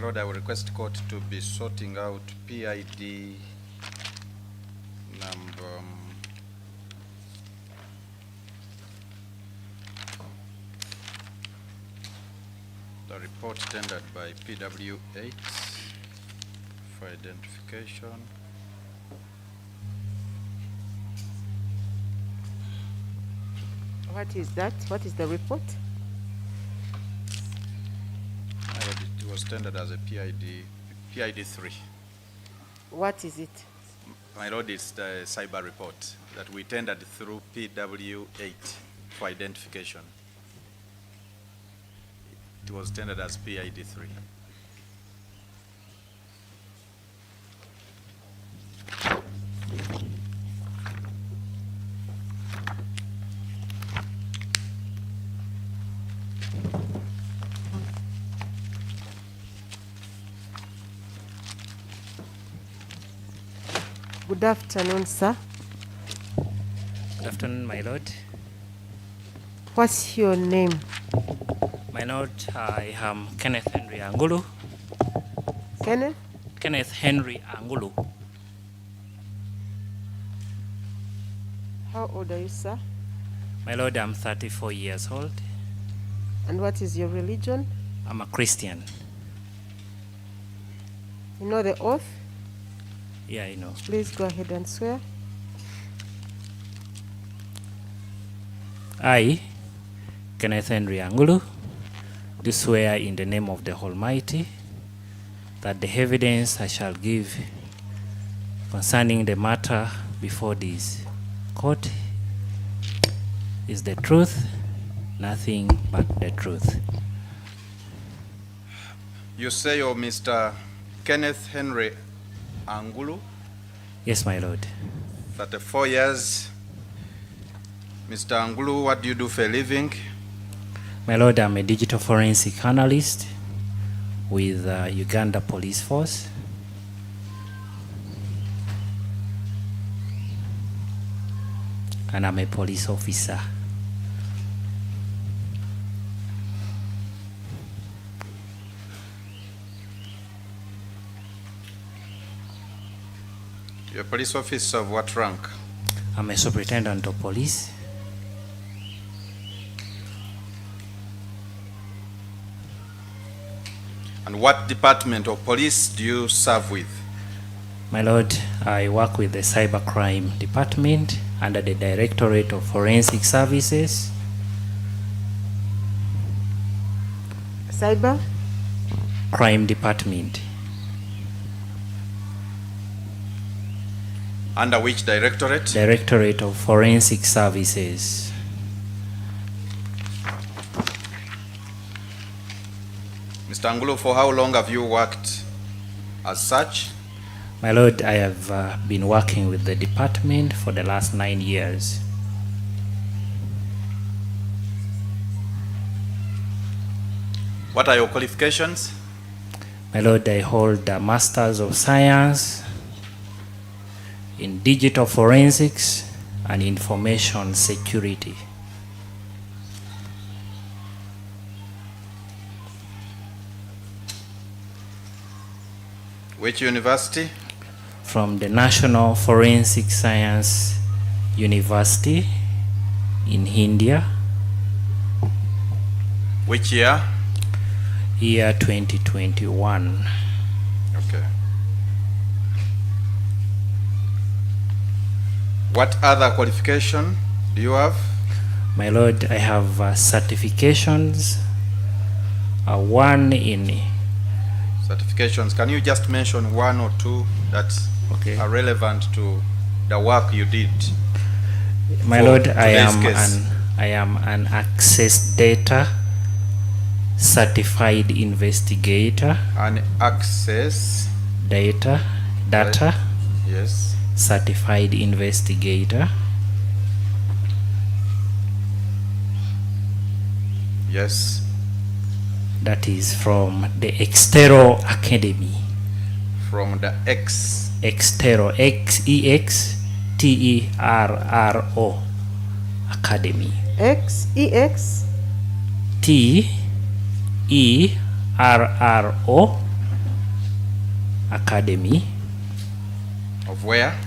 Lord, I will request court to be sorting out PID number the report tendered by PW8 for identification. What is that? What is the report? My Lord, it was tendered as a PID3. What is it? My Lord, it's the cyber report that we tendered through PW8 for identification. It was tendered as PID3. Good afternoon, sir. Good afternoon, my lord. What's your name? My lord, I am Kenneth Henry Angulu. Kenneth? Kenneth Henry Angulu. How old are you, sir? My lord, I'm 34 years old. And what is your religion? I'm a Christian. You know the oath? Yeah, I know. Please go ahead and swear. I, Kenneth Henry Angulu, do swear in the name of the Almighty that the evidence I shall give concerning the matter before this court is the truth, nothing but the truth. You say you're Mr. Kenneth Henry Angulu? Yes, my lord. 34 years. Mr. Angulu, what do you do for a living? My lord, I'm a digital forensic analyst with Uganda Police Force. And I'm a police officer. You're a police officer of what rank? I'm a superintendent of police. And what department of police do you serve with? My lord, I work with the cybercrime department under the Directorate of Forensic Services. Cyber? Crime department. Under which directorate? Directorate of Forensic Services. Mr. Angulu, for how long have you worked as such? My lord, I have been working with the department for the last 9 years. What are your qualifications? My lord, I hold a Masters of Science in Digital Forensics and Information Security. Which university? From the National Forensic Science University in India. Which year? Year 2021. Okay. What other qualification do you have? My lord, I have certifications, one in... Certifications. Can you just mention one or two that are relevant to the work you did? My lord, I am an access data certified investigator. An access data yes, certified investigator. Yes. That is from the Extero Academy. From the Extero, Exterro Academy. X-E-X? Terro Academy. Of where?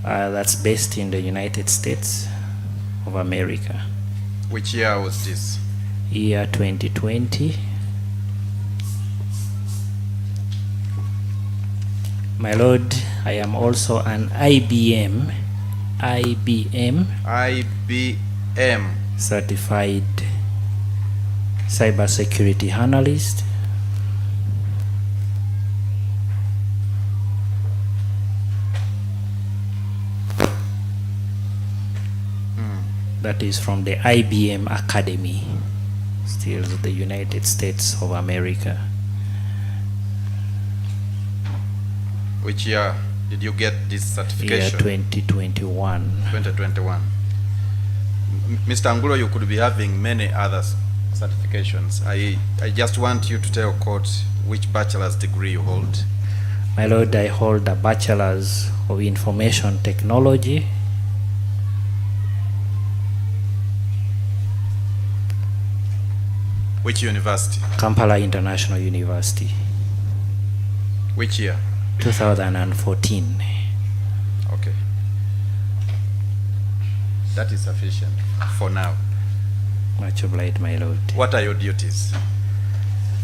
That's based in the United States of America. Which year was this? Year 2020. My Lord, I am also an IBM certified cybersecurity analyst. That is from the IBM Academy, still the United States of America. Which year did you get this certification? Year 2021. 2021. Mr. Angulo, you could be having many other certifications. I just want you to tell court which bachelor's degree you hold. My Lord, I hold a Bachelor's of Information Technology. Which university? Kampala International University. Which year? 2014. Okay. That is sufficient for now. Much obliged, my Lord. What are your duties?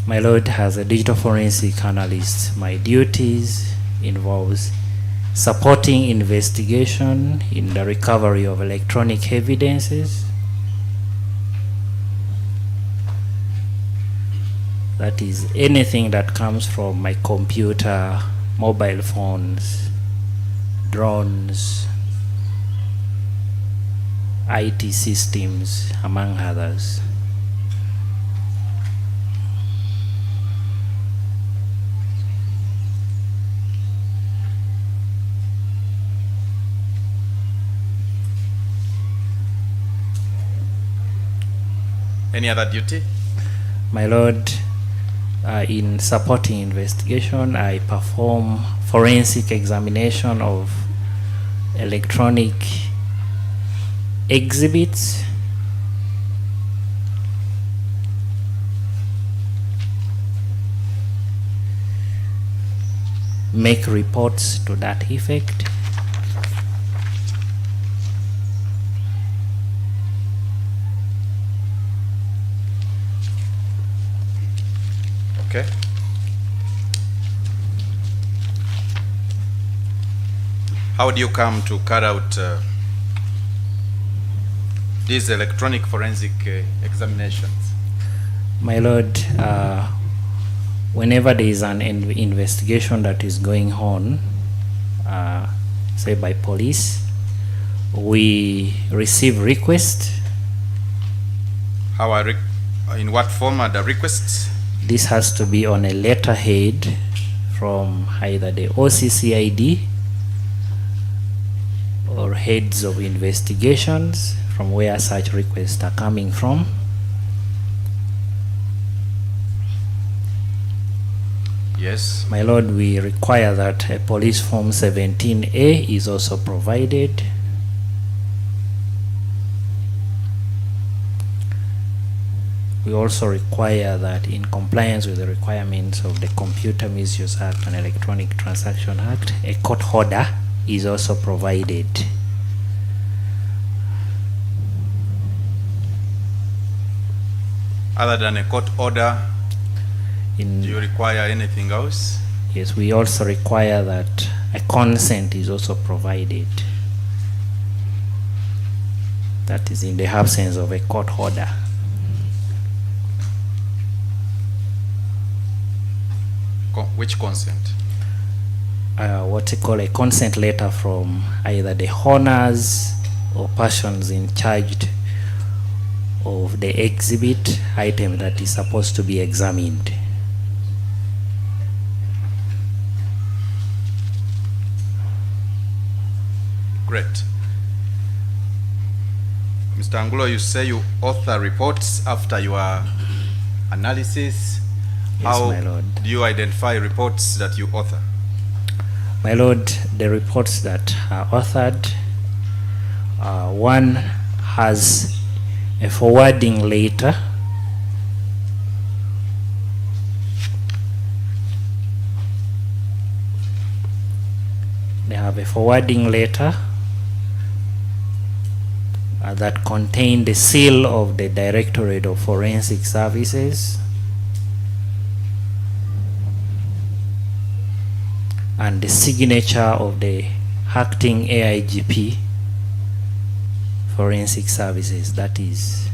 My Lord, as a digital forensic analyst, my duties involves supporting investigation in the recovery of electronic evidences. That is anything that comes from my computer, mobile phones, drones, IT systems, among others. Any other duty? My Lord, in supporting investigation, I perform forensic examination of electronic exhibits, make reports to that effect. Okay. How do you come to carry out these electronic forensic examinations? My Lord, whenever there is an investigation that is going on, say by police, we receive requests. In what form are the requests? This has to be on a letterhead from either the OCCID or heads of investigations from where such requests are coming from. Yes. My Lord, we require that a police form 17A is also provided. We also require that, in compliance with the requirements of the Computer Misuse Act and Electronic Transaction Act, a court order is also provided. Other than a court order, do you require anything else? Yes, we also require that a consent is also provided. That is in the absence of a court order. Which consent? What you call a consent letter from either the owners or persons in charge of the exhibit item that is supposed to be examined. Great. Mr. Angulo, you say you author reports after your analysis. Yes, How my Lord. do you identify reports that you author? My Lord, the reports that are authored, one has a forwarding letter have a forwarding letter that contained the seal of the Directorate of Forensic Services and the signature of the acting AIGP Forensic Services, that is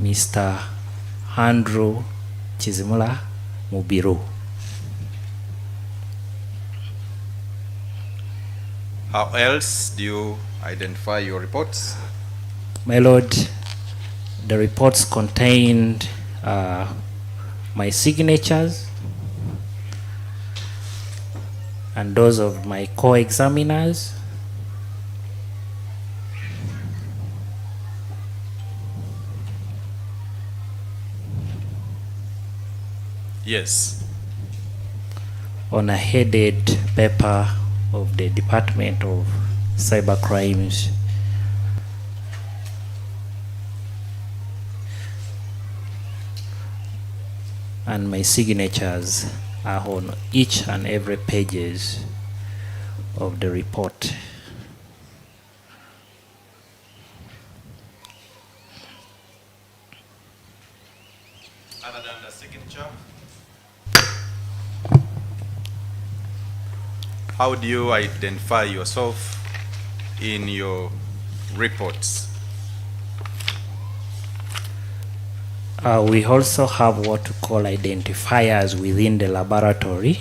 Mr. Andrew Chizimula Mubiru. How else do you identify your reports? My Lord, the reports contained my signatures and those of my co-examiners. Yes. On a headed paper of the Department of Cyber Crimes. And my signatures are on each and every pages of the report. Other than the signature, how do you identify yourself in your reports? We also have what we call identifiers within the laboratory.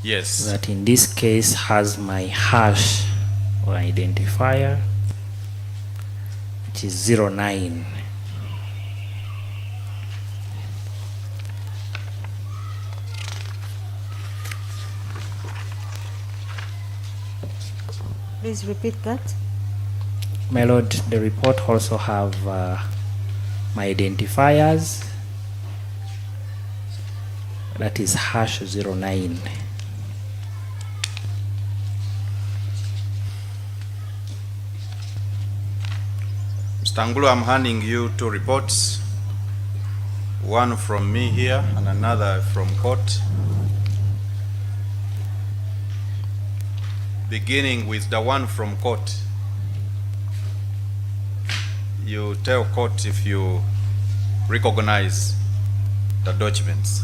Yes. That in this case has my hash or identifier, which is 09. Please repeat that. My Lord, the report also have my identifiers, that is hash 09. Mr. Angulo, I'm handing you two reports, one from me here and another from court. Beginning with the one from court, you tell court if you recognize the documents.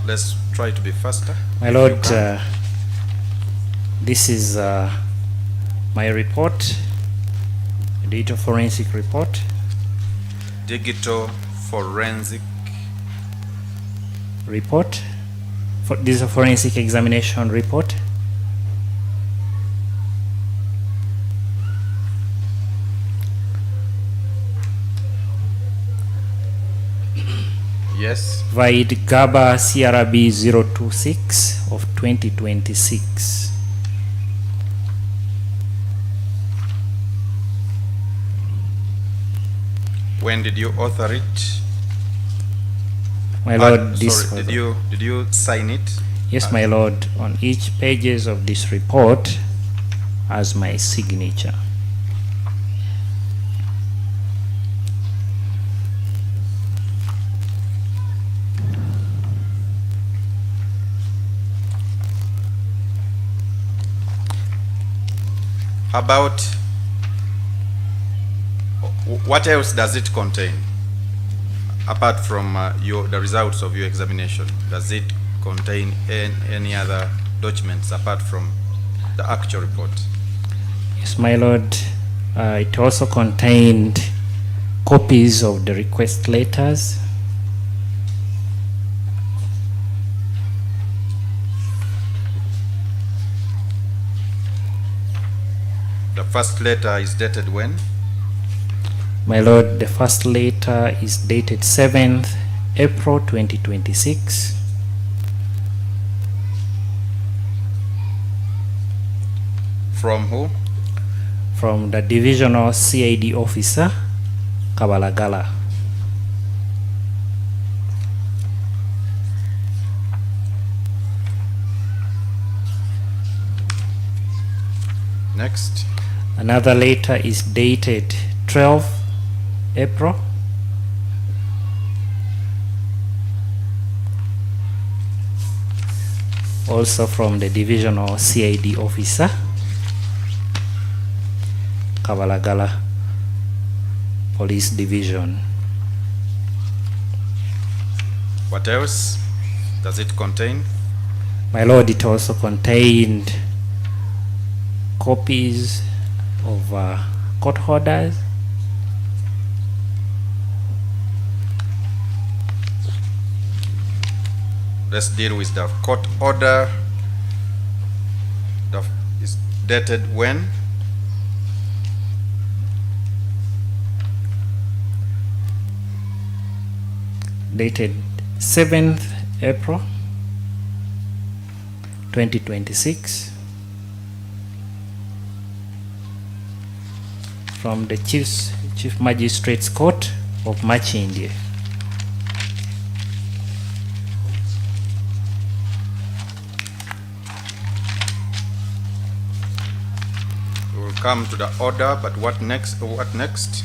Let's try to be faster. My Lord, this is my report. Digital forensic report. Digital forensic report. This is a forensic examination report. Yes. Vide GABA CRB 026 of 2026. When did you author it? My Lord, sorry, did you sign it? Yes, my Lord. On each pages of this report as my signature. How about what else does it contain apart from the results of your examination? Does it contain any other documents apart from the actual report? Yes, my Lord. It also contained copies of the request letters. The first letter is dated when? My Lord, the first letter is dated 7th April 2026. From who? From the Divisional CID Officer, Kabalagala. Next. Another letter is dated 12 April. Also from the divisional CID officer, Kabalagala Police Division. What else does it contain? My lord, it also contained copies of court orders, let's deal with the court order. That is dated when? dated 7th April 2026 from the Chief Magistrates Court of Machindye. We will come to the order, but what next? What next?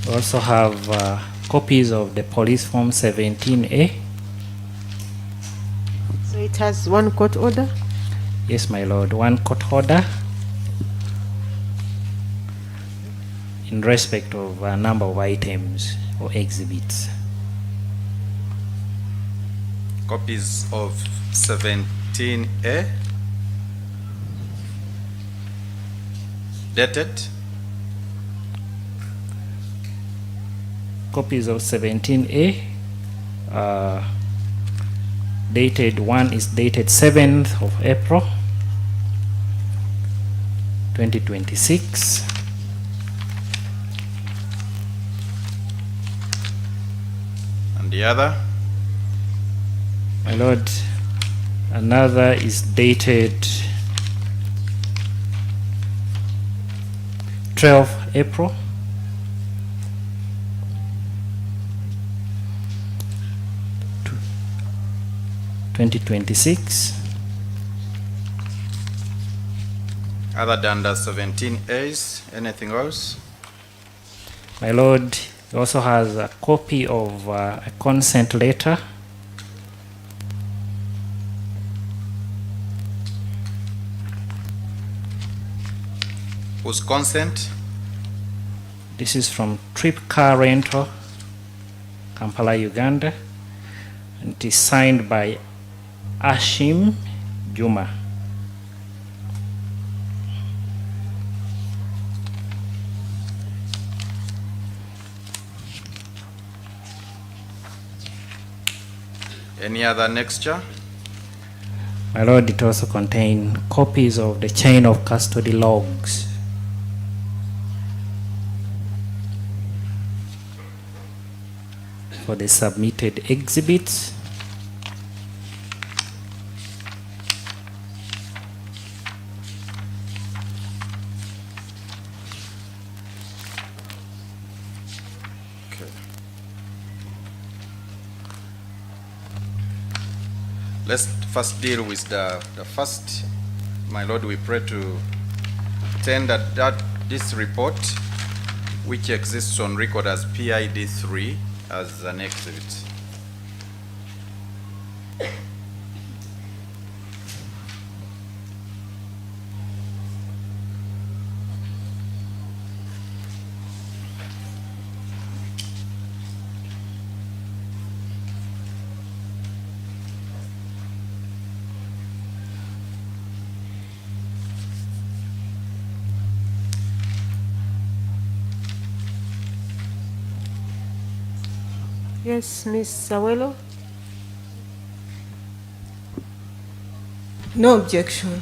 We also have copies of the police form 17A. So it has one court order? Yes, my lord, one court order in respect of a number of items or exhibits. Copies of 17A dated Copies of 17A dated, one is dated 7th of April 2026. and the other? My lord, another is dated 12 April 2026. Other than the 17As, anything else? My lord, he also has a copy of a consent letter Whose consent? This is from Trip Car Rental, Kampala, Uganda, and it is signed by Ashim Juma. Any other nexture? My lord, it also contains copies of the chain of custody logs. For the submitted exhibits. Let's first deal with the first. My Lord, we pray to tender that this report, which exists on record as PID 3, as an exhibit. Yes, Ms. Sawelo? No objection.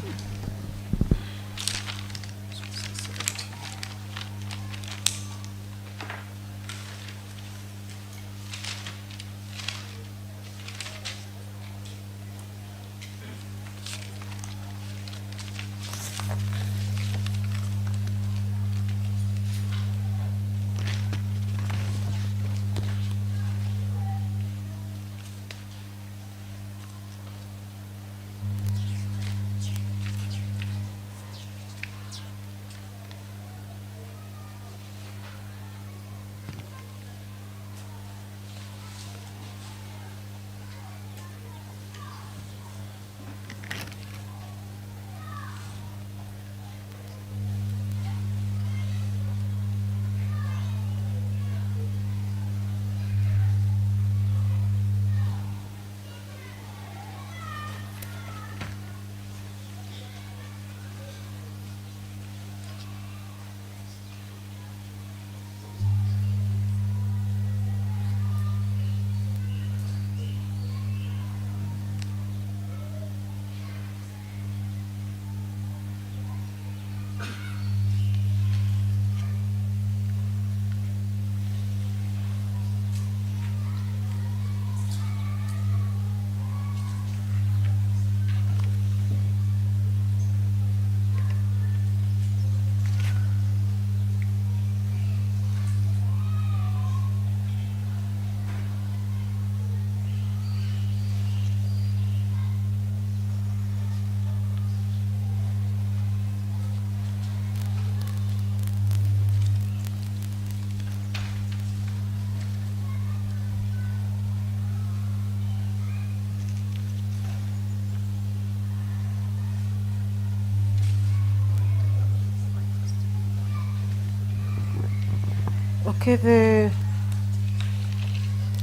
Okay, the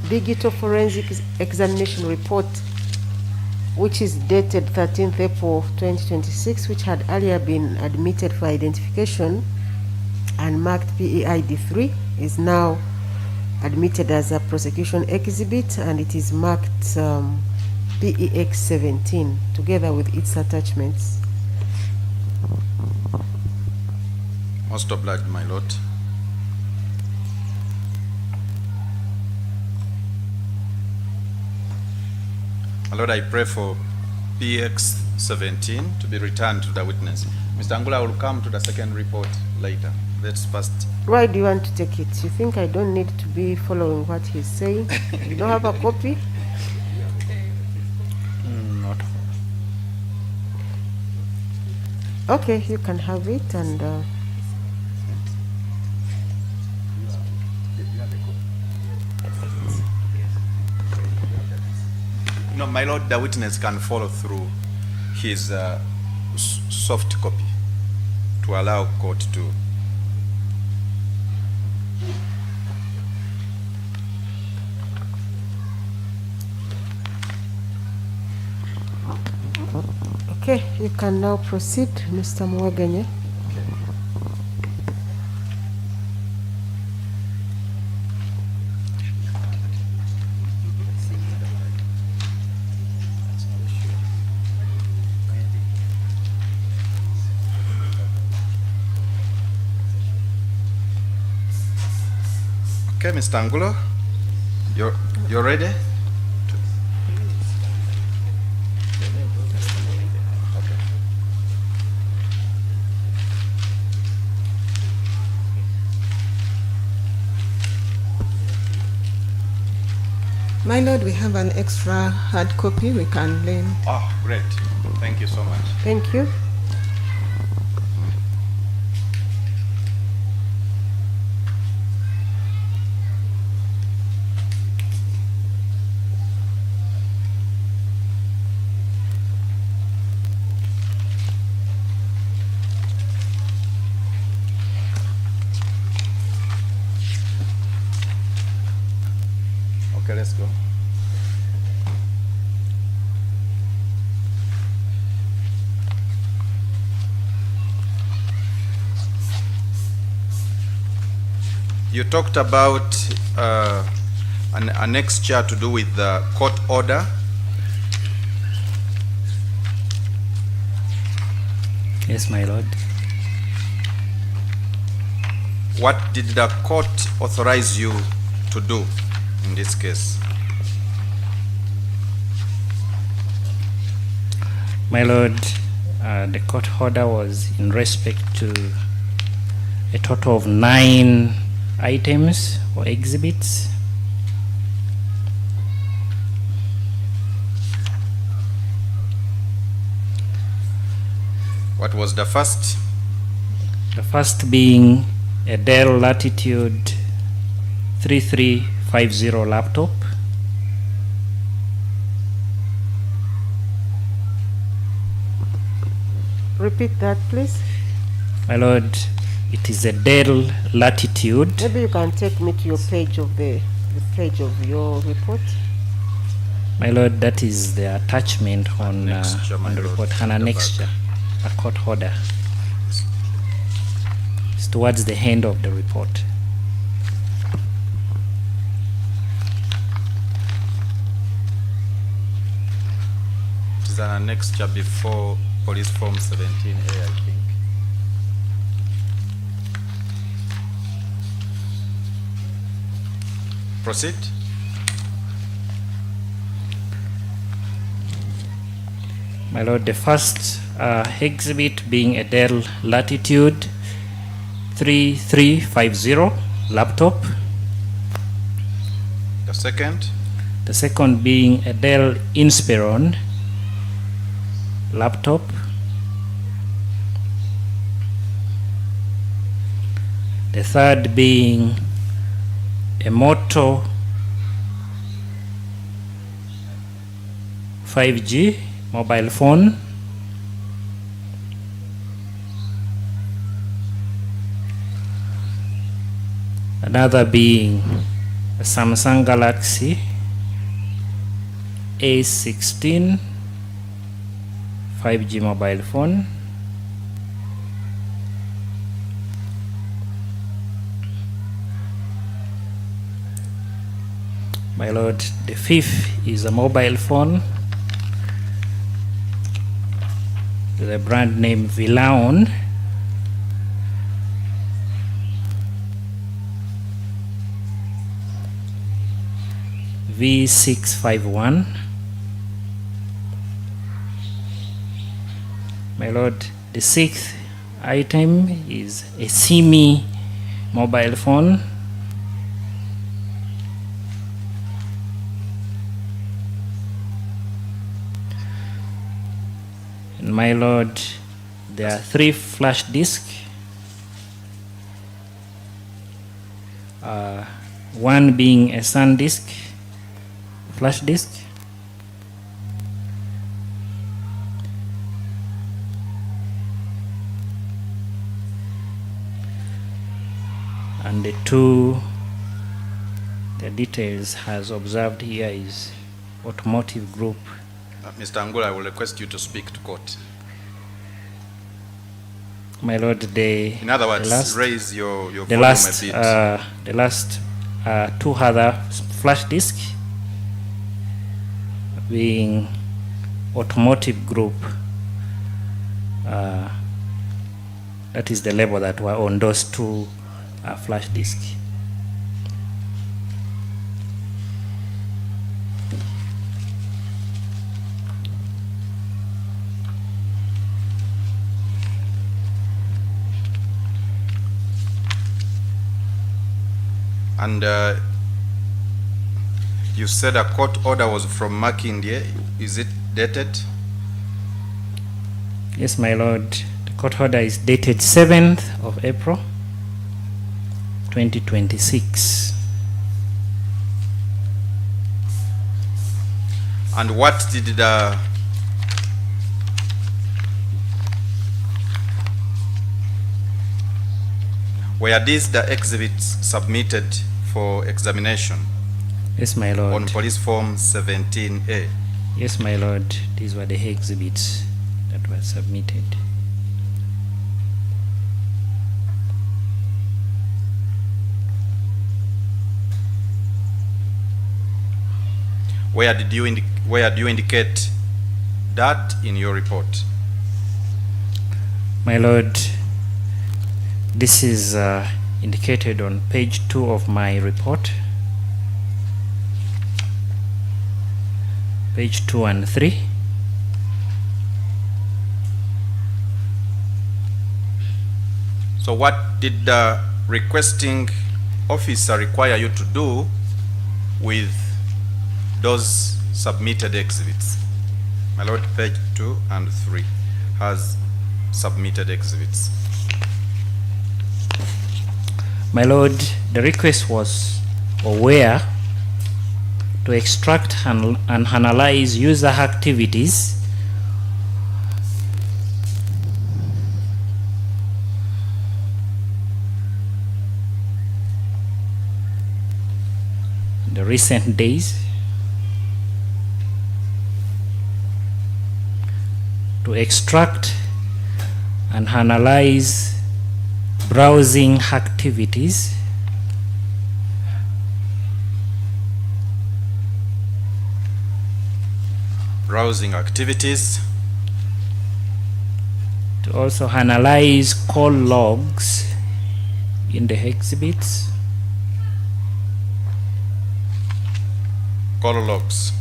digital forensic examination report, which is dated 13th April 2026, which had earlier been admitted for identification and marked PEID 3, is now admitted as a prosecution exhibit, and it is marked PEX 17 together with its attachments. Most obliged, my lord. My lord, I pray for PX 17 to be returned to the witness. Mr. Angula will come to the second report later. Let's first. Why do you want to take it? You think I don't need to be following what he's saying? You don't have a copy? Not. Okay, you can have it, and No, my lord, the witness can follow through his soft copy to allow court to. okay, you can now proceed, Mr. Mwaganye. Okay, Mr. Angulo, you're ready? My lord, we have an extra hard copy we can lend. Oh, great. Thank you so much. Thank you. Okay, let's go. You talked about an annexure to do with the court order. Yes, my lord. What did the court authorize you to do in this case? My lord, the court order was in respect to a total of 9 items or exhibits. What was the first? The first being a Dell Latitude 3350 laptop. Repeat that, please. My lord, it is a Dell Latitude. Maybe you can take me to your page of the page of your report. My lord, that is the attachment on Annexure, my the lord, report, an at the annexure, a court order. It's towards the end of the report. It is an annexure before police form 17A, I think. Proceed. My lord, the first exhibit being a Dell Latitude 3350 laptop. The second. The second being a Dell Inspiron laptop. The third being a Moto 5G mobile phone. Another being a Samsung Galaxy A16 5G mobile phone. My lord, the fifth is a mobile phone with a brand name Vilaon. V651. My lord, the sixth item is a Simi mobile phone. And my lord, there are 3 flash disks. One being a SanDisk flash disk, and the 2, the details as observed here is automotive group. Mr. Angula, I will request you to speak to court. My lord, in other words, raise your volume a bit. The last 2 other flash disks being automotive group, that is the label that were on those 2 flash disks. And you said a court order was from Makindye. Is it dated? Yes, my lord. The court order is dated 7th of April, 2026. And what did the were these the exhibits submitted for examination? Yes, my lord. On police form 17A? Yes, my lord. These were the exhibits that were submitted. Where do you indicate that in your report? My lord, this is indicated on page 2 of my report. Page 2 and 3. So what did the requesting officer require you to do with those submitted exhibits? My lord, page 2 and 3 has submitted exhibits. My lord, the request was where to extract and analyze user activities in the recent days, to extract and analyze browsing activities to also analyze call logs in the exhibits. Call logs.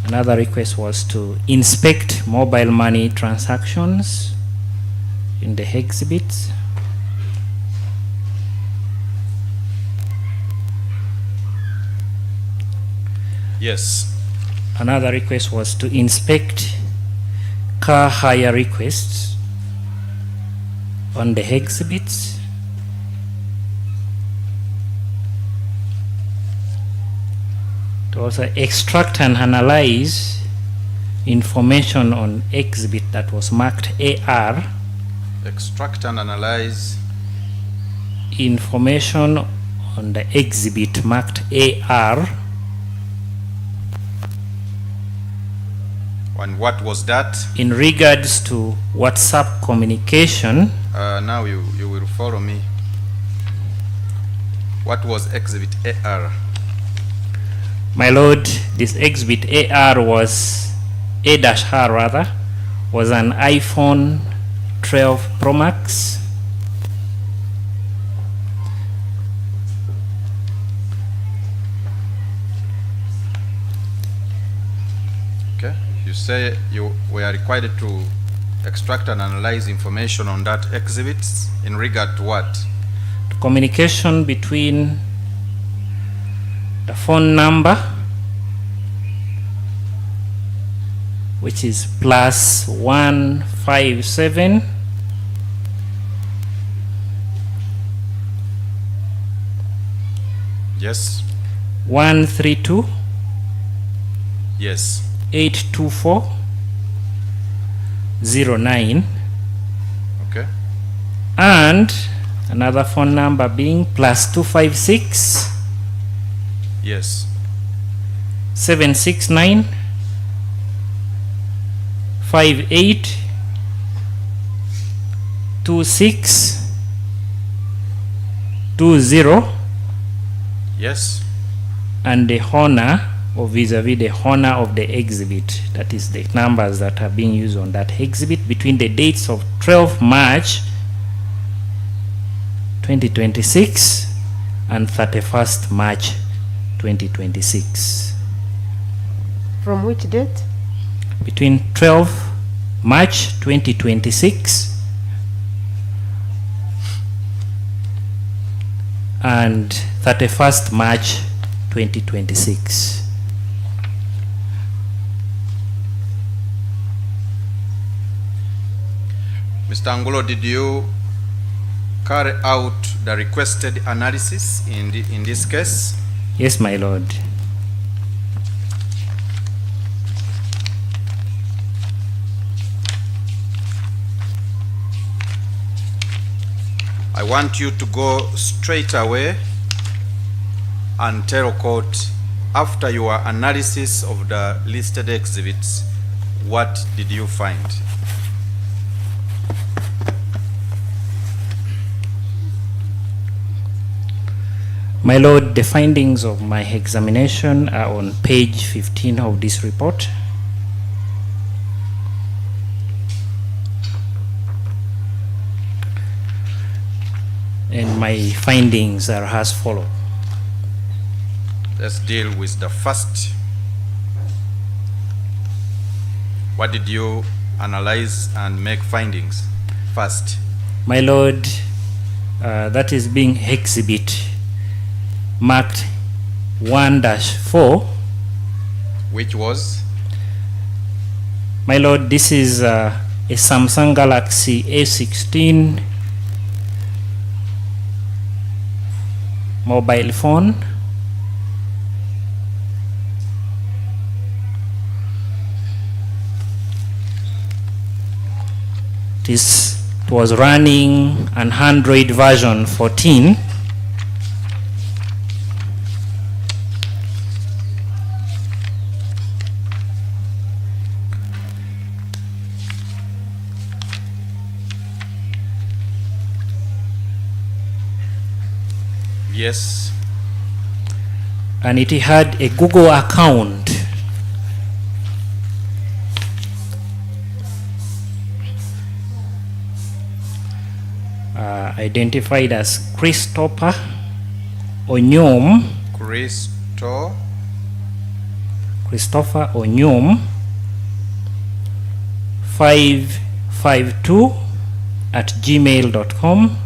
Another request was to inspect mobile money transactions in the exhibits. Yes. Another request was to inspect car hire requests on the exhibits. To also extract and analyze information on exhibit that was marked AR. Extract and analyze information on the exhibit marked AR. And what was that? In regards to WhatsApp communication. Now you will follow me. What was exhibit AR? My lord, this exhibit AR was A-R rather, was an iPhone 12 Pro Max. Okay, you say you were required to extract and analyze information on that exhibit in regard to what? Communication between the phone number, which is +157 yes 132 yes 824 09. Okay. And another phone number being +256 yes 769 58 26 20. Yes. And the honor or vis-a-vis the honor of the exhibit, that is the numbers that are being used on that exhibit between the dates of 12 March 2026 and 31st March 2026. From which date? Between 12 March 2026 and 31st March 2026. Mr. Angulo, did you carry out the requested analysis in this case? Yes, my lord. I want you to go straight away and tell court, after your analysis of the listed exhibits, what did you find? My lord, the findings of my examination are on page 15 of this report. And my findings are as follows. Let's deal with the first. What did you analyze and make findings first? My lord, that is being exhibit marked 1-4. Which was? My lord, this is a Samsung Galaxy A16 mobile phone. It was running an Android version 14. Yes. And it had a Google account. Identified as Christopher Onyom. Christopher Onyom 552 at gmail.com.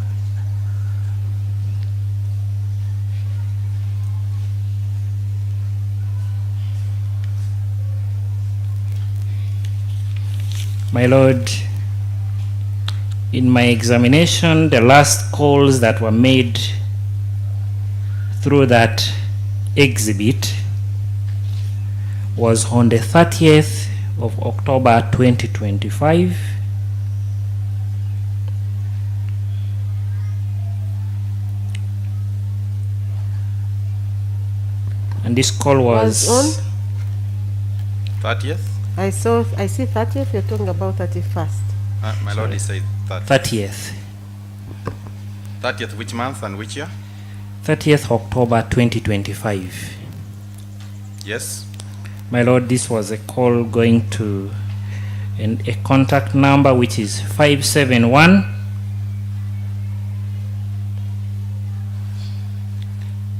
My lord, in my examination, the last calls that were made through that exhibit was on the 30th of October 2025. And this call was on 30th? I see 30th, you're talking about 31st. My lord, he said 30th. 30th. 30th, which month and which year? 30th October 2025. Yes. My lord, this was a call going to a contact number which is 571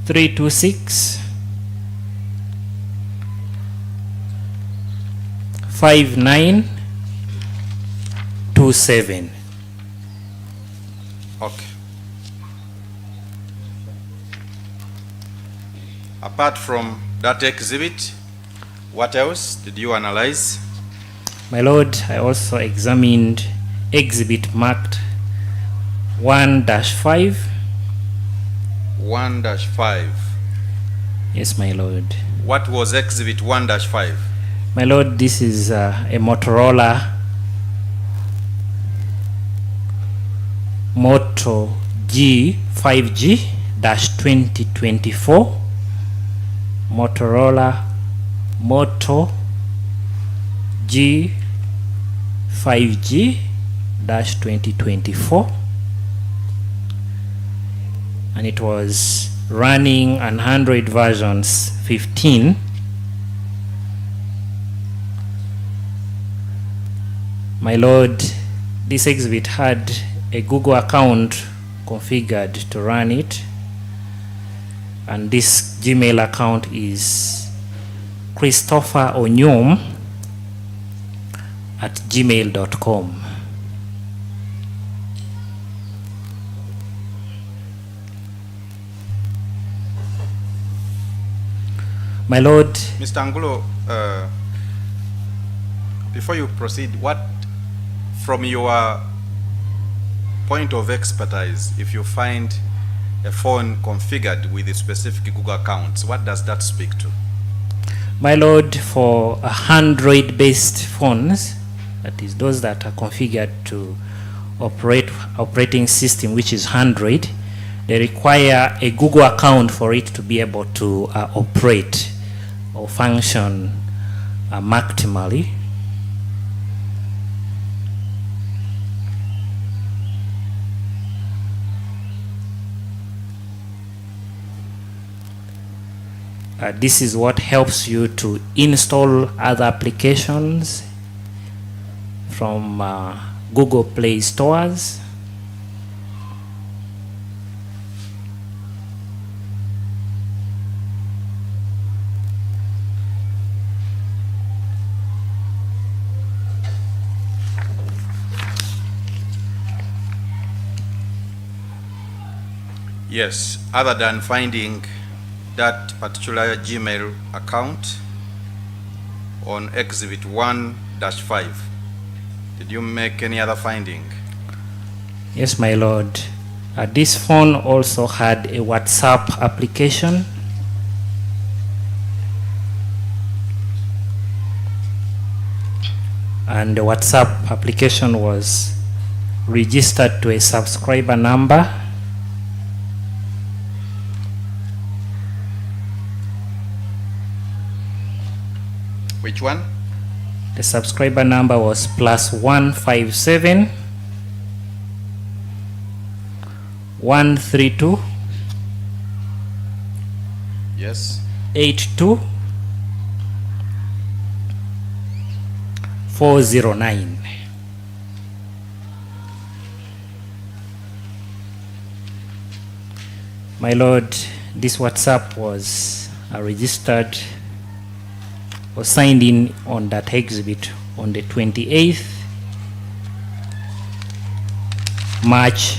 326 5927. Okay. Apart from that exhibit, what else did you analyze? My lord, I also examined exhibit marked 1-5. 1-5. Yes, my lord. What was exhibit 1-5? My lord, this is a Motorola Moto G 5G-2024. Motorola Moto G 5G-2024, and it was running on Android versions 15. My lord, this exhibit had a Google account configured to run it, and this Gmail account is Christopher Onyom @gmail.com. My lord, Mr. Angulo, before you proceed, what, from your point of expertise, if you find a phone configured with a specific Google accounts, what does that speak to? my lord, for Android-based phones, that is those that are configured to operate operating system which is Android, they require a Google account for it to be able to operate or function maximally. This is what helps you to install other applications from Google Play stores. Yes, other than finding that particular Gmail account on exhibit 1-5, did you make any other finding? Yes, my lord. This phone also had a WhatsApp application. And the WhatsApp application was registered to a subscriber number. Which one? The subscriber number was +157 132 Yes. 82 409. My lord, this WhatsApp was registered or signed in on that exhibit on the 28th March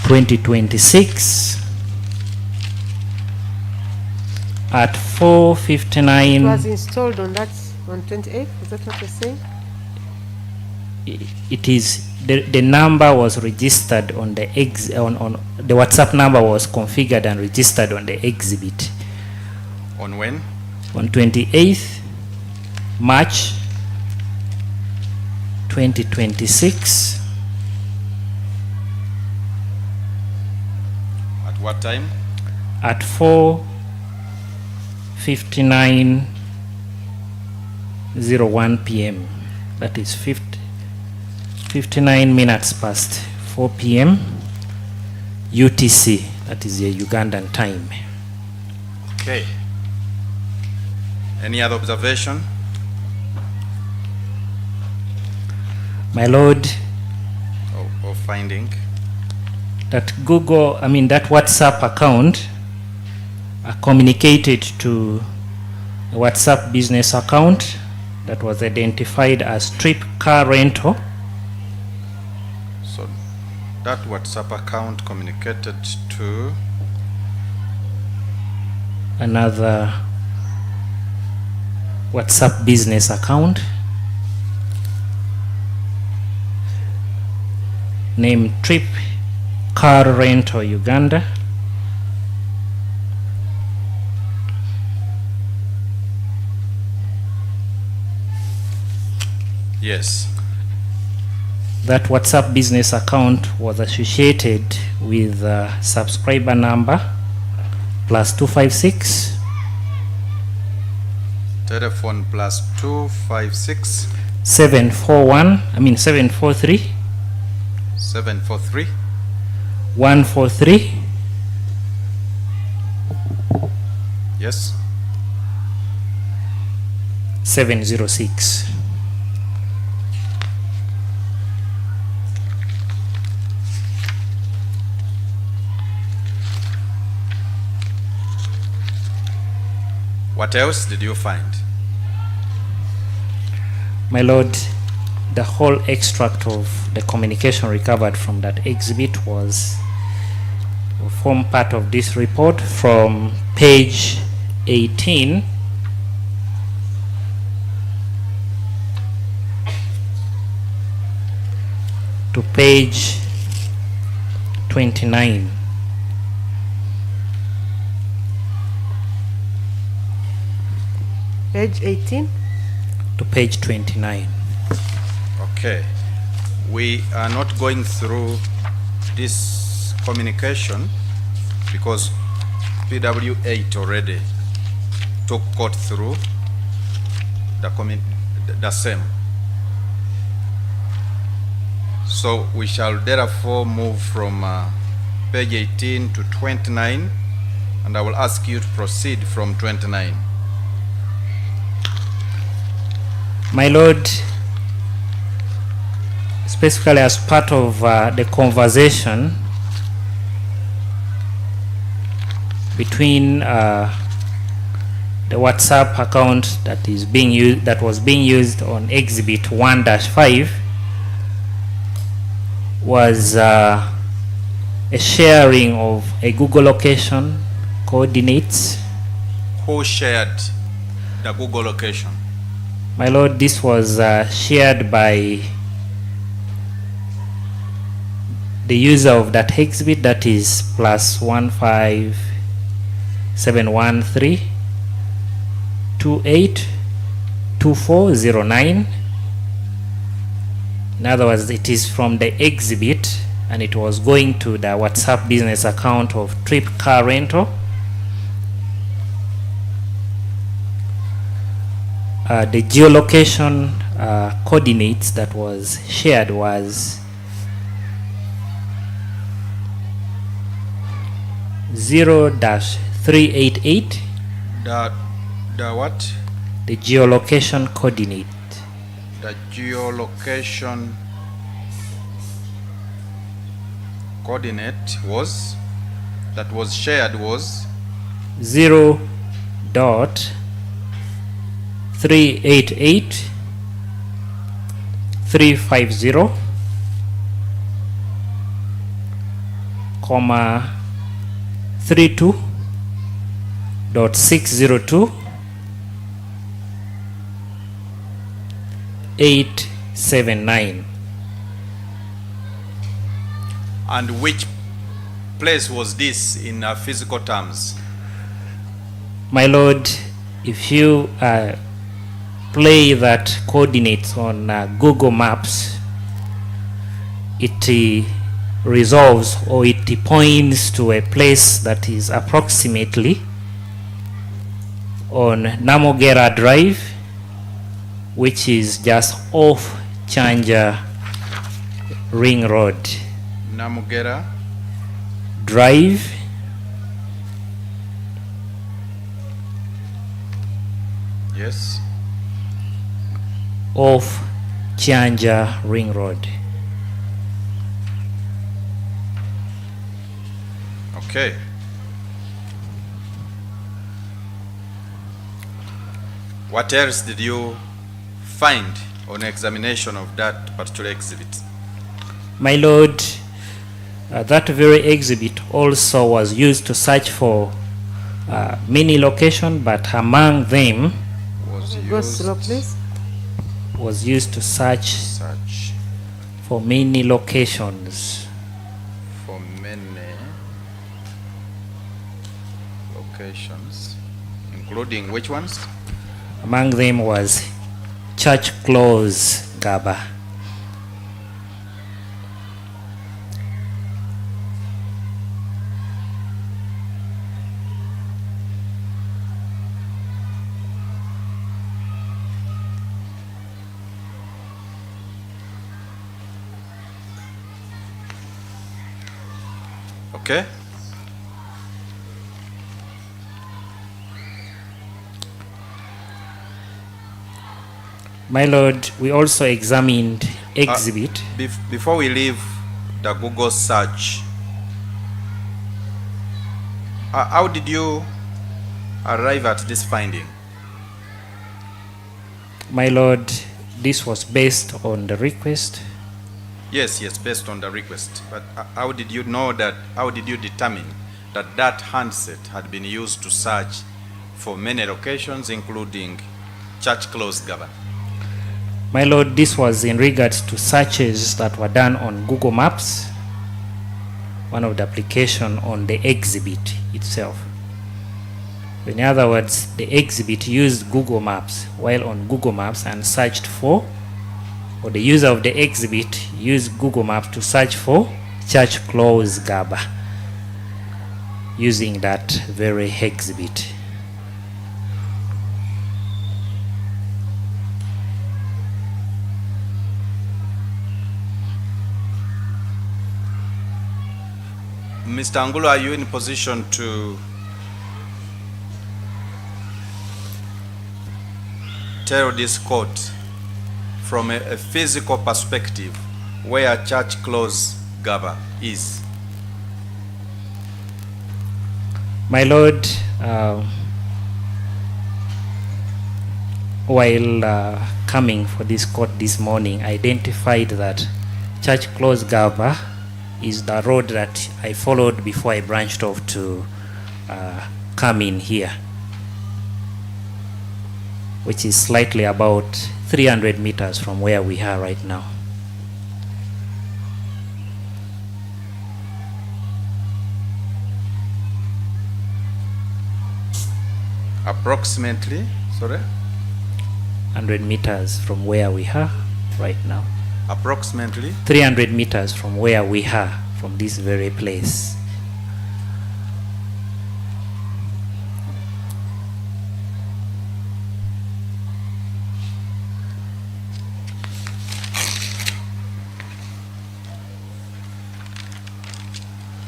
2026 at 4:59. It was installed on 28th, is that what you're saying? It is the number was registered on the on the WhatsApp number was configured and registered on the exhibit. On when? On 28th March 2026. At what time? At 59:01 p.m. That is 59 minutes past 4 p.m. UTC, that is the Ugandan time. Okay. Any other observation? My lord, Or finding? that that WhatsApp account communicated to a WhatsApp business account that was identified as Trip Car Rental. So that WhatsApp account communicated to another WhatsApp business account named Trip Car Rental Uganda. yes. That WhatsApp business account was associated with subscriber number +256 Telephone +256 743 743 143 yes 706. What else did you find? My lord, the whole extract of the communication recovered from that exhibit will form part of this report from page 18 to page 29. Page 18 to page 29. Okay. We are not going through this communication because PW8 already took court through the same. So we shall therefore move from page 18 to 29, and I will ask you to proceed from 29. My lord, specifically as part of the conversation between the WhatsApp account that was being used on exhibit 1-5 was a sharing of a Google location coordinates. Who shared the Google location? My lord, this was shared by the user of that exhibit, that is +15713 282409. In other words, it is from the exhibit and it was going to the WhatsApp business account of Trip Car Rental. The geolocation coordinates that was shared was 0-388. The what? The geolocation coordinate. The geolocation coordinate was that was shared was 0.388 350, comma 32.602 879. And which place was this in physical terms? My lord, if you play that coordinates on Google Maps, it resolves or it points to a place that is approximately on Namogera Drive, which is just off Chanja Ring Road. Namugera Drive, yes, off Chanja Ring Road. okay. What else did you find on examination of that particular exhibit? My lord, that very exhibit also was used to search for many locations, but among them Go slow, please. was used to search for many locations. For many locations, including which ones? Among them was Church Close, GABA. Okay. My lord, we also examined exhibit. Before we leave the Google search, how did you arrive at this finding? My lord, this was based on the request. Yes, based on the request. But how did you know that, how did you determine that that handset had been used to search for many locations, including Church Close, GABA? My lord, this was in regards to searches that were done on Google Maps, one of the application on the exhibit itself. In other words, the exhibit used Google Maps while on Google Maps and searched for, or the user of the exhibit used Google Maps to search for Church Close, GABA, using that very exhibit. Mr. Angulo, are you in position to tell this court from a physical perspective where Church Close, GABA is? My lord, while coming for this court this morning, identified that Church Close, GABA is the road that I followed before I branched off to come in here, which is slightly about 300 meters from where we are right now. Approximately, sorry? 100 meters from where we are right now. Approximately? 300 meters from where we are, from this very place.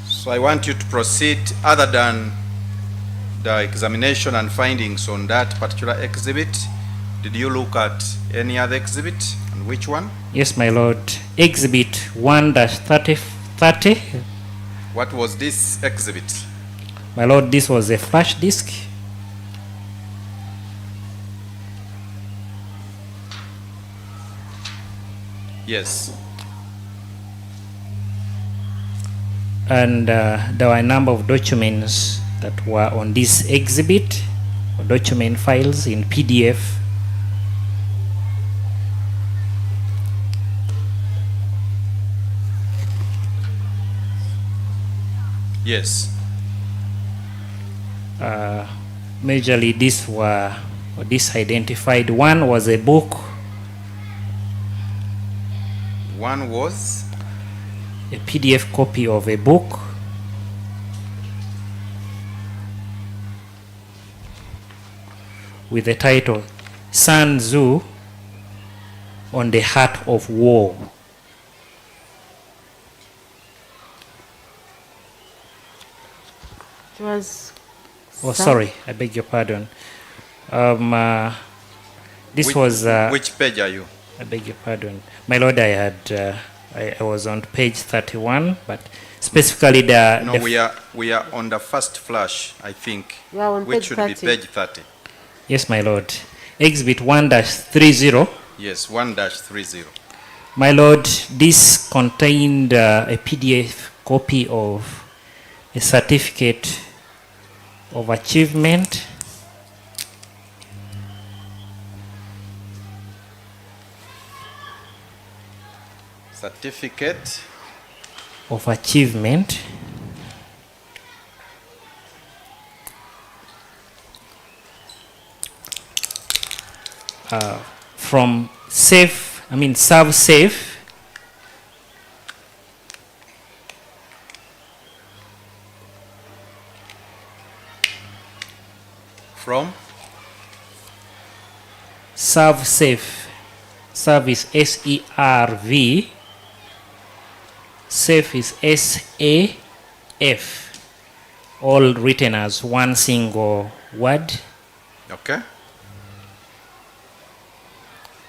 So I want you to proceed. Other than the examination and findings on that particular exhibit, did you look at any other exhibit, and which one? Yes, my lord. Exhibit 1-30. What was this exhibit? My lord, this was a flash disk. Yes. And there were a number of documents that were on this exhibit, or document files in PDF. Yes. Majorly these were, or this identified, one was a book. One was? A PDF copy of a book. with the title Sun Tzu on the Heart of War. It was. Oh, sorry, I beg your pardon. This was. Which page are you? I beg your pardon. My lord, I was on page 31, but specifically the. No, we are on the first flash, I think, You are on which page should be 30. page 30. Yes, my lord. Exhibit 1-30. Yes, 1-30. My lord, this contained a PDF copy of a certificate of achievement Certificate of achievement from Serve Safe from Serve Safe. Serve is S-E-R-V. Safe is S-A-F. All written as one single word. Okay.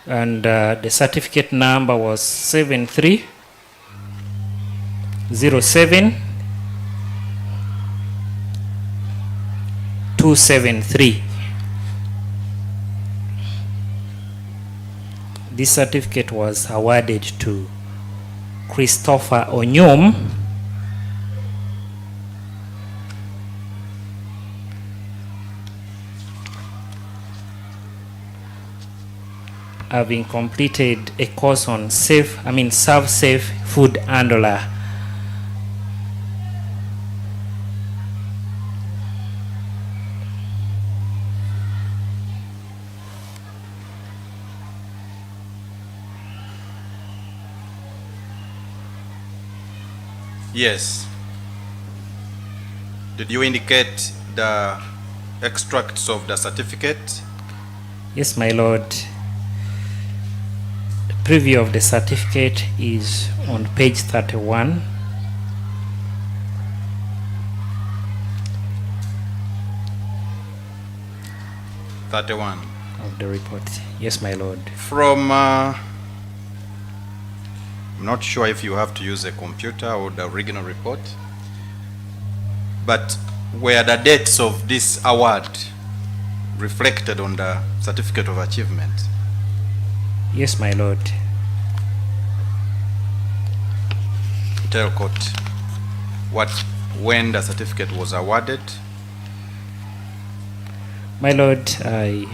And the certificate number was 7307273. This certificate was awarded to Christopher Onyom, having completed a course on Serve Safe Food Handler. Yes. Did you indicate the extracts of the certificate? Yes, my lord. The preview of the certificate is on page 31. Of the report. Yes, my lord. From, I'm not sure if you have to use a computer or the original report, but were the dates of this award reflected on the certificate of achievement? Yes, my lord. Tell court when the certificate was awarded. My lord, I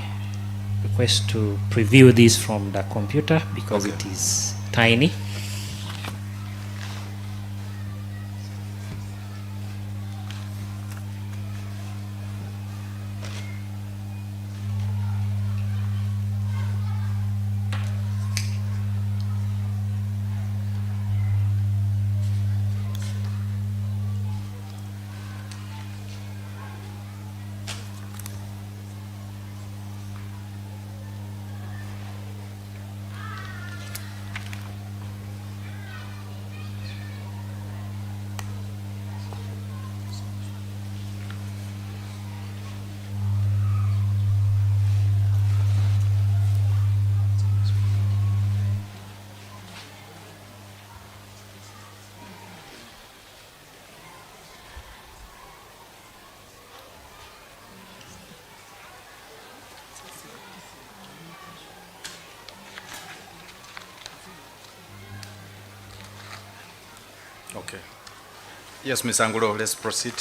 request to preview this from the computer because Okay. it is tiny. Okay. Yes, Ms. Angulo, let's proceed.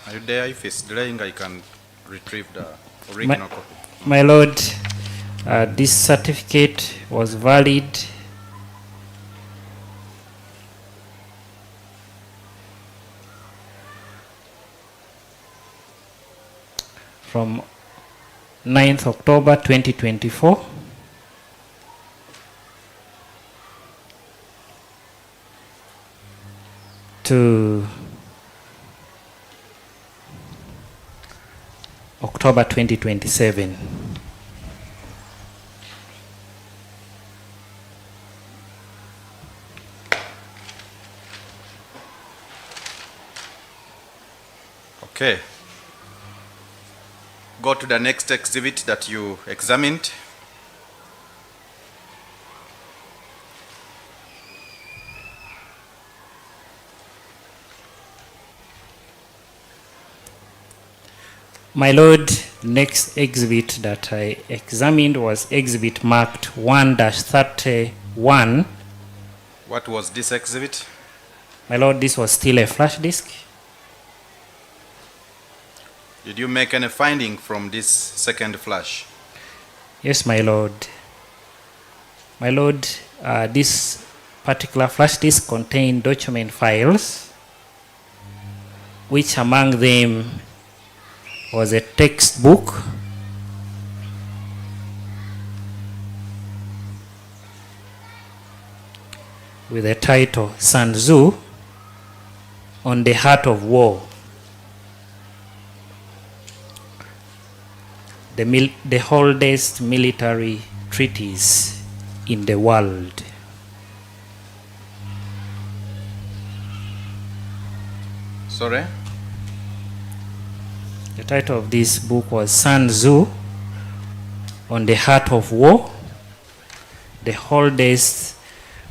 Are you there? If it's delaying, I can retrieve the original copy. My lord, this certificate was valid from 9th October 2024 to October 2027. Okay. Go to the next exhibit that you examined. My lord, next exhibit that I examined was exhibit marked 1-31. What was this exhibit? My lord, this was still a flash disk. Did you make any finding from this second flash? Yes, my lord. My lord, this particular flash disk contained document files, which among them was a textbook with the title Sun Tzu on the Heart of War. The oldest military treatise in the world. Sorry? The title of this book was Sun Tzu on the Heart of War, the oldest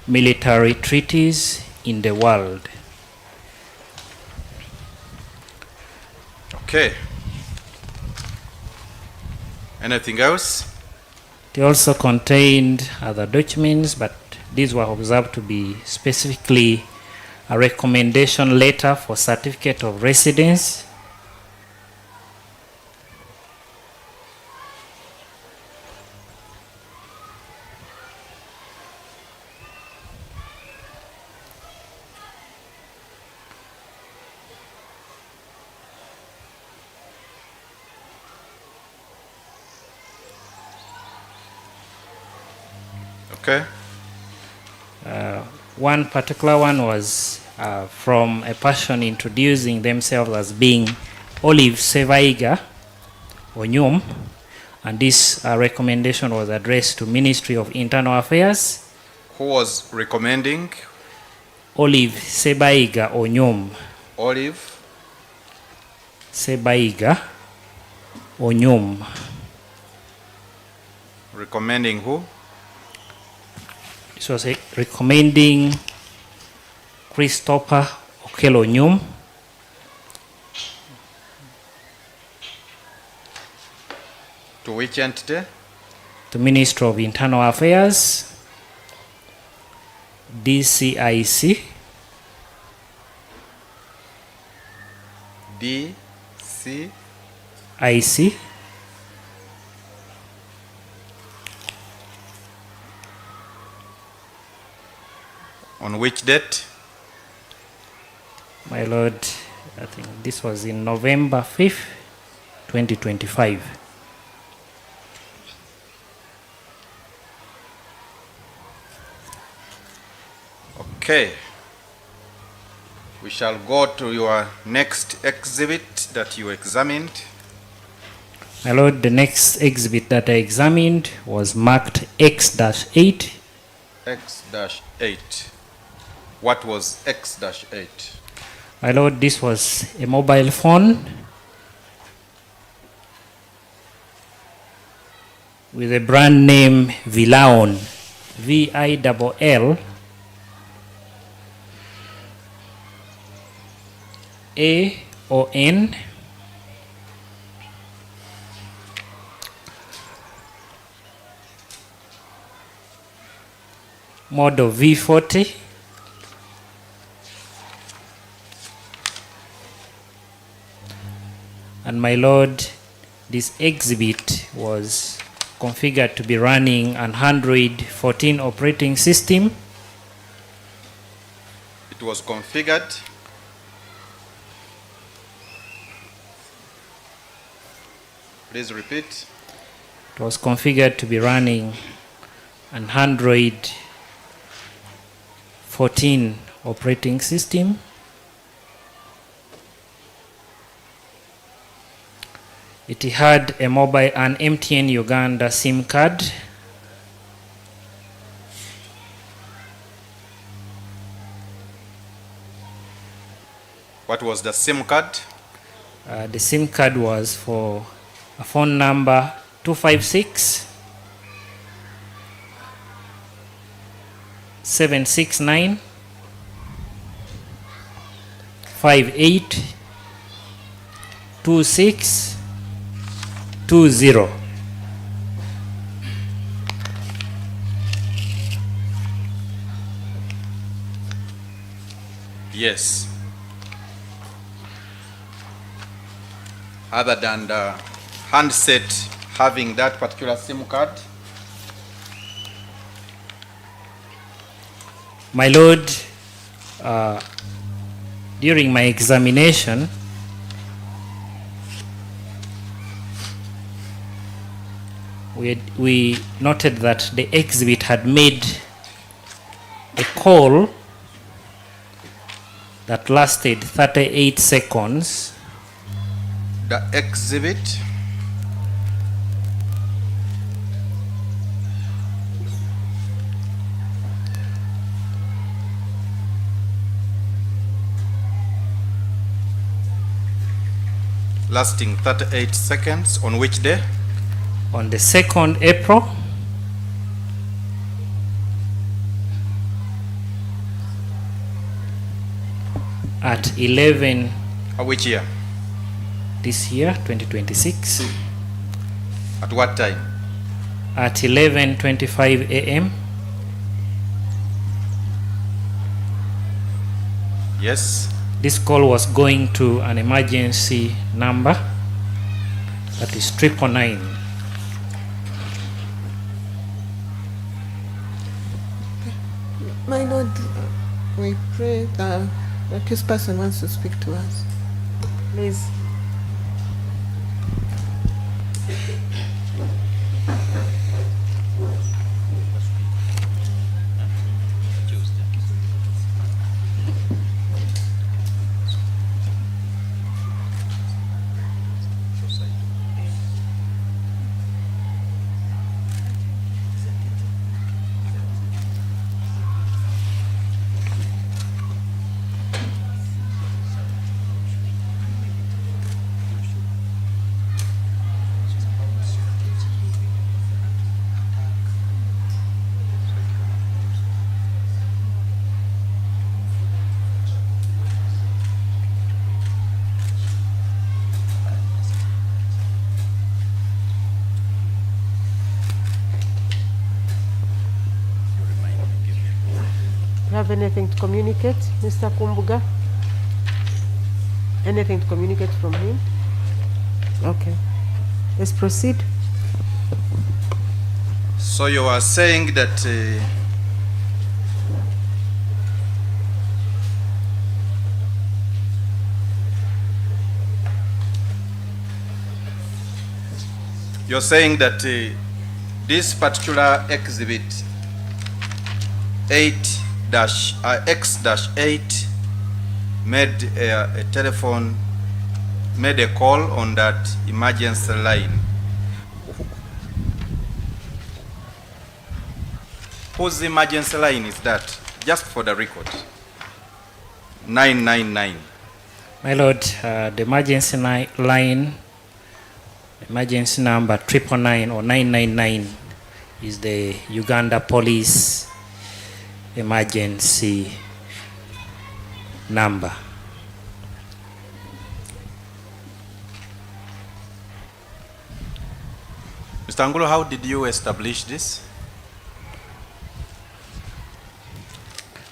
military treatise in the world. Okay. Anything else? They also contained other documents, but these were observed to be specifically a recommendation letter for certificate of residence, Okay. one particular one was from a person introducing themselves as being Olive Sevaiga Onyum, and this recommendation was addressed to Ministry of Internal Affairs. Who was recommending? Olive Sebaiga Onyum. Olive? Sebaiga Onyum. Recommending who? This was recommending Christopher Okello Onyum. To which entity? To Ministry of Internal Affairs, DCIC, DC? IC, On which date? my lord, I think this was in November 5th, 2025. Okay. We shall go to your next exhibit that you examined. My lord, the next exhibit that I examined was marked X-8. X-8. What was X-8? My lord, this was a mobile phone with a brand name Villaon, VILLAON, model V40, and my lord, this exhibit was configured to be running an Android 14 operating system. It was configured Please repeat. It was configured to be running an Android 14 operating system. It had an MTN Uganda SIM card. What was the SIM card? The SIM card was for a phone number 256 769 58 26 20. Yes. Other than the handset having that particular SIM card? My Lord, during my examination, we noted that the exhibit had made a call that lasted 38 seconds. The exhibit? Lasting 38 seconds. On which day? On the 2nd April at 11. Which year? This year, 2026. At what time? At 11:25 a.m. Yes. This call was going to an emergency number, that is 999. My Lord, we pray that the accused person wants to speak to us. Please. You have anything to communicate, Mr. Kumbuga? Anything to communicate from him? Okay. Let's proceed. So you are saying that you're saying that this particular exhibit 8-X-8 made a telephone, made a call on that emergency line. Whose emergency line is that? Just for the record. 999. My Lord, the emergency line, emergency number 999 or 999 is the Uganda Police emergency number. Mr. Angulo, how did you establish this?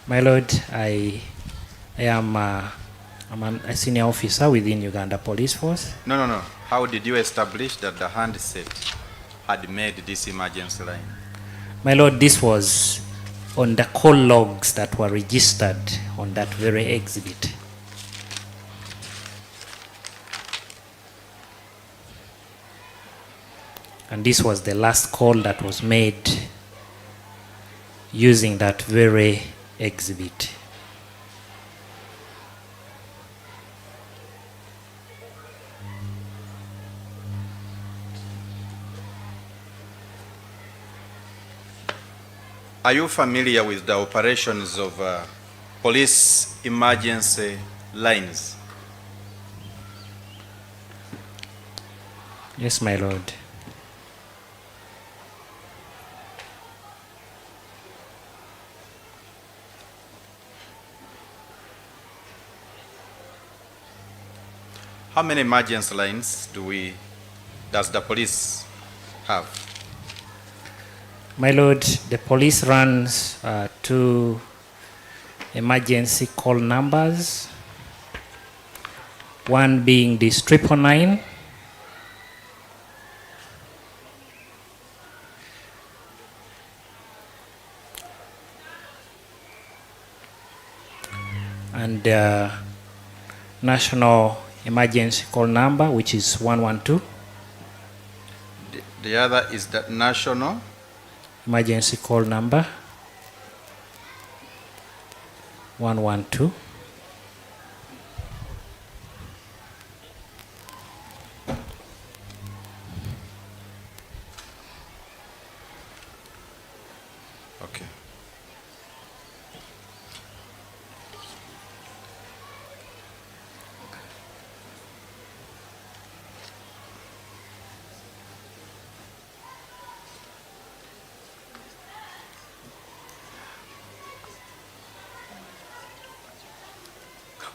My Lord, I am a senior officer within Uganda Police Force. No. How did you establish that the handset had made this emergency line? My Lord, this was on the call logs that were registered on that very exhibit. And this was the last call that was made using that very exhibit. Are you familiar with the operations of police emergency lines? Yes, my lord. How many emergency lines does the police have? My lord, the police runs 2 emergency call numbers, one being this 999, and national emergency call number, which is 112. The other is the national Emergency call number 112. Okay.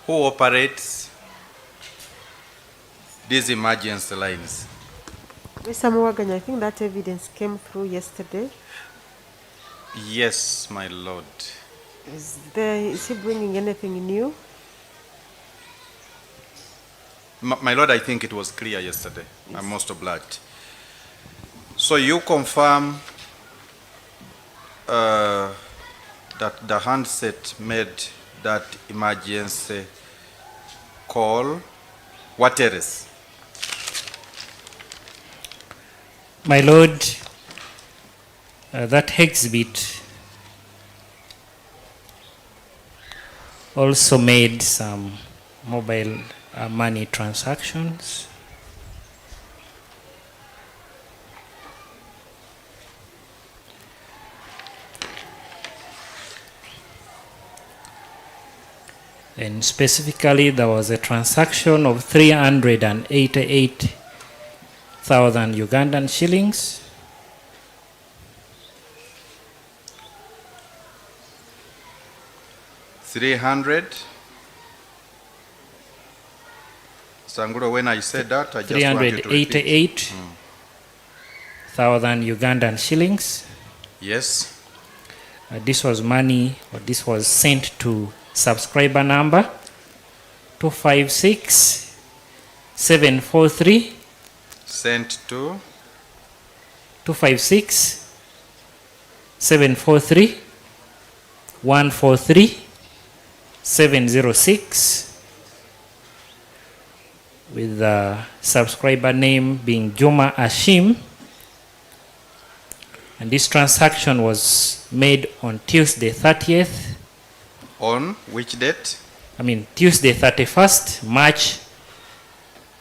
Who operates these emergency lines? Mr. Muwaganya, I think that evidence came through yesterday. Yes, my lord. Is he bringing anything new? My lord, I think it was clear yesterday. Yes. I'm most obliged. So you confirm that the handset made that emergency call. What else? My lord, that exhibit also made some mobile money transactions. And specifically, there was a transaction of 388,000 Ugandan shillings. Sanguro, when I said that, I just wanted to repeat. 388,000 Ugandan shillings. Yes. This was money, or this was sent to subscriber number 256743. Sent to 256743 143 706, with the subscriber name being Juma Ashim. And this transaction was made on Tuesday 30th. On which date? I mean Tuesday 31st March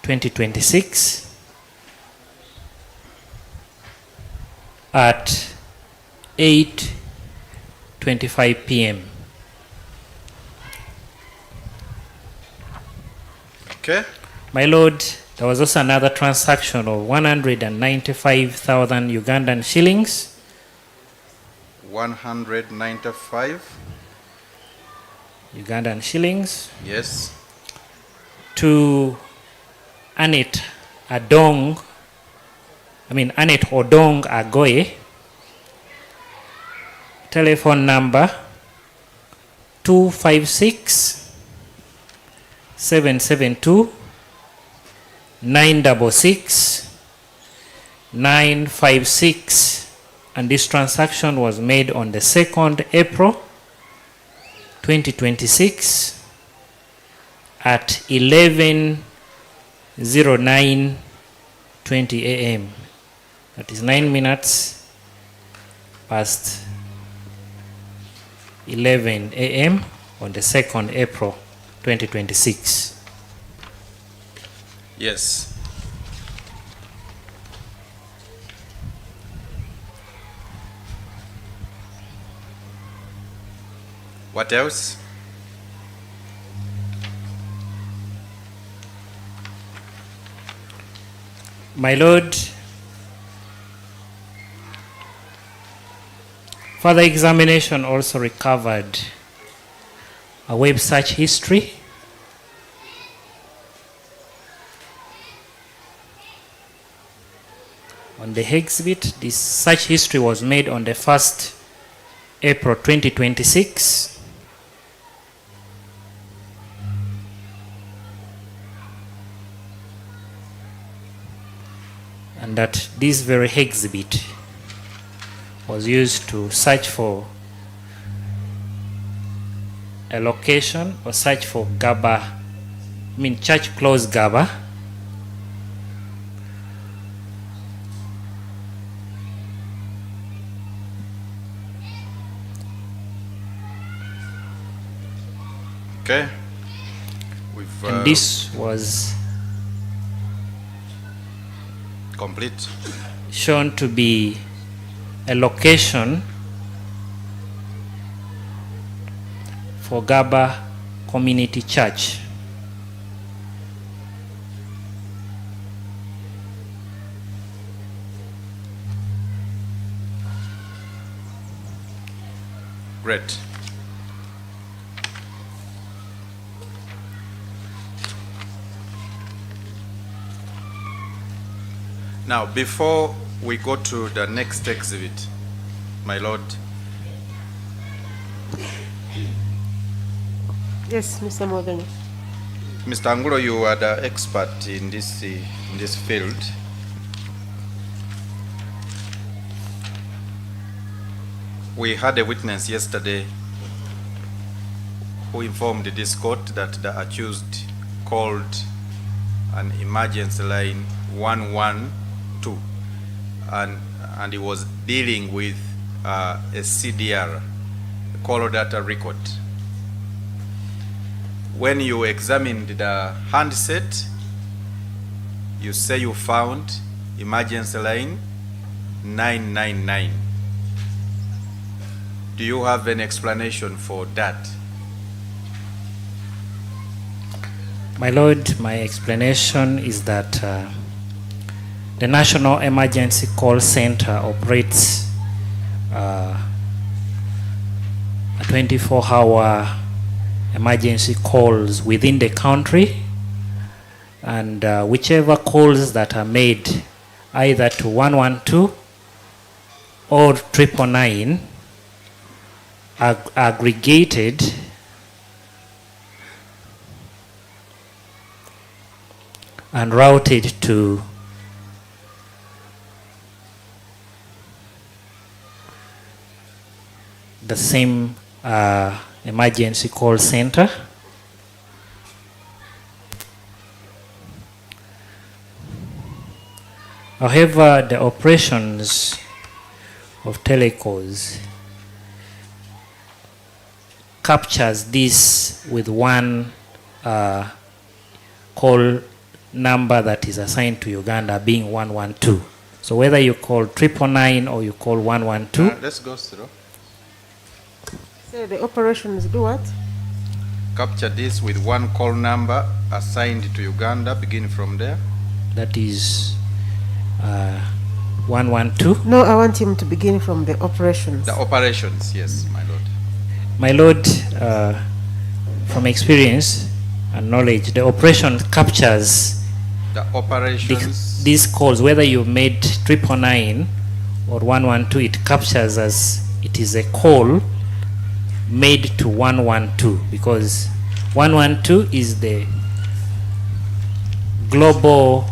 2026 at 8:25 p.m. Okay. My lord, there was also another transaction of 195,000 Ugandan shillings. 195 Ugandan shillings. Yes. To Annette Odong Agoye. Telephone number 256 772 966 956, and this transaction was made on the 2nd April 2026 at 11:09:20 a.m. That is 9 minutes past 11 a.m. on the 2nd April 2026. Yes. What else? My Lord, further examination also recovered a web search history on the exhibit. This search history was made on the 1st April 2026. And that this very exhibit was used to search for a location or search for GABA, church close GABA, Okay. and this was complete. shown to be a location for GABA Community Church. Great. Now, before we go to the next exhibit, my Lord, Yes, Mr. Morgan. Mr. Angulo, you are the expert in this field. We had a witness yesterday who informed this court that the accused called an emergency line 112 and he was dealing with a CDR, call data record. When you examined the handset, you say you found emergency line 999. Do you have an explanation for that? My Lord, my explanation is that the National Emergency Call Center operates a 24-hour emergency calls within the country, and whichever calls that are made either to 112 or 999 are aggregated and routed to the same emergency call center. However, the operations of telecalls captures this with one call number that is assigned to Uganda being 112. So whether you call 999 or you call 112. Let's go through. So the operations do what? Capture this with one call number assigned to Uganda, begin from there. That is 112. No, I want him to begin from the operations. The operations, yes, my Lord. My Lord, from experience and knowledge, the operation captures The operations. these calls, whether you made 999 or 112, it captures as it is a call made to 112, because 112 is the global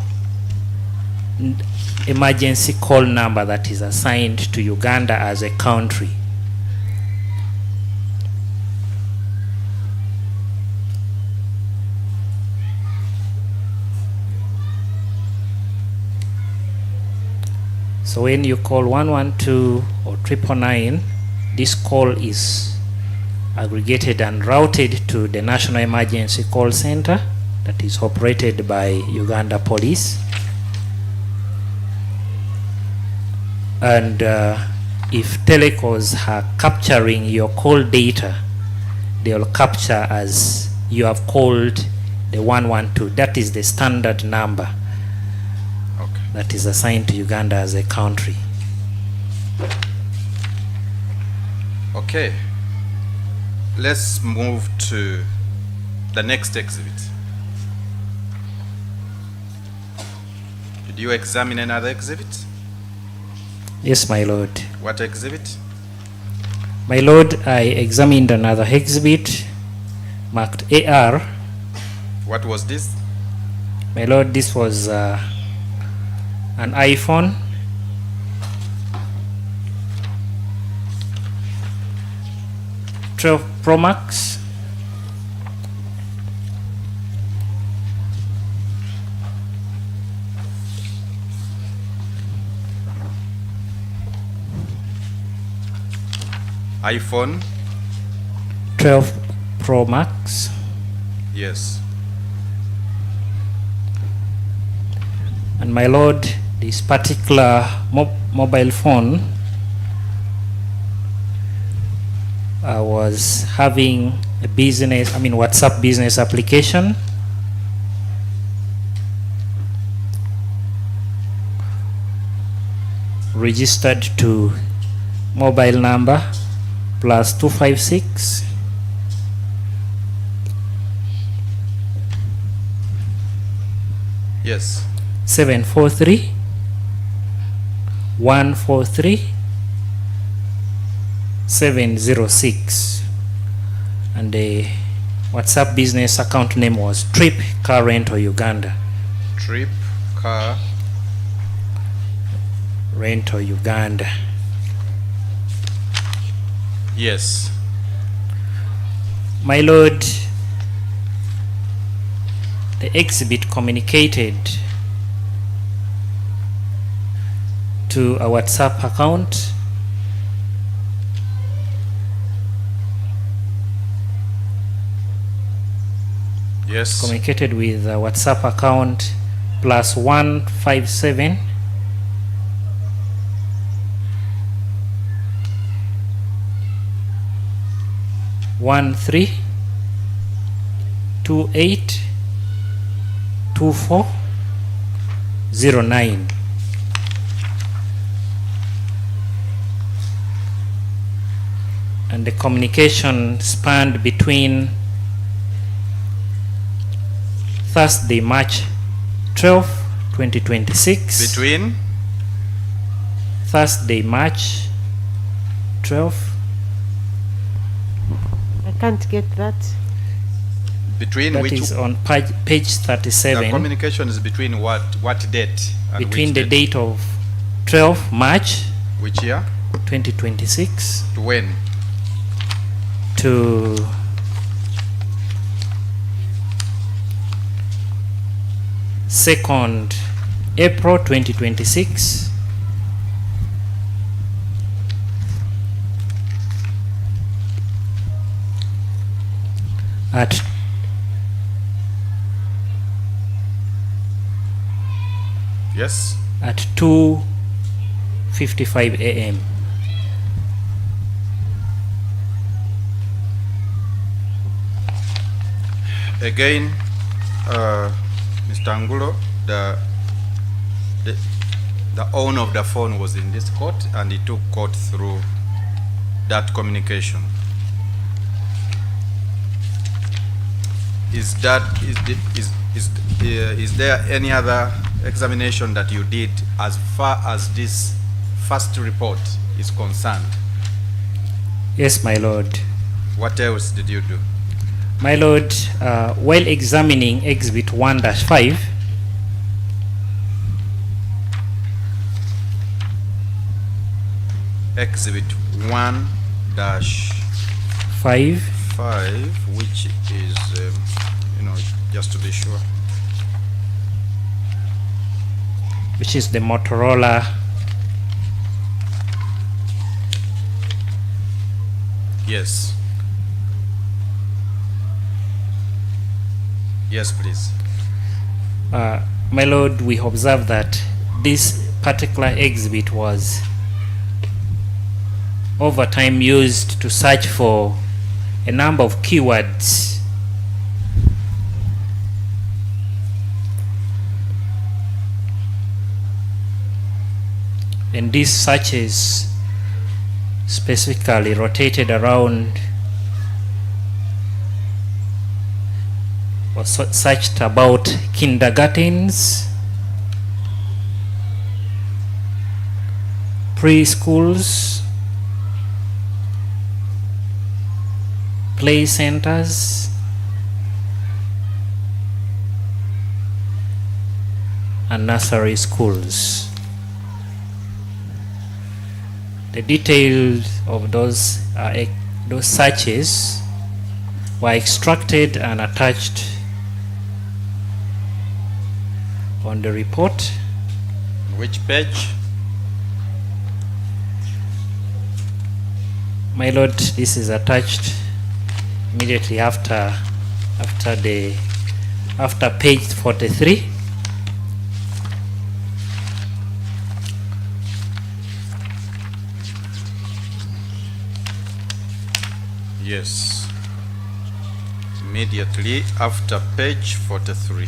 emergency call number that is assigned to Uganda as a country. So when you call 112 or 999, this call is aggregated and routed to the National Emergency Call Center that is operated by Uganda Police. And if telecalls are capturing your call data, they will capture as you have called the 112. That is the standard number that is assigned to Uganda as a country. Okay. Let's move to the next exhibit. Did you examine another exhibit? Yes, my lord. What exhibit? My lord, I examined another exhibit marked AR. What was this? My lord, this was an iPhone. Pro Max. iPhone 12 Pro Max. Yes. And my lord, this particular mobile phone was having a business, WhatsApp business application. Registered to mobile number +256 Yes. 743 143 706, and the WhatsApp business account name was Trip Car Rental Uganda. Trip Car Rental Uganda. Yes. My lord, the exhibit communicated to a WhatsApp account Yes. communicated with a WhatsApp account +157 13 28 24 09. And the communication spanned between Thursday, March 12, 2026. Between Thursday, March 12. I can't get that. between That which is on page 37. the communication is between what date and Between which the date? date of 12 March Which year 2026 to when? to second April 2026 at Yes. at 2:55 a.m. Again, Mr. Angulo, the owner of the phone was in this court, and he took court through that communication. Is there any other examination that you did as far as this first report is concerned? Yes, my lord. What else did you do? My lord, while examining exhibit 1-5, Exhibit 1-5, 5, which is, just to be sure. which is the Motorola Yes. Yes, please. My Lord, we observe that this particular exhibit was over time used to search for a number of keywords. And these searches specifically rotated around or searched about kindergartens, preschools, play centers, and nursery schools. The details of those searches were extracted and attached on the report. Which page? My Lord, this is attached immediately after page 43. Yes. Immediately after page 43.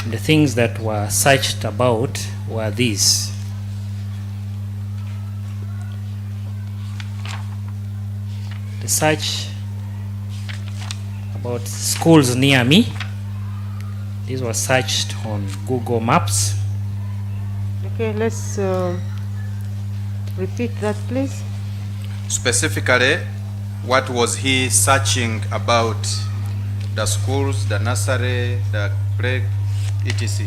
The things that were searched about were these. The search about schools near me. These were searched on Google Maps. Okay, let's repeat that, please. Specifically, what was he searching about? The schools, the nursery, the play, etc.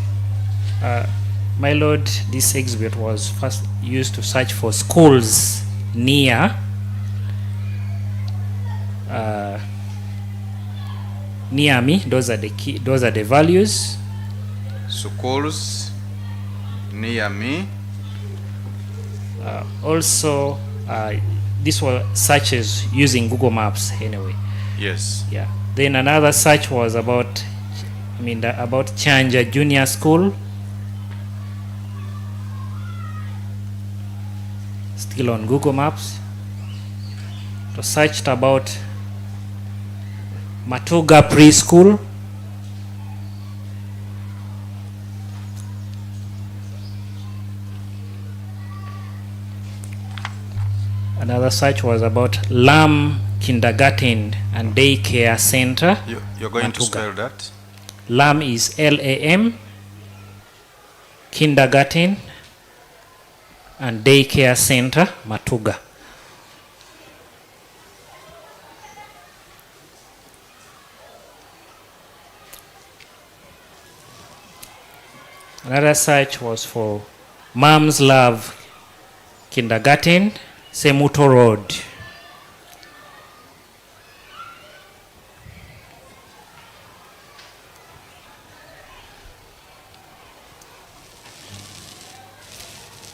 My Lord, this exhibit was first used to search for schools near near me. Those are the key. Those are the values. Schools near me. Also, these were searches using Google Maps anyway. Yes. Yeah. Then another search was about, about Chanja Junior School. Still on Google Maps. So searched about Matuga Preschool. Another search was about Lam Kindergarten and Daycare Center. You're going to Matuga. spell that? Lam is Lam, Kindergarten and Daycare Center, Matuga. Another search was for Mom's Love Kindergarten, Semuto Road.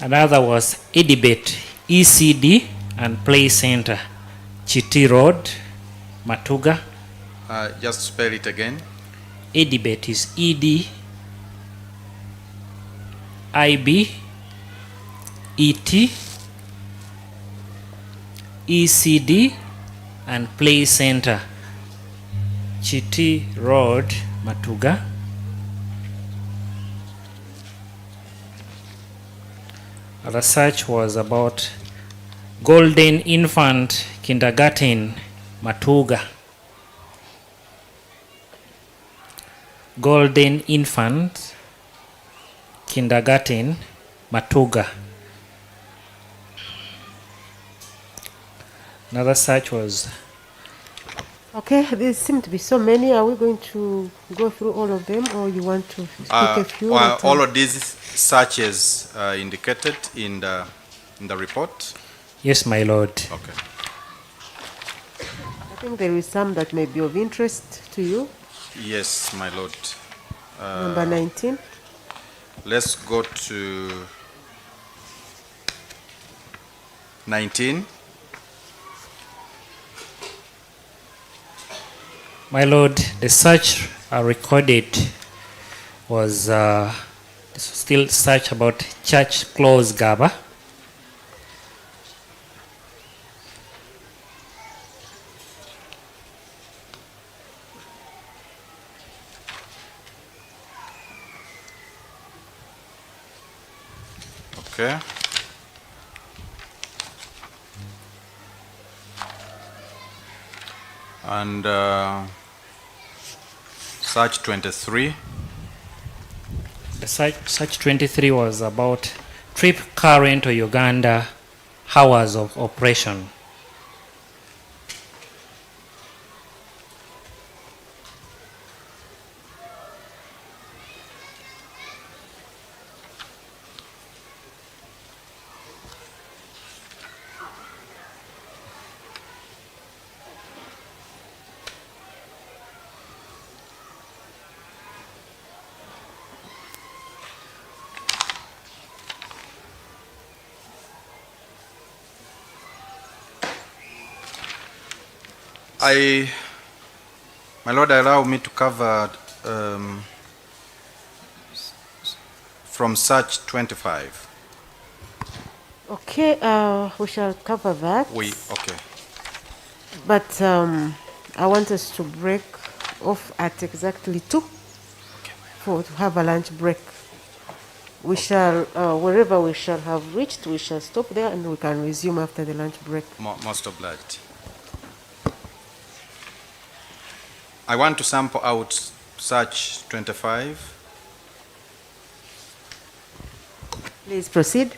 Another was Edibet ECD and Play Center, Chiti Road, Matuga. Just spell it again. Edibet is ED IB ET ECD and Play Center, Chiti Road, Matuga. The search was about Golden Infant Kindergarten, Matuga. Golden Infant Kindergarten, Matuga. Another search was... Okay, there seem to be so many. Are we going to go through all of them, or you want to pick a few? All of these searches are indicated in the report? Yes, my Lord. Okay. I think there is some that may be of interest to you. Yes, my Lord. Number 19. Let's go to 19. My Lord, the search recorded was still search about church close GABA. Okay. And search 23. The search 23 was about trip current to Uganda, hours of operation. My Lord, allow me to cover from search 25. Okay, we shall cover that. Okay. But I want us to break off at exactly 2 to have a lunch break. We shall, wherever we shall have reached, we shall stop there and we can resume after the lunch break. Most obliged. I want to sample out search 25. Please proceed.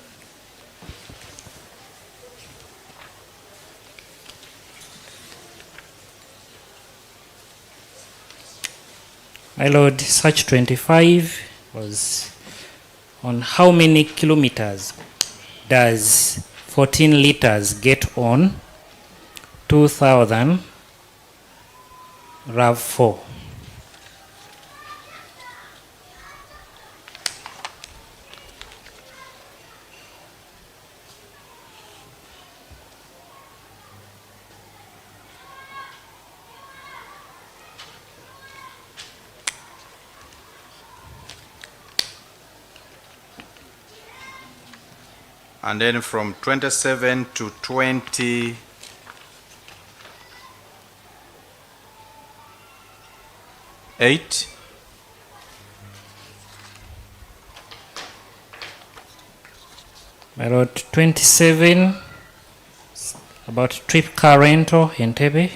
My Lord, search 25 was on how many kilometers does 14 liters get on 2000 RAV4. And then from 27 to 28. My Lord, 27 about trip car rental in Entebbe.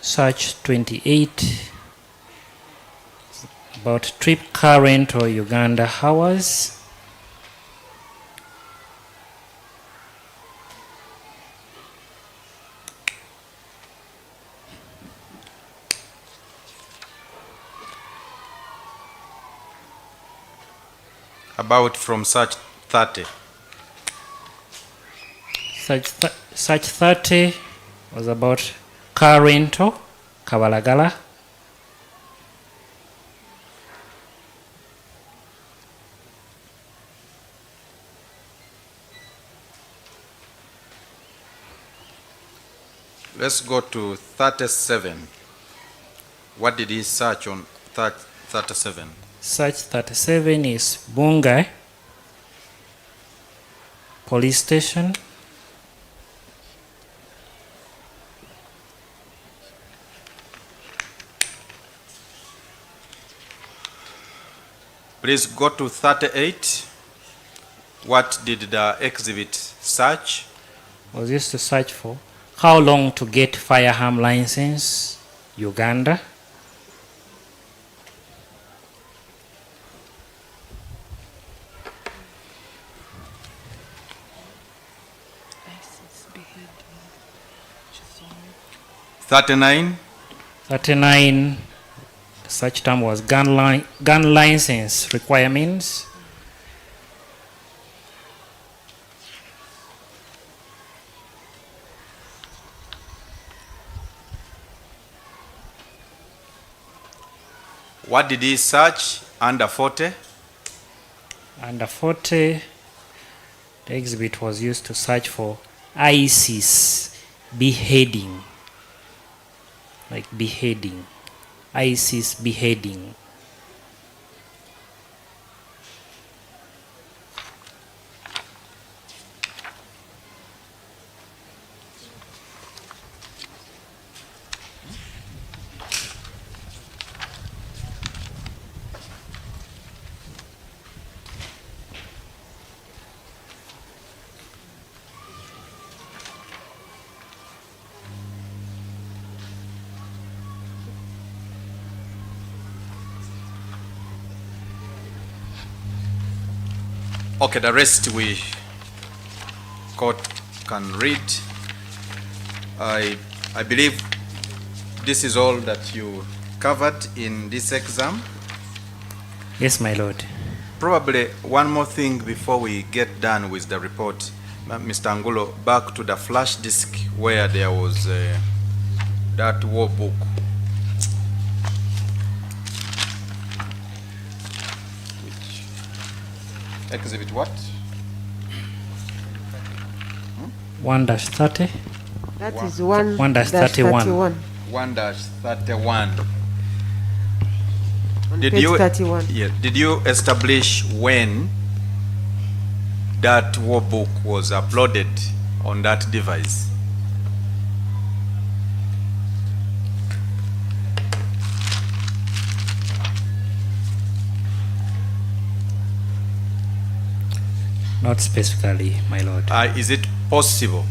Search 28 about trip car rental Uganda hours. About from search 30. Search 30 was about car rental, Kabalagala. Let's go to 37. What did he search on 37? Search 37 is Bungai Police Station. Please go to 38. What did the exhibit search? Was used to search for how long to get firearm license, Uganda. $39. 39, such term was gun license requirements. What did he search under 40? Under 40, the exhibit was used to search for ISIS beheading, like beheading, ISIS beheading. Okay, the rest we court can read. I believe this is all that you covered in this exam. Yes, my lord. Probably one more thing before we get done with the report, Mr. Angulo, back to the flash disk where there was that war book. Exhibit what? 1-30. That is 1-31. 1-31. On Did page you 31. Yeah, did you establish when that war book was uploaded on that device? Not specifically, my lord. Is it possible?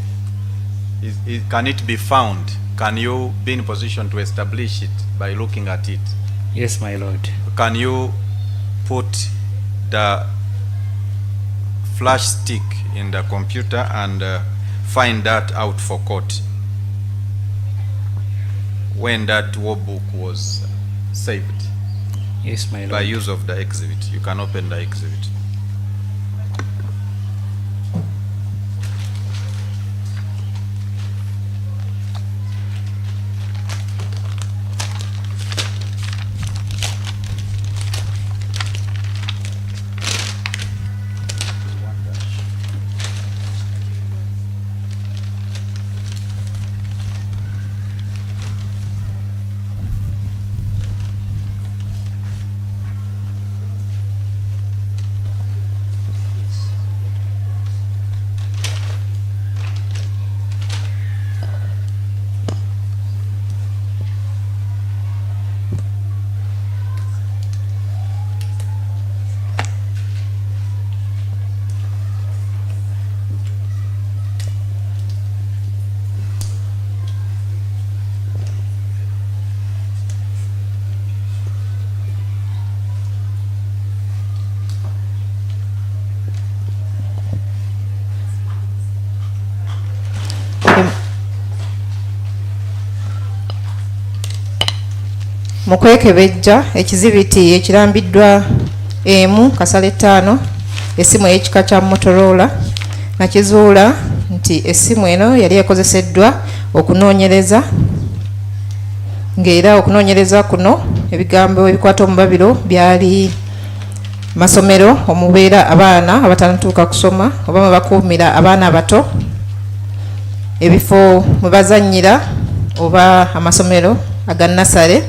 Can it be found? Can you be in position to establish it by looking at it? Yes, my lord. Can you put the flash stick in the computer and find that out for court when that war book was saved? Yes, my lord. By use of the exhibit. You can open the exhibit. Mu kwekebejja ekizibiti ekirambiddwa emu kasale 5 essimu ey'ekika kya Motorola nakizuula nti essimu eno yali ekozeseddwa okunoonyereza ng'era okunoonyereza kuno ebigambo ebikwata omubabiro byali masomero omubeera abaana abatanatuuka kusoma oba mwe bakuumira abaana abato, ebifo mwe bazannyira oba amasomero aga nasale,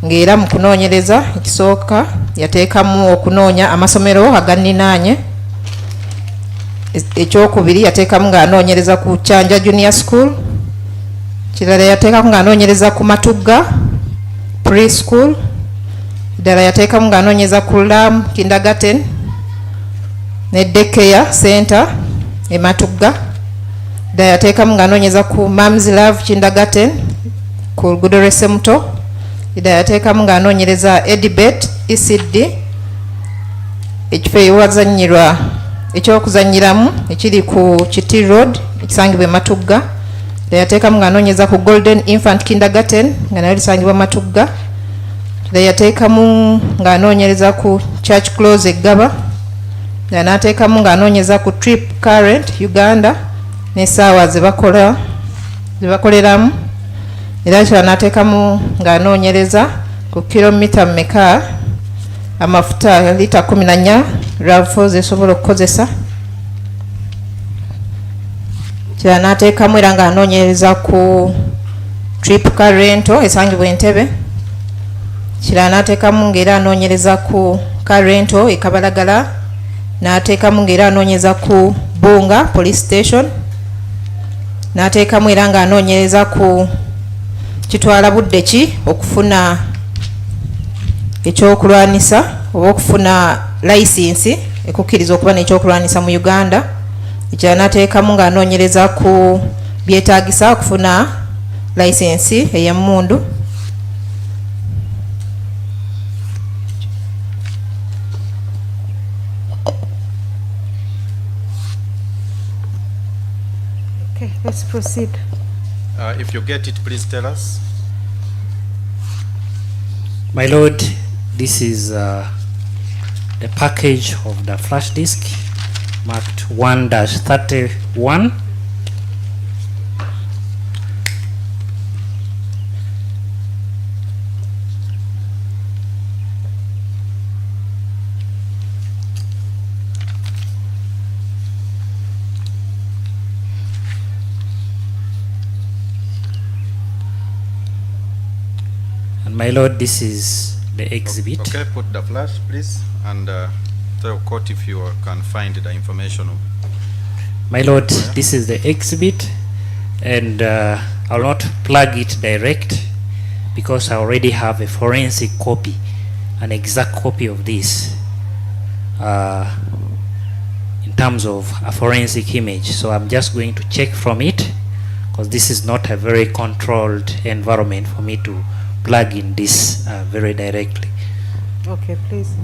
ng'era mu kunoonyereza ekisooka yateekamu okunoonya amasomero aganinaanye, ekyokubiri yateekamu ng'anoonyereza ku Kyanja Junior School, kirala yateekamu ng'anoonyereza ku Matugga Preschool, ddala yateekamu ng'anoonyereza ku Lam Kindergarten ne Daycare Center e Matugga, ddala yateekamu ng'anoonyereza ku Mom's Love Kindergarten ku Luguudo lw'e Ssemuto, ddala yateekamu ng'anoonyereza Edibet ECD ekifo ewazannyirwa ekyokuzannyiramu ekiri ku Kiti Road ekisangibwa e Matugga, ddala yateekamu ng'anoonyereza ku Golden Infant Kindergarten nga nayo lisangibwa Matugga, ddala yateekamu ng'anoonyereza ku Church Close e Gaba, ddala n'ateekamu ng'anoonyereza ku Trip Current Uganda n'essaawa zebakoleramu, era kirala n'ateekamu ng'anoonyereza ku kilomita mmeka amafuta lita 14 RAV4 zesobola okukozesa kira n'ateekamu era nga anoonyereza ku trip car rental esangibwa Entebbe kira n'ateekamu ng'era anoonyereza ku car rental e Kabalagala n'ateekamu ng'era anoonyereza ku Bunga police station n'ateekamu era nga anoonyereza ku kitwala budde ki okufuna ekyokulwanisa oba okufuna license ekukkiriza okuba n'ekyokulwanisa mu Uganda ekira n'ateekamu nga anoonyereza ku byetaagisa okufuna license ey'emmundu Okay, let's proceed. If you get it, please tell us. My Lord, this is the package of the flash disk marked 1-31. My Lord, this is the exhibit. Okay, put the flash, please, and tell court if you can find the information. My Lord, this is the exhibit, and I'll not plug it direct because I already have a forensic copy, an exact copy of this in terms of a forensic image. So I'm just going to check from it because this is not a very controlled environment for me to plug in this very directly. Okay, please.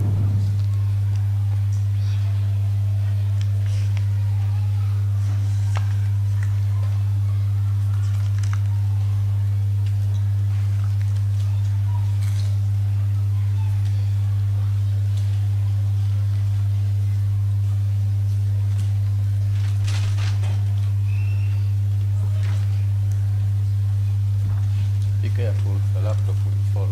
Be careful, the laptop will fall.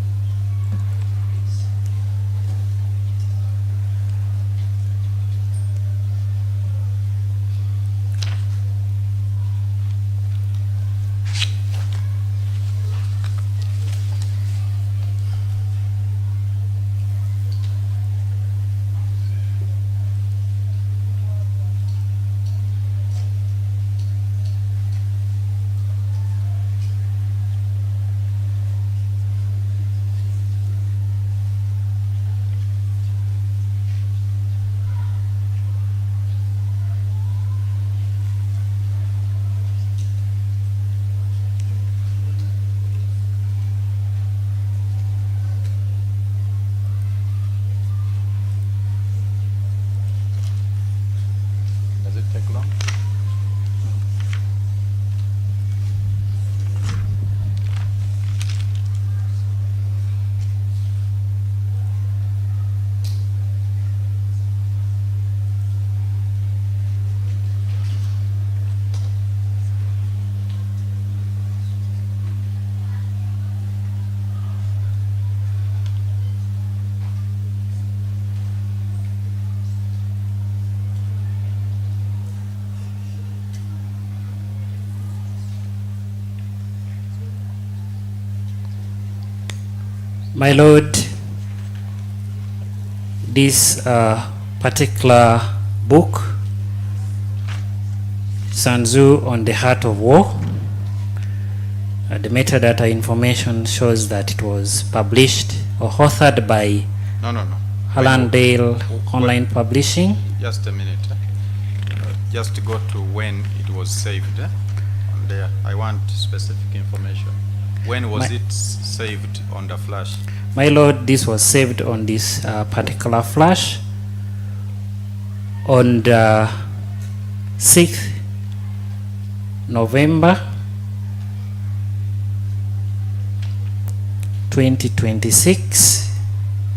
Does it take long? My Lord, this particular book, Sun Tzu on the Heart of War, the metadata information shows that it was published or authored by No. Hallandale Online Publishing. Just a minute. Just go to when it was saved. On there, I want specific information. When was it saved on the flash? My Lord, this was saved on this particular flash on the 6th November 2026.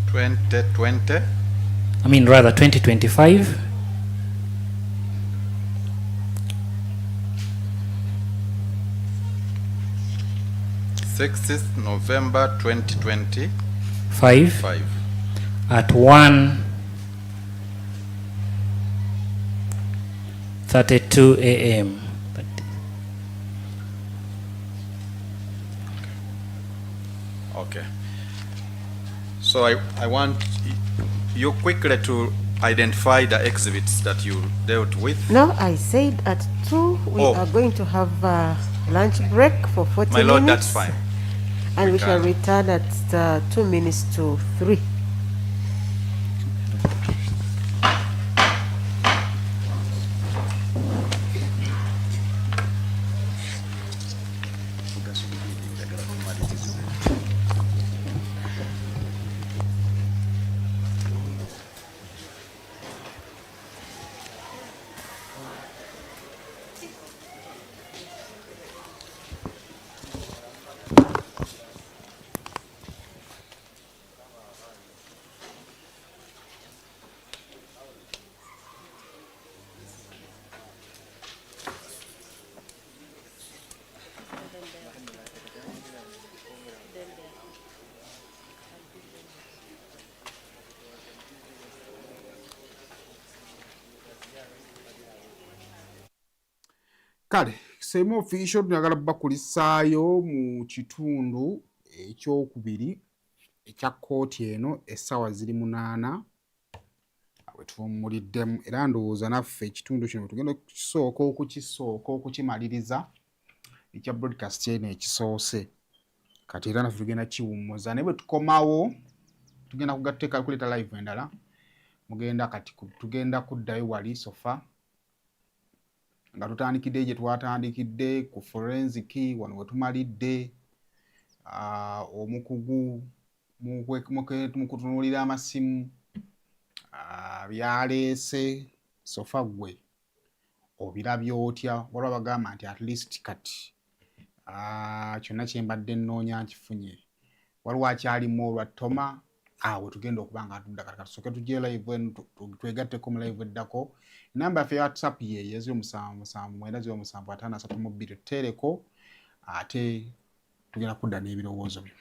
2020? I mean rather 2025. November 2025. Five. at 1:32 a.m. Okay. So I want you quickly to identify the exhibits that you dealt with. No, I said at 2 we are going to have a lunch break for 40 My lord, minutes. that's fine. And we shall return at 2 minutes to 3. Kale semo official tunagala bakulisaayo mu kitundu ekyokubiri ekya kkooti eno essaawa ziri 8 we tuwummuliddemu era ndowooza naffe ekitundu kino tugenda okukisooka okukimaliriza ekya broadcast eno ekisoose kati era naffe tugenda kiwummuza naye bwe tukomawo tugenda kugateeka kuleeta live endala mugenda kati tugenda kuddayo wali sofa nga tutandikidde gye twatandikidde ku forensic wano we tumalidde omukugu mu kutunuulira amasimu byaleese sofa gwe obirabye otya waliwo bagamba nti at least kati kyonna kye mbadde nnoonya nkifunye waliwo akyalimu olwattoma awe tugenda okuba nga tudda kati tusooke tujje live eno twegatteko mu live eddako namba yaffe ya whatsapp ye 0779075332 tuteereko ate tugenda kudda n'ebirowoozo byo.